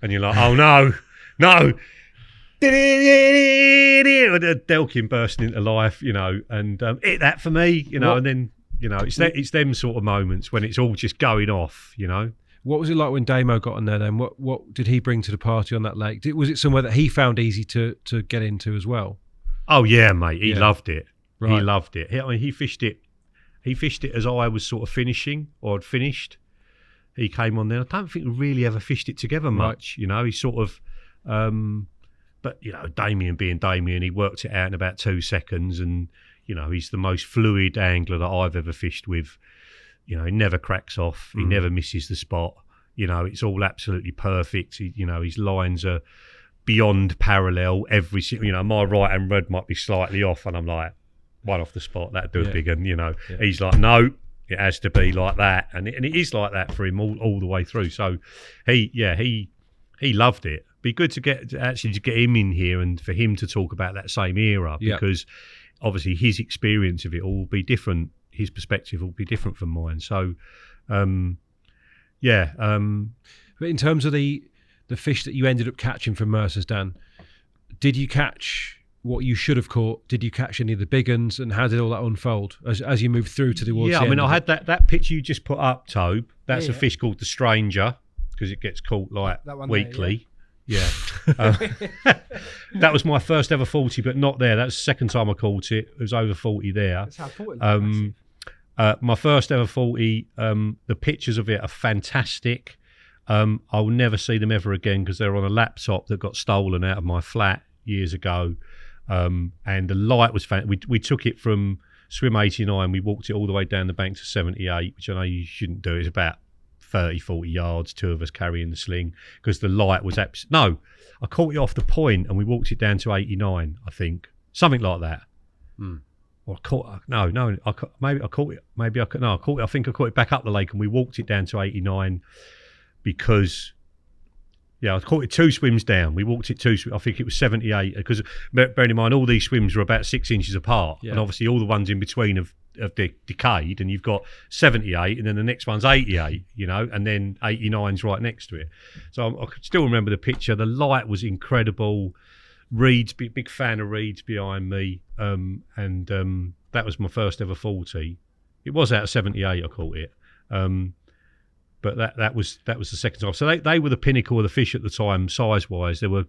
and you're like, "Oh no, no." Delkin bursting into life, and hit that for me, and then it's them sort of moments when it's all just going off, What was it like when Damo got on there then? What did he bring to the party on that lake? Was it somewhere that he found easy to get into as well? Oh yeah, mate, he loved it. Right. He loved it. He fished it. He fished it as I was sort of finishing or had finished. He came on there. I don't think we really ever fished it together much. Right. He sort of. But Damien being Damien, he worked it out in about 2 seconds, and he's the most fluid angler that I've ever fished with. He never cracks off, he never misses the spot. It's all absolutely perfect. His lines are beyond parallel. Every my right hand rod might be slightly off, and I'm like, one off the spot, that'd do a big one. He's like, no, it has to be like that, and it is like that for him all the way through. So he loved it. Be good to get him in here and for him to talk about that same era, because obviously his experience of it all will be different. His perspective will be different from mine. So, But in terms of the fish that you ended up catching from Mercers, Dan, did you catch what you should have caught? Did you catch any of the big ones, and how did all that unfold as you moved through towards the end? I had that picture you just put up, Tobe. That's a fish called the Stranger, because it gets caught weekly. Yeah. That was my first ever 40, but not there. That's the second time I caught it. It was over 40 there. That's how 40 my first ever 40, the pictures of it are fantastic. I'll never see them ever again because they're on a laptop that got stolen out of my flat years ago. And the light was we took it from swim 89, we walked it all the way down the bank to 78, which I know you shouldn't do. It's about 30, 40 yards, two of us carrying the sling, because the light was I caught it off the point and we walked it down to 89, I think. Something like that. Or I caught it back up the lake and we walked it down to 89 because... Yeah, I caught it 2 swims down. We walked it 2. I think it was 78 because, bearing in mind, all these swims are about 6 inches apart, and obviously all the ones in between have decayed. And you've got 78, and then the next one's 88. And then 89's right next to it. So I could still remember the picture. The light was incredible. Reeds, big fan of Reeds behind me, and that was my first ever 40. It was out of 78. I caught it. But that was the second time. So they were the pinnacle of the fish at the time, size-wise. They were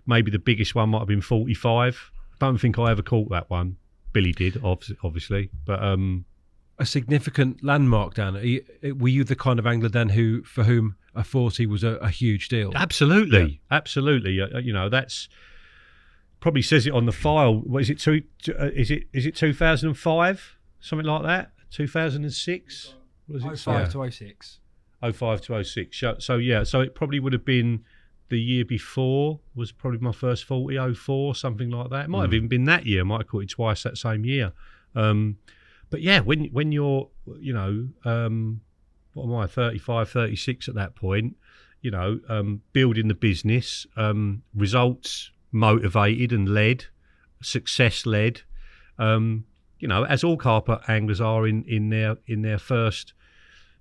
maybe the biggest one might have been 45. I don't think I ever caught that one. Billy did, obviously. But a significant landmark, Dan. Were you the kind of angler then for whom a 40 was a huge deal? Absolutely, absolutely. That's probably says it on the file. What is it? Is it 2005? Something like that. 2006. Was it 05 to 06? 05 to 06. So it probably would have been the year before, was probably my first 40, 04, something like that. It might have even been that year. I might have caught it twice that same year. But yeah, when you're, what am I, 35, 36 at that point, building the business, results motivated and led, success led, as all carp anglers are in their first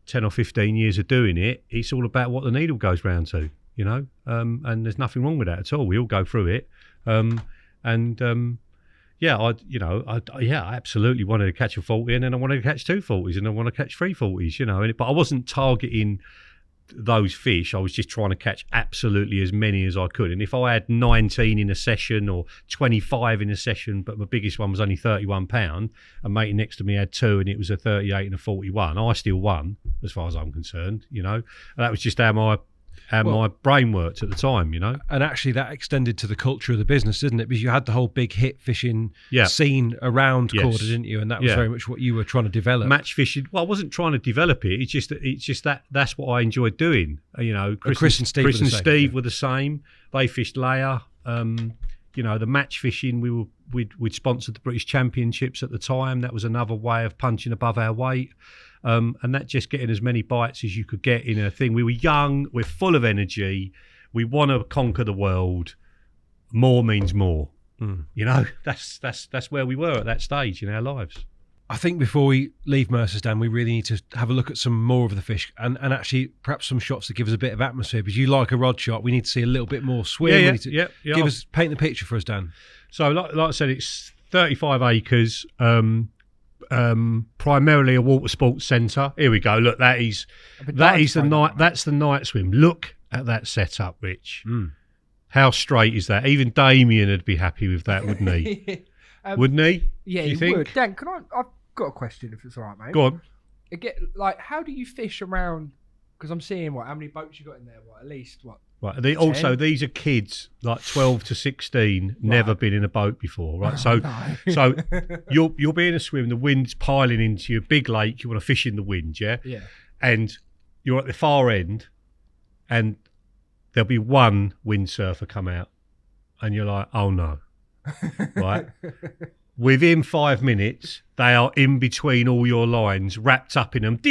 10 or 15 years of doing it, it's all about what the needle goes round to, and there's nothing wrong with that at all. We all go through it. I absolutely wanted to catch a 40, and then I wanted to catch 2 40s, and I want to catch 3 40s, but I wasn't targeting those fish. I was just trying to catch absolutely as many as I could. And if I had 19 in a session or 25 in a session, but my biggest one was only 31 pound, and mate next to me had 2 and it was a 38 and a 41, I still won as far as I'm concerned, And that was just how my brain worked at the time, And actually that extended to the culture of the business, didn't it? Because you had the whole big hit fishing scene around Korda, didn't you? And that was very much what you were trying to develop. Match fishing. Well, I wasn't trying to develop it. It's just that's what I enjoyed doing. Chris and Steve were the same. They fished layer. The match fishing, we'd sponsored the British Championships at the time. That was another way of punching above our weight. And that just getting as many bites as you could get in a thing. We were young, we're full of energy, we want to conquer the world. More means more. That's where we were at that stage in our lives. I think before we leave Mercers, Dan, we really need to have a look at some more of the fish and actually perhaps some shots that give us a bit of atmosphere. Because you like a rod shot, we need to see a little bit more swim. Paint the picture for us, Dan. So like I said, it's 35 acres. Primarily a water sports centre. Here we go. Look, that's the night swim. Look at that setup, Rich. How straight is that? Even Damien would be happy with that, wouldn't he? Wouldn't he? Yeah, you he think? would. Dan, I've got a question if it's all right, mate. Go on. How do you fish around? Because I'm seeing how many boats you got in there? At least Right. These are kids like 12 to 16, never been in a boat before, right? So you'll be in a swim, the wind's piling into your big lake, you want to fish in the wind, yeah? Yeah. And you're at the far end, and there'll be one windsurfer come out, and you're like, oh no, right? Within 5 minutes, they are in between all your lines, wrapped up in them.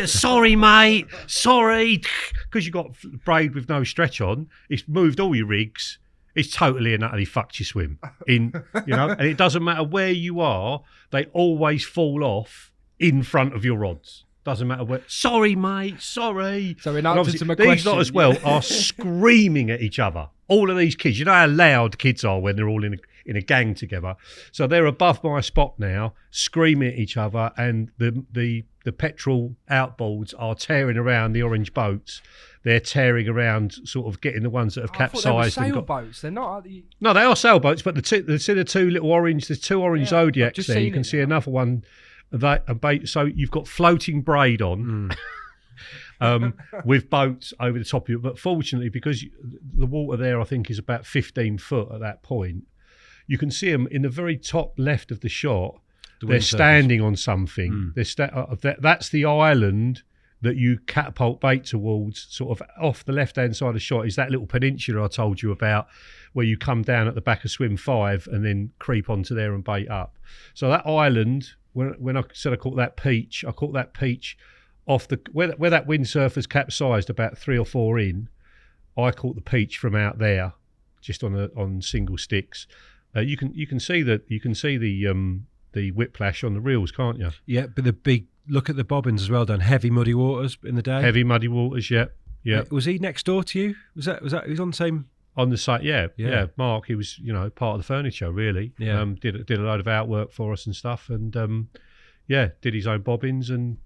Sorry, mate. Sorry. Because you got braid with no stretch on. It's moved all your rigs. It's totally and utterly fucked your swim. And it doesn't matter where you are, they always fall off in front of your rods. Doesn't matter where. Sorry, mate. Sorry. So in answer to my question, these lot as well are screaming at each other. All of these kids, you know how loud kids are when they're all in a gang together. So they're above my spot now, screaming at each other, and the petrol outboards are tearing around the orange boats. They're tearing around, sort of getting the ones that have capsized. They were sailboats. They're not. No, they are sailboats, but there's two little orange. There's 2 orange Zodiacs there. You can see another one. So you've got floating braid on. with boats over the top of you. But fortunately, because the water there, I think, is about 15 foot at that point, you can see them in the very top left of the shot. They're standing on something. That's the island that you catapult bait towards, sort of off the left-hand side of the shot, is that little peninsula I told you about, where you come down at the back of swim 5 and then creep onto there and bait up. So that island, when I said I caught that peach off the where that windsurfer's capsized about 3 or 4 in. I caught the peach from out there, just on single sticks. You can see the whiplash on the reels, can't you? Yeah, but the big look at the bobbins as well. Done heavy muddy waters in the day. Heavy muddy waters, yeah. Was he next door to you? Was that he was on the same? On the site, yeah. Mark, he was, part of the furniture, really. Yeah. Did a load of outwork for us and stuff, and did his own bobbins, and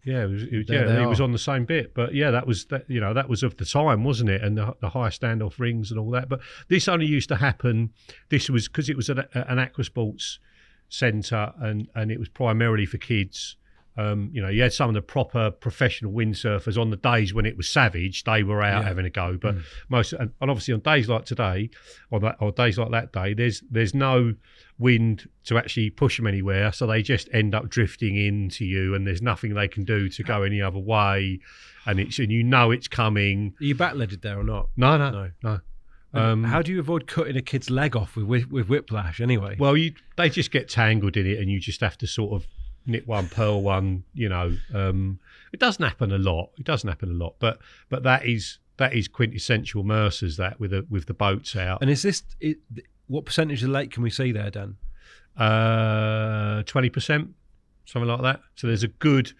he was on the same bit. But that was of the time, wasn't it? And the high standoff rings and all that. But this only used to happen. This was because it was an aqua sports centre, and it was primarily for kids. You had some of the proper professional windsurfers on the days when it was savage. They were out having a go, but most, and obviously on days like today, or days like that day, there's no wind to actually push them anywhere, so they just end up drifting into you, and there's nothing they can do to go any other way, and it's coming. Are you backleaded there or not? No. How do you avoid cutting a kid's leg off with whiplash anyway? Well, they just get tangled in it, and you just have to sort of nip one, pearl one. It doesn't happen a lot. But that is quintessential Mercers, that with the boats out. And is this what percentage of the lake can we see there, Dan? 20%, something like that. So there's a good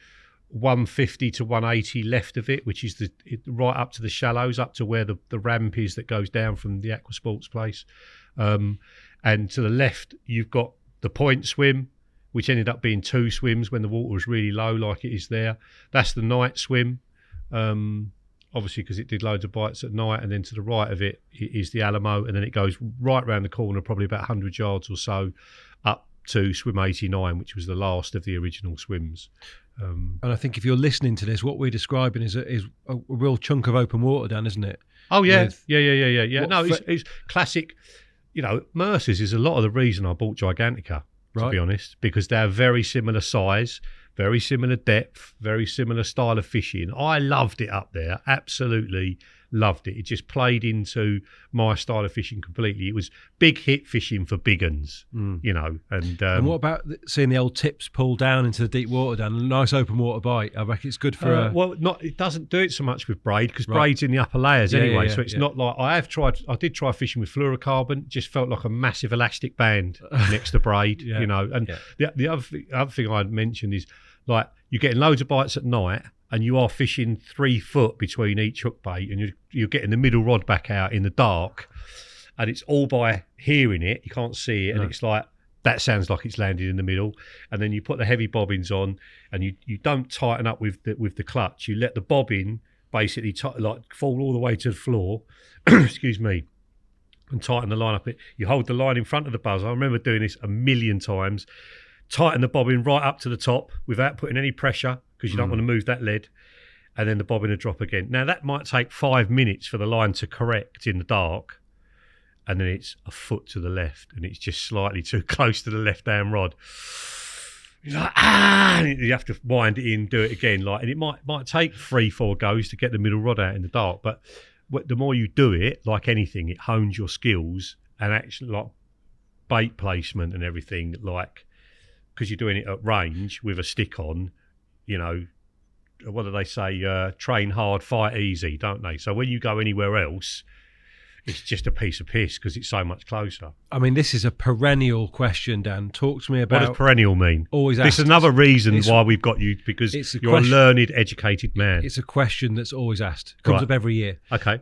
150 to 180 left of it, which is right up to the shallows, up to where the ramp is that goes down from the aqua sports place. And to the left, you've got the point swim, which ended up being 2 swims when the water was really low, like it is there. That's the night swim, obviously because it did loads of bites at night. And then to the right of it is the Alamo, and then it goes right round the corner, probably about 100 yards or so, up to swim 89, which was the last of the original swims. And I think if you're listening to this, what we're describing is a real chunk of open water, Dan, isn't it? Oh, yeah. Yeah. No, it's classic. Mercers is a lot of the reason I bought Gigantica, to be honest, because they're very similar size, very similar depth, very similar style of fishing. I loved it up there, absolutely loved it. It just played into my style of fishing completely. It was big hit fishing for big uns, And what about seeing the old tips pull down into the deep water, Dan? A nice open water bite. I reckon it's good for it doesn't do it so much with braid, because braid's in the upper layers anyway. So it's not like I did try fishing with fluorocarbon. Just felt like a massive elastic band next to braid, And the other thing I'd mentioned is, like, you're getting loads of bites at night, and you are fishing 3 foot between each hook bait, and you're getting the middle rod back out in the dark, and it's all by hearing it. You can't see it, and it's like, that sounds like it's landed in the middle. And then you put the heavy bobbins on, and you don't tighten up with the clutch. You let the bobbin basically fall all the way to the floor, excuse me, and tighten the line up. You hold the line in front of the buzz. I remember doing this a million times. Tighten the bobbin right up to the top without putting any pressure, because you don't want to move that lead, and then the bobbin will drop again. Now, that might take 5 minutes for the line to correct in the dark, and then it's a foot to the left, and it's just slightly too close to the left-hand rod. You're like, and you have to wind it in, do it again. And it might take 3-4 goes to get the middle rod out in the dark, but the more you do it, like anything, it hones your skills, and actually, like bait placement and everything, because you're doing it at range with a stick on, what do they say? Train hard, fight easy, don't they? So when you go anywhere else, it's just a piece of piss because it's so much closer. I mean, this is a perennial question, Dan. Talk to me about... What does perennial mean? Always asked. This is another reason why we've got you, because you're a learned, educated man. It's a question that's always asked. Comes up every year. Okay.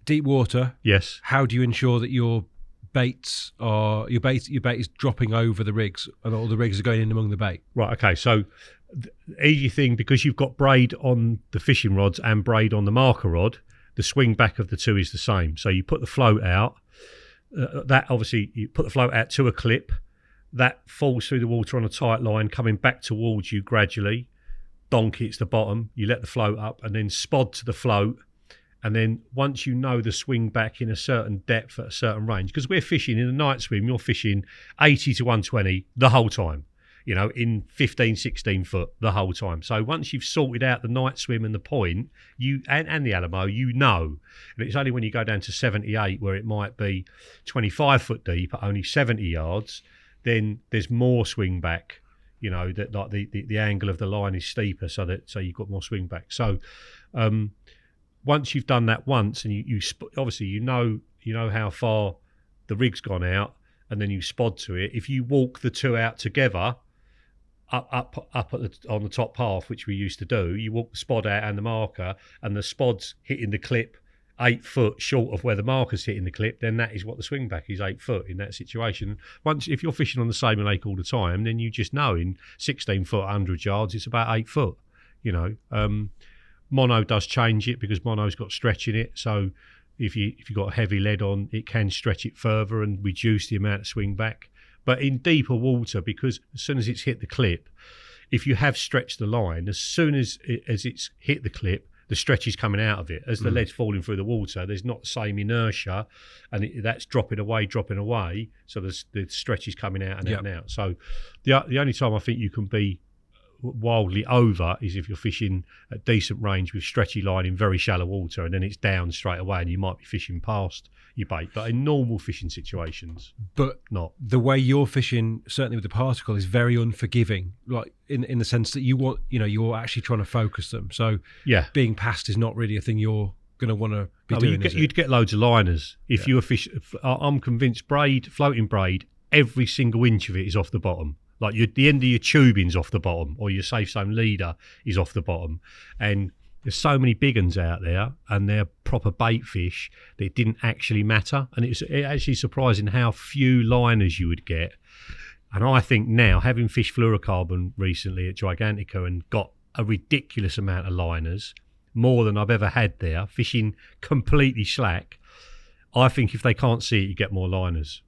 Deep water. Yes. How do you ensure that your bait is dropping over the rigs, and all the rigs are going in among the bait? Right. Okay. So the easy thing, because you've got braid on the fishing rods and braid on the marker rod, the swing back of the two is the same. So you put the float out. That obviously, you put the float out to a clip. That falls through the water on a tight line, coming back towards you gradually. donk hits the bottom, you let the float up, and then spod to the float. And then once you know the swing back in a certain depth at a certain range, because we're fishing in a night swim, you're fishing 80 to 120 the whole time, you know, in 15, 16 foot the whole time. So once you've sorted out the night swim and the point, and the Alamo, you know. And it's only when you go down to 78 where it might be 25 foot deep at only 70 yards, then there's more swing back, you know, that like the angle of the line is steeper, so you've got more swing back. So once you've done that once, and you obviously you know how far the rig's gone out, and then you spod to it. If you walk the two out together, up on the top half, which we used to do, you walk the spod out and the marker, and the spod's hitting the clip 8 foot short of where the marker's hitting the clip, then that is what the swing back is, 8 foot in that situation. Once, if you're fishing on the same lake all the time, then you just know in 16 foot, 100 yards, it's about 8 foot. You know. Mono does change it because mono's got stretch in it. So if you've got a heavy lead on, it can stretch it further and reduce the amount of swing back. But in deeper water, because as soon as it's hit the clip, if you have stretched the line, as soon as it's hit the clip, the stretch is coming out of it. As the lead's falling through the water, there's not the same inertia, and that's dropping away. So the stretch is coming out and out and out. So the only time I think you can be wildly over is if you're fishing at decent range with stretchy line in very shallow water, and then it's down straight away and you might be fishing past your bait. But in normal fishing situations, not. The way you're fishing, certainly with the particle, is very unforgiving, like in the sense that you're actually trying to focus them. So being past is not really a thing you're going to want to be doing. You'd get loads of liners if you were fishing. I'm convinced floating braid, every single inch of it is off the bottom. Like the end of your tubing's off the bottom, or your safe zone leader is off the bottom. And there's so many big uns out there, and they're proper bait fish, that it didn't actually matter. And it's actually surprising how few liners you would get. And I think now, having fished fluorocarbon recently at Gigantica and got a ridiculous amount of liners, more than I've ever had there, fishing completely slack, I think if they can't see it, you get more liners.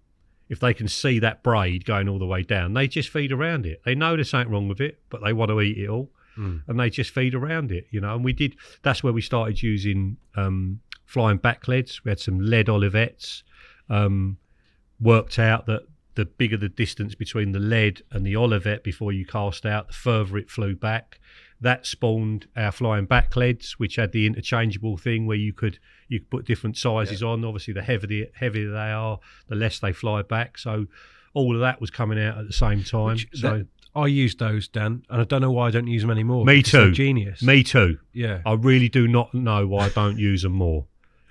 If they can see that braid going all the way down, they just feed around it. They know there's something wrong with it, but they want to eat it all, and they just feed around it, you know. And that's where we started using flying back leads. We had some lead olivettes, worked out that the bigger the distance between the lead and the olivette before you cast out, the further it flew back. That spawned our flying back leads, which had the interchangeable thing where you could put different sizes on. Obviously, the heavier they are, the less they fly back. So all of that was coming out at the same time. I used those, Dan, and I don't know why I don't use them anymore. Me too. They're genius. Me too. Yeah. I really do not know why I don't use them more.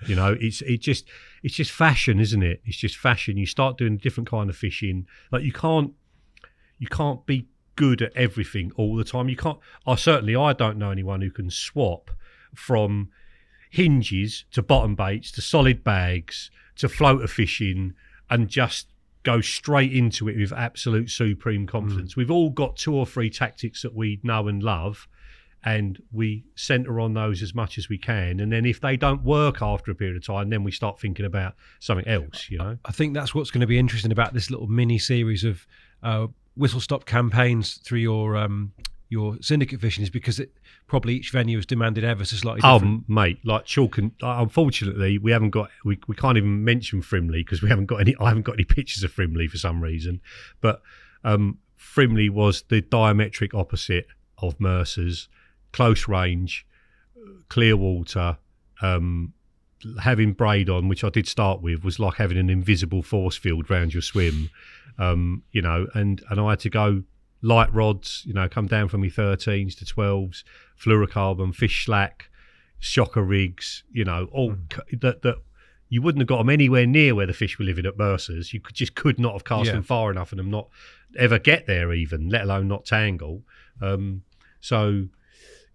You know, it's just fashion, isn't it? It's just fashion. You start doing a different kind of fishing. Like you can't be good at everything all the time. You can't. I don't know anyone who can swap from hinges to bottom baits to solid bags to floater fishing and just go straight into it with absolute supreme confidence. We've all got 2 or 3 tactics that we know and love, and we centre on those as much as we can. And then if they don't work after a period of time, then we start thinking about something else, you know. I think that's what's going to be interesting about this little mini series of whistle stop campaigns through your syndicate fishing, is because probably each venue has demanded ever so slightly different. Mate, like chalk and unfortunately we can't even mention Frimley because I haven't got any pictures of Frimley for some reason. But Frimley was the diametric opposite of Mercers. Close range, clear water, having braid on, which I did start with, was like having an invisible force field round your swim. You know, and I had to go light rods, you know, come down from my 13s to 12s, fluorocarbon, fish slack, shocker rigs, you know, all that you wouldn't have got them anywhere near where the fish were living at Mercers. You could not have cast them far enough and them not ever get there even, let alone not tangle. So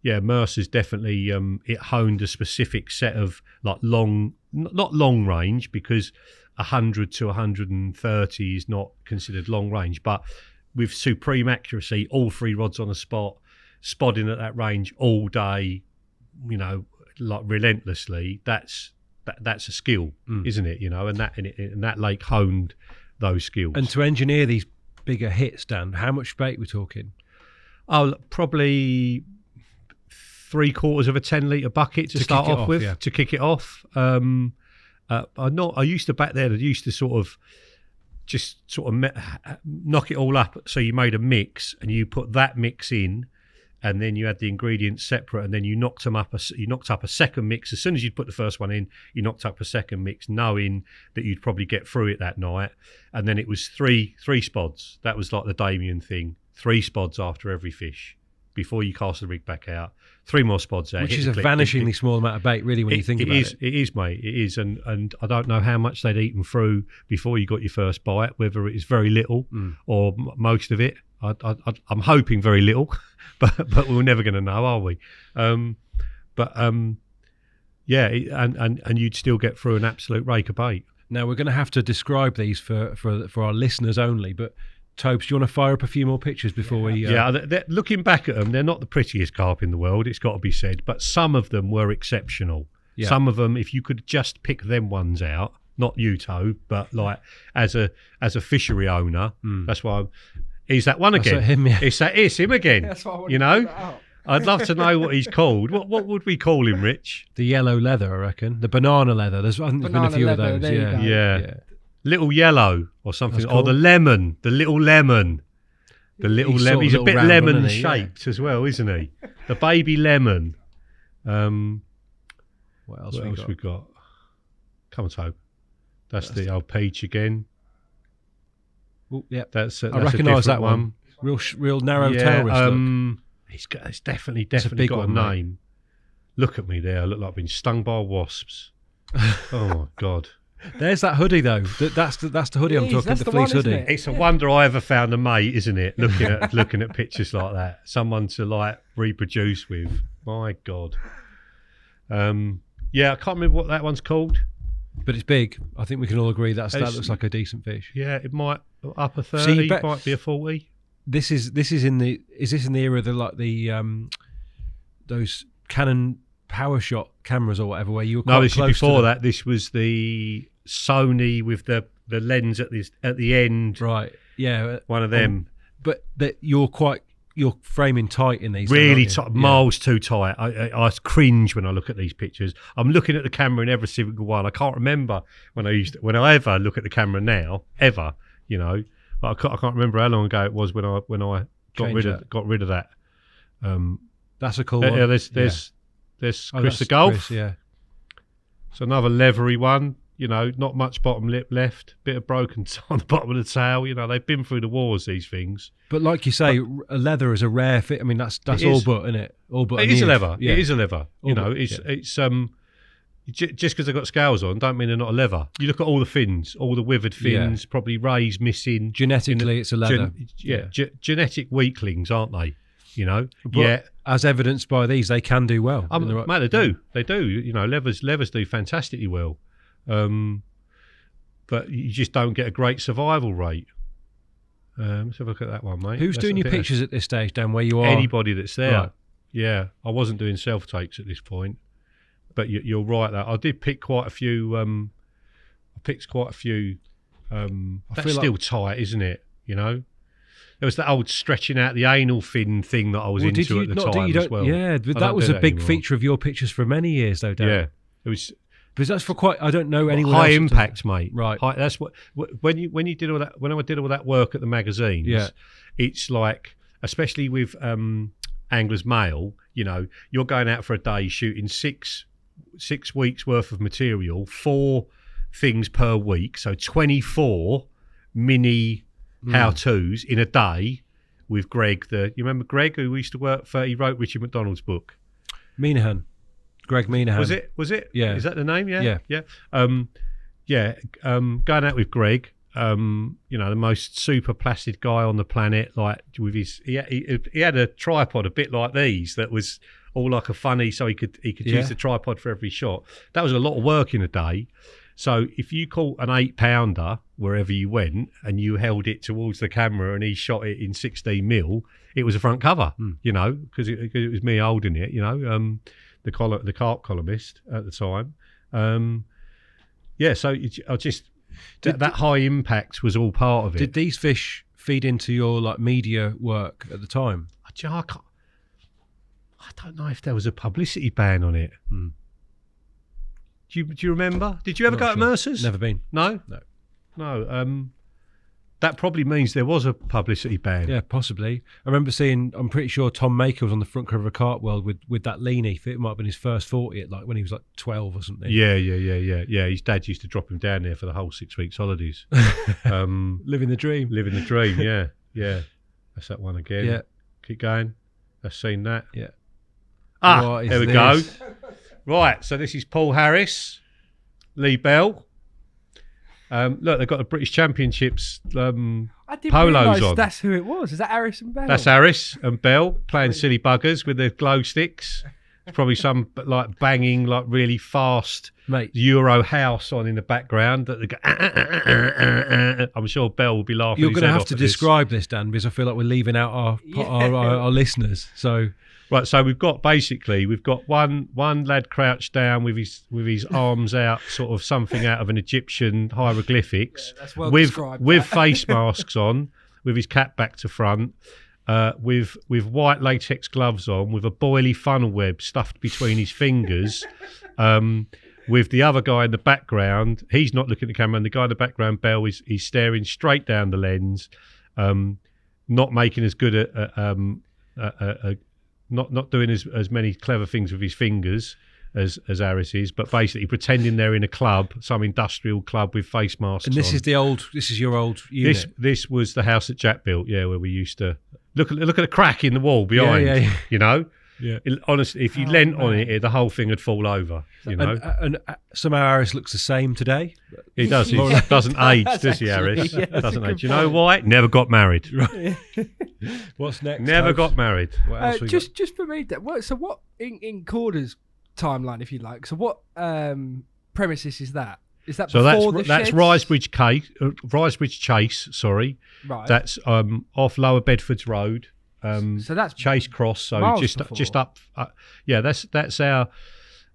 yeah, Mercers definitely it honed a specific set of like not long range, because 100 to 130 is not considered long range, but with supreme accuracy, all 3 rods on a spot, spodding at that range all day, you know, like relentlessly. That's a skill, isn't it? You know, and that lake honed those skills. And to engineer these bigger hits, Dan, how much bait we're talking? Oh, probably 3/4 of a 10-litre bucket to start off with, to kick it off. I used to back then. I used to sort of knock it all up. So you made a mix, and you put that mix in, and then you had the ingredients separate, and then you knocked up a second mix. As soon as you'd put the first one in, you knocked up a second mix, knowing that you'd probably get through it that night. And then it was three spods. That was like the Damien thing. 3 spods after every fish before you cast the rig back out. 3 more spods out. Which is a vanishingly small amount of bait, really, when you think about it. It is, mate. It is. And I don't know how much they'd eaten through before you got your first bite, whether it is very little or most of it. I'm hoping very little, but we're never going to know, are we? And you'd still get through an absolute rake of bait. Now, we're going to have to describe these for our listeners only, but Tobes, do you want to fire up a few more pictures before we... looking back at them, they're not the prettiest carp in the world, it's got to be said, but some of them were exceptional. Yeah. Some of them, if you could just pick them ones out, not you, Tobe, but like as a fishery owner, that's why he's that one again. It's him again. That's what I wanted to put out. I'd love to know what he's called. What would we call him, Rich? The yellow leather, I reckon. The banana leather. There's been a few leather, of those. Yeah. Little yellow or something. Cool. Or the lemon. The little lemon. The little lemon. He's a bit lemon shaped as well, isn't he? The baby lemon. What else we got? Come on, Tobe. That's the old peach again. Oh, yeah. That's I recognise that one. Real narrow tail wrist look. It's definitely got a name. Look at me there. I look like I've been stung by wasps. Oh my God. There's that hoodie though. That's the hoodie I'm talking. The fleece hoodie. It's a wonder I ever found a mate, isn't it? Looking at pictures like that, someone to like reproduce with. My God. I can't remember what that one's called. But it's big. I think we can all agree that looks like a decent fish. Yeah, it might up a 30. Might be a 40. Is this in the era of those Canon PowerShot cameras or whatever, where you were quite this close is before that. This was the Sony with the lens at the end. Right. Yeah. One of them. But you're framing tight in these. Really tight, miles too tight. I cringe when I look at these pictures. I'm looking at the camera in every single one. I can't remember when I ever look at the camera now, ever. I can't remember how long ago it was when I got rid of that. That's a cool one. Yeah, there's Chris the Gulf. Chris, yeah. It's another leathery one. Not much bottom lip left. Bit of broken on the bottom of the tail. They've been through the wars, these things. But like you say, a leather is a rare fit. I mean, that's all but, isn't it? All but. It is a leather. Yeah. It is a leather. It's just because they've got scales on, don't mean they're not a leather. You look at all the fins, all the withered fins, probably rays missing. Genetically, it's a leather. Genetic weaklings, aren't they? But as evidenced by these, they can do well. Mate, they do. They do. Levers do fantastically well. But you just don't get a great survival rate. Let's have a look at that one, mate. Who's doing your pictures at this stage, Dan, where you are? Anybody that's there. Right. Yeah. I wasn't doing self-takes at this point. But you're right, that I did pick quite a few. I picked quite a few. That's still tight, isn't it? There was that old stretching out the anal fin thing that I was into at the time as well. Yeah, that was a big feature of your pictures for many years, though, Dan. Yeah, it was. Because that's for quite. I don't know anyone. High impact, mate. Right. That's what when you did all that. When I did all that work at the magazines, it's like, especially with Anglers Mail. You're going out for a day shooting six weeks worth of material, 4 things per week, so 24 mini how-tos in a day with Greg. You remember Greg, who used to work for? He wrote Richard McDonald's book. Minahan. Greg Minahan. Was it? Yeah. Is that the name? Yeah. Yeah. Going out with Greg. The most super placid guy on the planet. Like with he had a tripod a bit like these that was all like a funny, so he could use the tripod for every shot. That was a lot of work in a day. So if you caught an 8-pounder wherever you went and you held it towards the camera and he shot it in 16mm, it was a front cover. Because it was me holding it. The Carp columnist at the time. So I just that high impact was all part of it. Did these fish feed into your media work at the time? I don't know if there was a publicity ban on it. Hmm. Do you remember? Did you ever Not go to sure. Mercers? Never been. No? No. That probably means there was a publicity ban. Yeah, possibly. I remember seeing, I'm pretty sure Tom Maker was on the front cover of Carp World with that leanie. It might have been his first 40 at when he was 12 or something. Yeah. His dad used to drop him down there for the whole 6 weeks holidays. Living the dream. Living the dream, yeah. That's that one again. Yeah. Keep going. I've seen that. Yeah. There we go. Right, so this is Paul Harris, Lee Bell. Look, they've got the British Championships I didn't polos realise on. that's who it was. Is that Harris and Bell? That's Harris and Bell playing silly buggers with their glow sticks. There's probably some banging, really fast Mate. Euro house on in the background. That they go, I'm sure Bell will be laughing. You're going to have to at this. describe this, Dan, because I feel like we're leaving out our listeners. So Right, so we've got one lad crouched down with his arms out, sort of something out of an Egyptian hieroglyphics, that's well with described, with face masks on, with his cap back to front, with white latex gloves on, with a boilie funnel web stuffed between his fingers, with the other guy in the background. He's not looking at the camera, and the guy in the background, Bell, he's staring straight down the lens, not making as good not doing as many clever things with his fingers as Harris is, but basically pretending they're in a club, some industrial club with face masks and this on. is your old unit. This was the house that Jack built, where we used to look at the crack in the wall behind. Yeah. You know, Yeah. Honestly, if you leant on it, the whole thing would fall over. You know, and somehow Harris looks the same today. he does. He doesn't age, does he, Harris? Doesn't age. You know why? Never got married. What's next? Never Host? got married. What else we Just for me, so what in Korda's timeline, if you like? So what premises is that? Is that So before that's the Risebridge Chase. Sorry, right? that's off Lower Bedford's Road. So that's Chase Cross. So miles just before. up. That's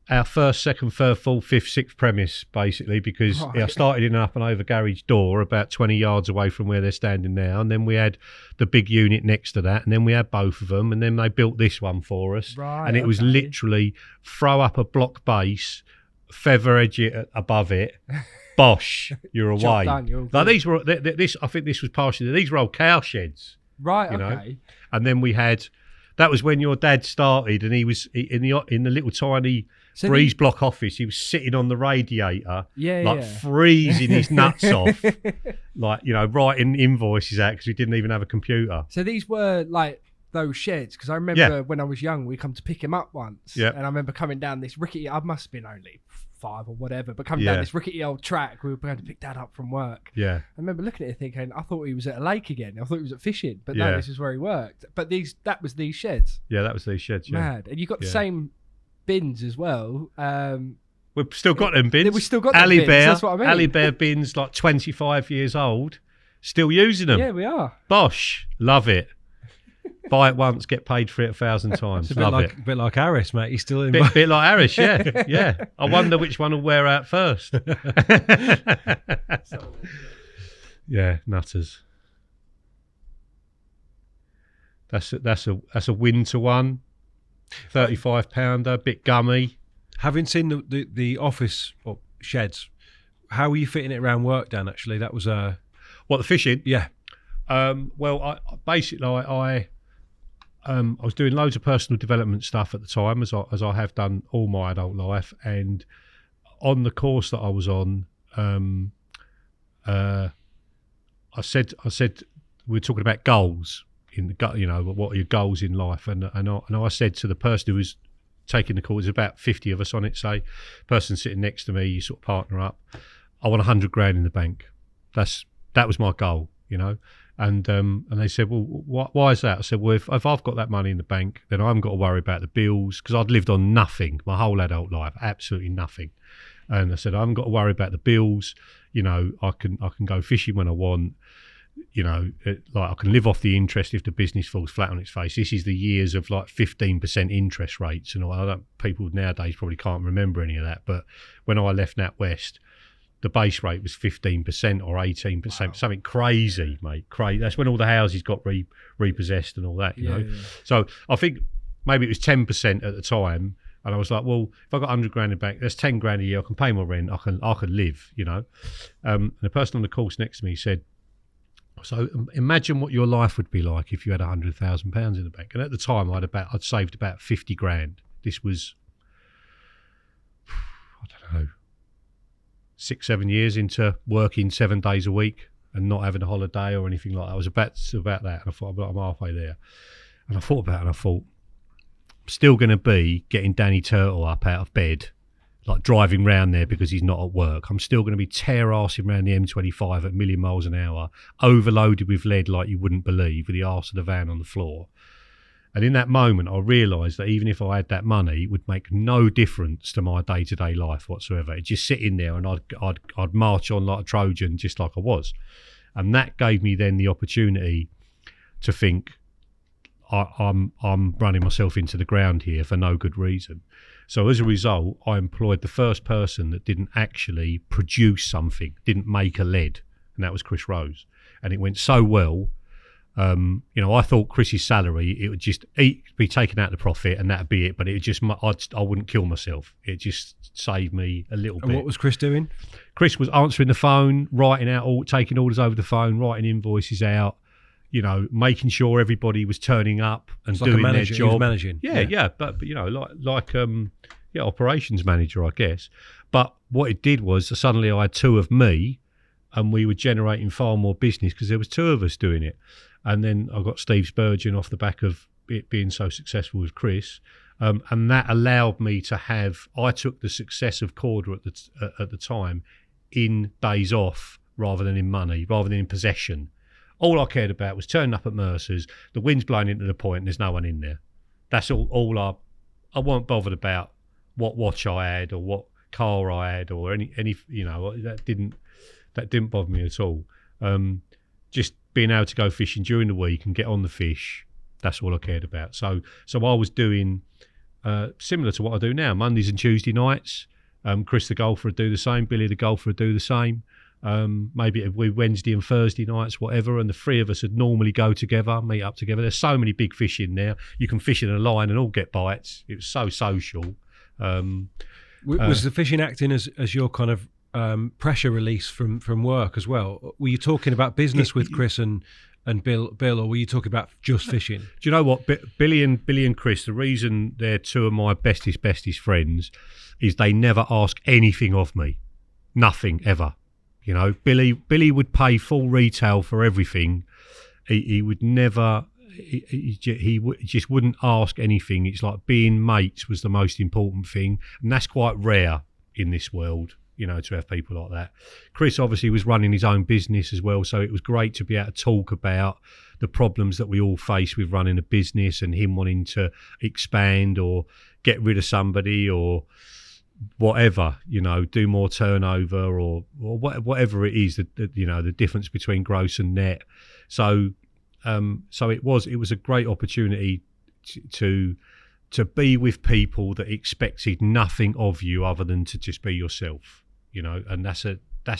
our first, second, third, fourth, fifth, sixth premise, basically, because Right. I started in an up and over garage door about 20 yards away from where they're standing now, and then we had the big unit next to that, and then we had both of them, and then they built this one for us, Right, and it was okay. literally throw up a block base, feather edge it above it, bosh, you're Job away. done, you're all Like good. these were this. I think this was partially. These were old cow sheds. right. you know. Okay. And then we had, that was when your dad started, and he was in the little tiny So breeze block office. He was sitting on the radiator, Yeah. freezing his nuts off, writing invoices out because we didn't even have a computer. So these were like those sheds, because I remember when I was young, we come to pick him up once, Yep. and I remember coming down this rickety. I must have been only 5 or whatever, but coming down this rickety old track, we were going to pick Dad up from work. Yeah, I remember looking at it thinking, I thought he was at a lake again. I thought he was at fishing, but Yeah. no, this is where he worked. But that was these sheds. yeah, that was these sheds. Yeah, Mad, and you got the Yeah. same bins as well. we've still got them bins. We've still got them Ali bins, Bear. that's what I mean. Ali Bear bins, 25 years old, still using them. Yeah, we are. Bosh, love it. Buy it once, get paid for it 1,000 times. It's a Love it. bit like Harris, mate. He's still in. Bit like Harris, yeah. I wonder which one will wear out first. Yeah, nutters. That's a winter one. £35, bit gummy. Having seen the office or sheds, how were you fitting it around work, Dan? Actually, that was What, the fishing? yeah. Well, I was doing loads of personal development stuff at the time, as I have done all my adult life, and on the course that I was on, I said we were talking about goals what are your goals in life, and I said to the person who was taking the course, there's about 50 of us on it, say, person sitting next to me, you sort of partner up, I want 100 grand in the bank. That was my goal, And they said, well, why is that? I said, well, if I've got that money in the bank, then I haven't got to worry about the bills, because I'd lived on nothing my whole adult life, absolutely nothing. And I said, I haven't got to worry about the bills. I can go fishing when I want. I can live off the interest if the business falls flat on its face. This is the years of 15% interest rates, and all. People nowadays probably can't remember any of that. But when I left NatWest, the base rate was 15% or 18%, wow. Something crazy, mate. Crazy. That's when all the houses got repossessed and all that, you know. Yeah. So I think maybe it was 10% at the time. And I was like, well, if I got 100 grand in the bank, that's 10 grand a year. I can pay my rent. I can live, you know. And the person on the course next to me said, so imagine what your life would be like if you had £100,000 in the bank. And at the time, I'd saved about 50 grand. This was, I don't know, 6-7 years into working 7 days a week and not having a holiday or anything like that. I was about that, and I thought, I'm halfway there. And I thought about it, and I thought, I'm still going to be getting Danny Turtle up out of bed, like driving round there because he's not at work. I'm still going to be tear-arsing around the M25 at a million miles an hour, overloaded with lead like you wouldn't believe, with the arse of the van on the floor. And in that moment, I realised that even if I had that money, it would make no difference to my day-to-day life whatsoever. It'd just sit in there, and I'd march on like a Trojan, just like I was. And that gave me then the opportunity to think, I'm running myself into the ground here for no good reason. So as a result, I employed the first person that didn't actually produce something, didn't make a lead, and that was Chris Rose. And it went so well. I thought Chris's salary, it would just be taken out of the profit and that'd be it. But it just, I wouldn't kill myself. It just saved me a little bit. And what was Chris doing? Chris was answering the phone, taking orders over the phone, writing invoices out. Making sure everybody was turning up and doing their job. He was managing. Yeah. But like operations manager, I guess. But what it did was suddenly I had two of me, and we were generating far more business because there was two of us doing it. And then I got Steve Spurgeon off the back of it being so successful with Chris, and that allowed me to have. I took the success of Korda at the time in days off rather than in money, rather than in possession. All I cared about was turning up at Mercers, the wind's blowing into the point and there's no one in there. That's all I wasn't bothered about what watch I had or what car I had or any that didn't bother me at all. Just being able to go fishing during the week and get on the fish, that's all I cared about. So I was doing similar to what I do now, Mondays and Tuesday nights. Chris the golfer would do the same, Billy the golfer would do the same. Maybe it'd be Wednesday and Thursday nights, whatever, and the three of us would normally go together, meet up together. There's so many big fish in there. You can fish in a line and all get bites. It was so social. Was the fishing acting as your kind of pressure release from work as well? Were you talking about business with Chris and Bill, or were you talking about just fishing? Do you know what? Billy and Chris, the reason they're two of my bestest friends is they never ask anything of me. Nothing, ever. Billy would pay full retail for everything. He would never. He just wouldn't ask anything. It's like being mates was the most important thing, and that's quite rare in this world. To have people like that. Chris obviously was running his own business as well, so it was great to be able to talk about the problems that we all face with running a business and him wanting to expand or get rid of somebody or whatever, do more turnover or whatever it is, the difference between gross and net. So it was a great opportunity to be with people that expected nothing of you other than to just be yourself, and that's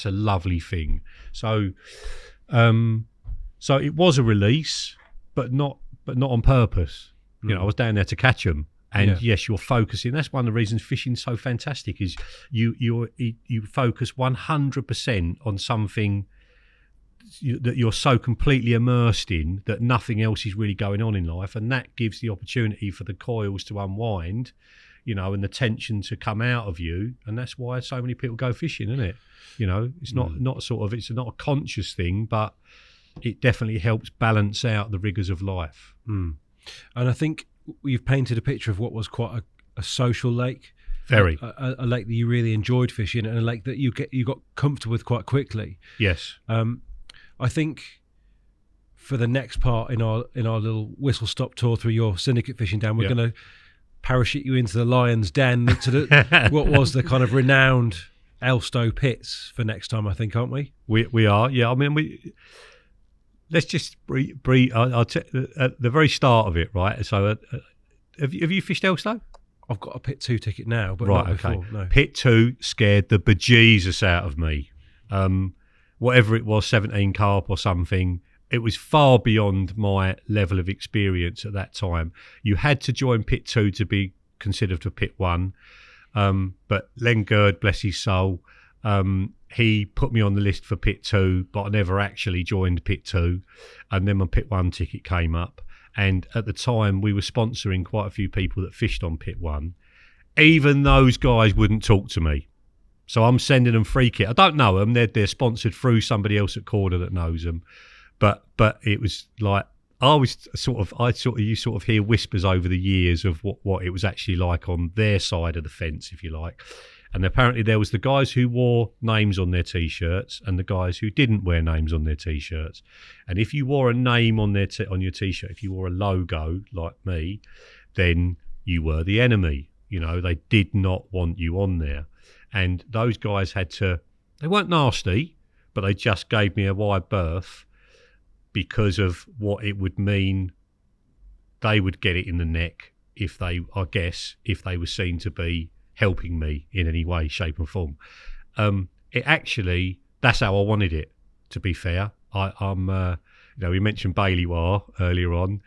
a lovely thing. So it was a release, but not on purpose. I was down there to catch them. And yes, you're focusing. That's one of the reasons fishing's so fantastic is you focus 100% on something that you're so completely immersed in that nothing else is really going on in life, and that gives the opportunity for the coils to unwind, and the tension to come out of you, and that's why so many people go fishing, isn't it? It's it's not a conscious thing, but it definitely helps balance out the rigors of life. And I think you've painted a picture of what was quite a social lake. Very. A lake that you really enjoyed fishing, and a lake that you got comfortable with quite quickly. Yes. I think for the next part in our little whistle stop tour through your syndicate fishing, Dan, we're going to parachute you into the lion's den, to what was the kind of renowned Elstow pits for next time, I think, aren't we? We are, yeah. I mean, let's just breathe. I'll at the very start of it, right? So, have you fished Elstow? I've got a Pit 2 ticket now, but right, not before. No. Pit 2 scared the bejesus out of me. Whatever it was, 17 carp or something, it was far beyond my level of experience at that time. You had to join Pit 2 to be considered for Pit 1. But Len Gerd, bless his soul, he put me on the list for Pit 2, but I never actually joined Pit 2. And then my Pit 1 ticket came up. And at the time, we were sponsoring quite a few people that fished on Pit 1. Even those guys wouldn't talk to me. So I'm sending them free kit. I don't know them. They're sponsored through somebody else at Korda that knows them. But it was like, you sort of hear whispers over the years of what it was actually like on their side of the fence, if you like. And apparently there was the guys who wore names on their T-shirts and the guys who didn't wear names on their T-shirts. And if you wore a name on on your T-shirt, if you wore a logo like me, then you were the enemy. You know, they did not want you on there. And those guys they weren't nasty, but they just gave me a wide berth because of what it would mean. They would get it in the neck if they were seen to be helping me in any way, shape and form. That's how I wanted it, to be fair. We mentioned Bailey War earlier on.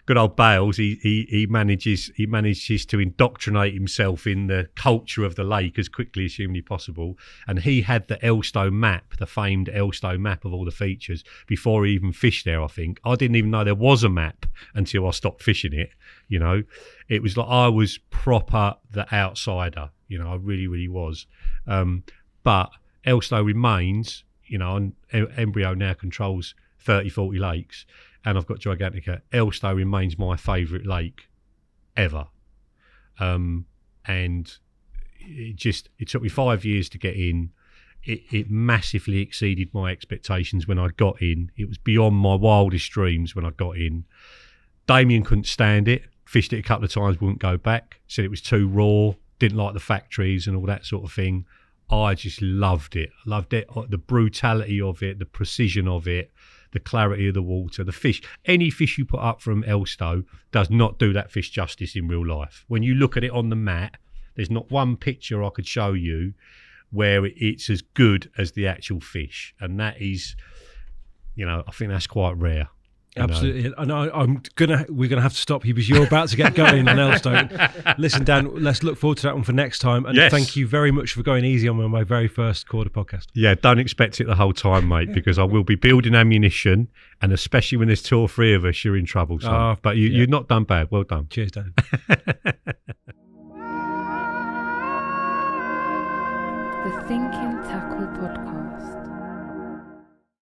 Good old Bales, he manages to indoctrinate himself in the culture of the lake as quickly as humanly possible. And he had the Elstow map, the famed Elstow map of all the features, before he even fished there, I think. I didn't even know there was a map until I stopped fishing it, you know. It was like I was proper the outsider, you know, I really, really was. But Elstow remains, you know, and Embryo now controls 30, 40 lakes. And I've got Gigantica. Elstow remains my favourite lake ever. And it took me 5 years to get in. It massively exceeded my expectations when I got in. It was beyond my wildest dreams when I got in. Damien couldn't stand it. Fished it a couple of times, wouldn't go back. Said it was too raw. Didn't like the factories and all that sort of thing. I just loved it. Loved it. The brutality of it, the precision of it, the clarity of the water, the fish. Any fish you put up from Elstow does not do that fish justice in real life. When you look at it on the mat, there's not one picture I could show you where it's as good as the actual fish. And that is, you know, I think that's quite rare. Absolutely. And we're gonna have to stop you because you're about to get going on Elstow. Listen, Dan, let's look forward to that one for next time. And Thank you very much for going easy on my very first Korda podcast. Yeah, don't expect it the whole time, mate, because I will be building ammunition, and especially when there's 2 or 3 of us, you're in trouble. So. But you're not done bad. Well done. Cheers, Dan. The Thinking Tackle Podcast.